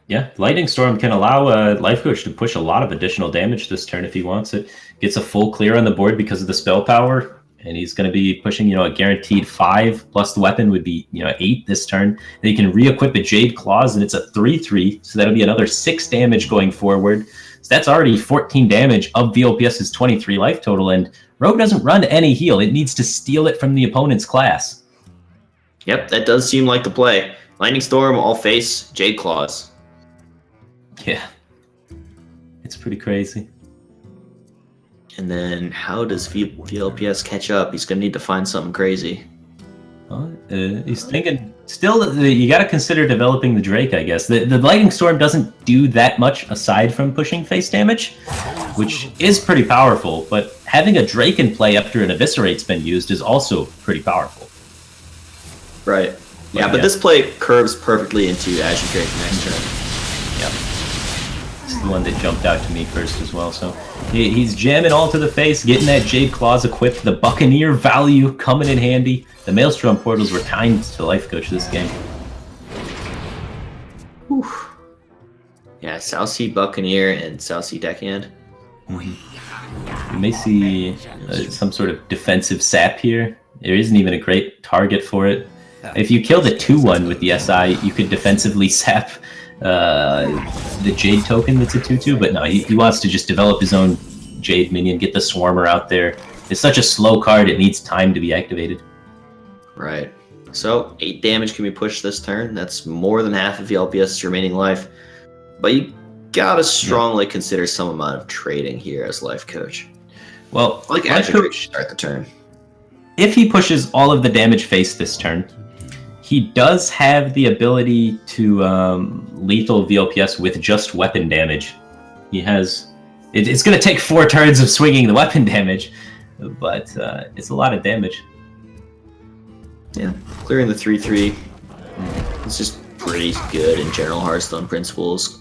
yeah, Lightning Storm can allow LifeCoach to push a lot of additional damage this turn if he wants it. Gets a full clear on the board because of the spell power, and he's going to be pushing, a guaranteed 5 plus the weapon would be, 8 this turn. And he can re-equip a Jade Claws, and it's a 3/3, so that'll be another 6 damage going forward. So that's already 14 damage of VLPS's 23 life total, and Rogue doesn't run any heal. It needs to steal it from the opponent's class. Yep, that does seem like the play. Lightning Storm, all face, Jade Claws. Yeah. It's pretty crazy. And then how does VLPS catch up? He's going to need to find something crazy. He's thinking, still, you got to consider developing the Drake, I guess. The Lightning Storm doesn't do that much aside from pushing face damage, which is pretty powerful, but having a Drake in play after an Eviscerate's been used is also pretty powerful. Right. Yeah, but this play curves perfectly into Azure Drake next turn. Yep. It's the one that jumped out to me first as well. So he's jamming all to the face, getting that Jade Claws equipped, the Buccaneer value coming in handy. The Maelstrom portals were kind to LifeCoach this game. Whew. Yeah, South Sea Buccaneer and South Sea Deckhand. We may see some sort of defensive sap here. There isn't even a great target for it. If you kill the 2/1 with the SI, you could defensively sap the Jade token that's a 2/2, but no, he wants to just develop his own Jade minion, get the Swarmer out there. It's such a slow card, it needs time to be activated. Right. So 8 damage can be pushed this turn. That's more than half of VLPS's remaining life. But you gotta strongly consider some amount of trading here as LifeCoach. Well, like Azure Drake should start the turn. If he pushes all of the damage face this turn, he does have the ability to lethal VLPS with just weapon damage. He has... It's going to take 4 turns of swinging the weapon damage, but it's a lot of damage. Yeah, clearing the 3/3. It's just pretty good in general Hearthstone principles.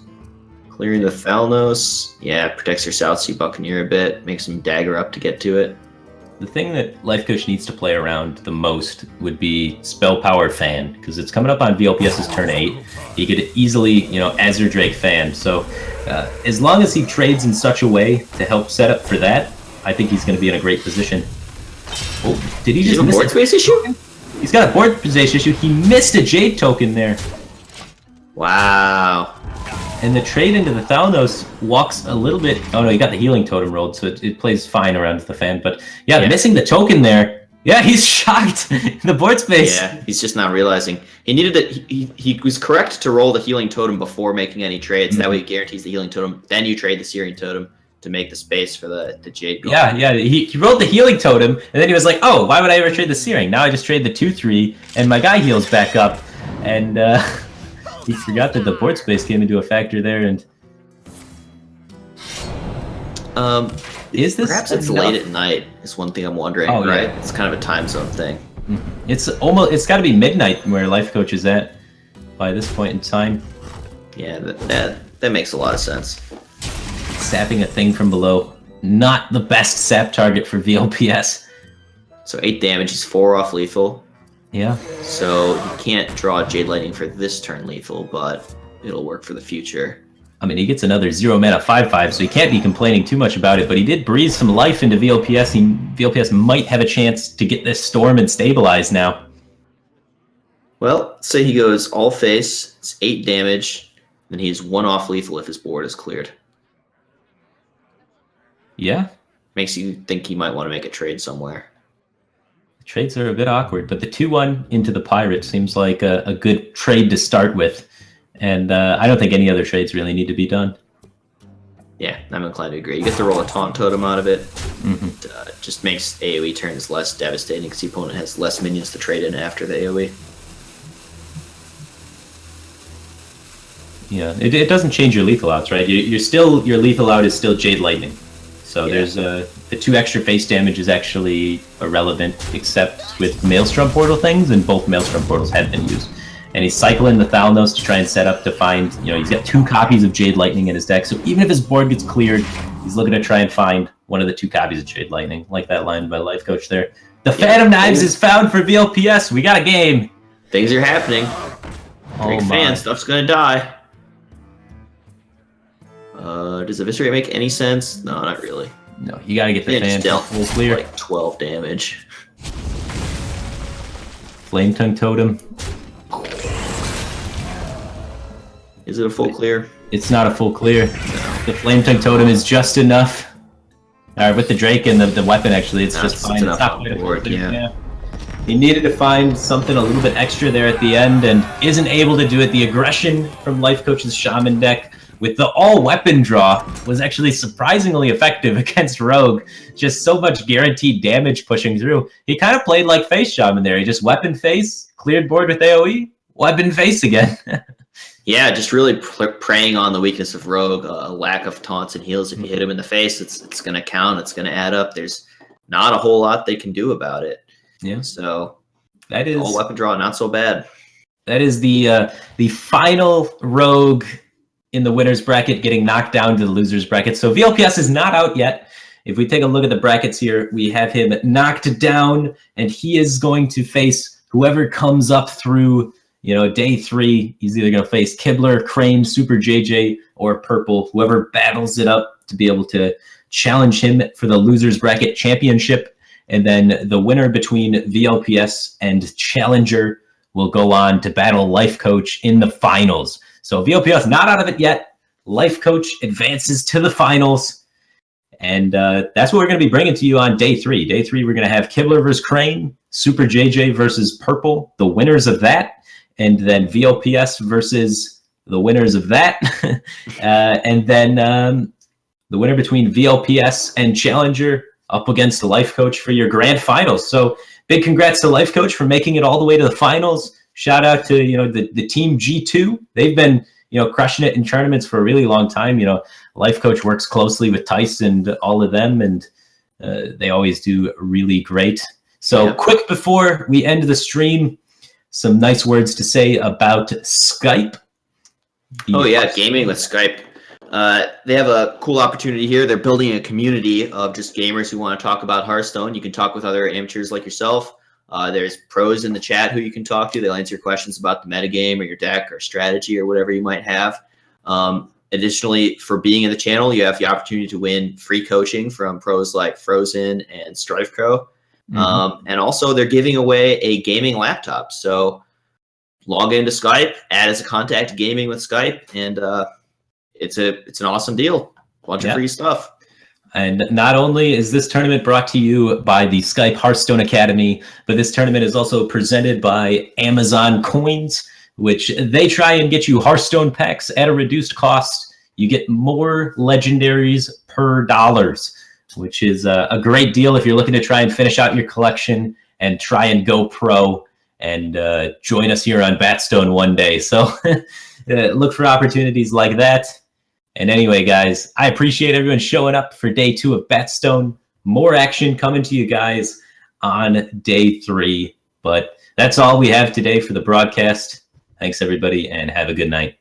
Clearing the Thalnos, yeah, protects your South Sea Buccaneer a bit, makes him dagger up to get to it. The thing that LifeCoach needs to play around the most would be Spell Power Fan, because it's coming up on VLPS's turn 8. He could easily, Azure Drake Fan. So as long as he trades in such a way to help set up for that, I think he's going to be in a great position. Oh, did he just miss a board space issue? He's got a board space issue. He missed a Jade token there. Wow. And the trade into the Thalnos walks a little bit... Oh, no, he got the healing totem rolled, so it plays fine around the fan. But, yeah, missing the token there. Yeah, he's shocked in the board space. Yeah, he's just not realizing. He needed it. He was correct to roll the healing totem before making any trades. That way he guarantees the healing totem. Then you trade the Searing totem to make the space for the Jade Golem. Yeah, he rolled the healing totem, and then he was like, oh, why would I ever trade the Searing? Now I just trade the 2/3, and my guy heals back up. And, he forgot that the board space came into a factor there, and Is this Perhaps it's enough? late at night is one thing I'm wondering, Oh, yeah. right? It's kind of a time zone thing. It's got to be midnight where Life Coach is at by this point in time. Yeah, that makes a lot of sense. Sapping a thing from below. Not the best sap target for VLPS. So 8 damage, he's 4 off lethal. Yeah. So he can't draw Jade Lightning for this turn lethal, but it'll work for the future. I mean, he gets another 0 mana 5/5, so he can't be complaining too much about it, but he did breathe some life into VLPS. VLPS might have a chance to get this Storm and stabilize now. Well, say he goes all face, it's 8 damage, then he's 1 off lethal if his board is cleared. Yeah. Makes you think he might want to make a trade somewhere. The trades are a bit awkward, but the 2-1 into the Pirate seems like a good trade to start with. And I don't think any other trades really need to be done. Yeah, I'm inclined to agree. You get to roll a Taunt Totem out of it. Mm-hmm. It just makes AoE turns less devastating because the opponent has less minions to trade in after the AoE. Yeah, it doesn't change your lethal outs, right? Your lethal out is still Jade Lightning. So Yeah. there's the 2 extra face damage is actually irrelevant, except with Maelstrom Portal things, and both Maelstrom Portals have been used. And he's cycling the Thalnos to try and set up to find, he's got 2 copies of Jade Lightning in his deck, so even if his board gets cleared, he's looking to try and find one of the 2 copies of Jade Lightning, like that line by Life Coach there. The Phantom Knives is found for VLPS. We got a game. Things are happening. Oh Big my. fan, stuff's gonna die. Does Eviscerate make any sense? No, not really. No, you gotta get the Yeah, fan just dealt full clear. like 12 damage. Flame Tongue Totem. Is it a full clear? It's not a full clear. The Flame Tongue Totem is just enough. Alright, with the Drake and the weapon, actually, it's just fine. enough not on quite a full board, clear, yeah. He needed to find something a little bit extra there at the end and isn't able to do it. The aggression from Life Coach's Shaman deck with the all-weapon draw was actually surprisingly effective against Rogue. Just so much guaranteed damage pushing through. He kind of played like face Shaman there. He just weapon face, cleared board with AoE, weapon face again. Yeah, just really preying on the weakness of Rogue, a lack of taunts and heals. If you hit him in the face, it's going to count. It's going to add up. There's not a whole lot they can do about it. Yeah. So That is all weapon draw, not so bad. That is the final Rogue in the winner's bracket getting knocked down to the loser's bracket. So VLPS is not out yet. If we take a look at the brackets here, we have him knocked down, and he is going to face whoever comes up through, day 3. He's either going to face Kibler, Crane, Super JJ, or Purple, whoever battles it up to be able to challenge him for the loser's bracket championship. And then the winner between VLPS and Challenger will go on to battle Life Coach in the finals. So VLPS not out of it yet. Life Coach advances to the finals. And that's what we're going to be bringing to you on day 3. Day 3, we're going to have Kibler versus Crane, Super JJ versus Purple, the winners of that. And then VLPS versus the winners of that. And then the winner between VLPS and Challenger up against the Life Coach for your grand finals. So big congrats to Life Coach for making it all the way to the finals. Shout out to the team G2. They've been crushing it in tournaments for a really long time. Life Coach works closely with Tice and all of them, and they always do really great. So quick before we end the stream, some nice words to say about Skype. Gaming with Skype. They have a cool opportunity here. They're building a community of just gamers who want to talk about Hearthstone. You can talk with other amateurs like yourself. There's pros in the chat who you can talk to. They'll answer your questions about the metagame or your deck or strategy or whatever you might have. Additionally, for being in the channel, you have the opportunity to win free coaching from pros like Frozen and StrifeCro. And also, they're giving away a gaming laptop. So log into Skype, add as a contact gaming with Skype, and it's an awesome deal. Bunch of free stuff. And not only is this tournament brought to you by the Skype Hearthstone Academy, but this tournament is also presented by Amazon Coins, which they try and get you Hearthstone packs at a reduced cost. You get more legendaries per dollars, which is a great deal if you're looking to try and finish out your collection and try and go pro and join us here on BatStone one day. So look for opportunities like that. And anyway, guys, I appreciate everyone showing up for day 2 of BatStone. More action coming to you guys on day 3. But that's all we have today for the broadcast. Thanks, everybody, and have a good night.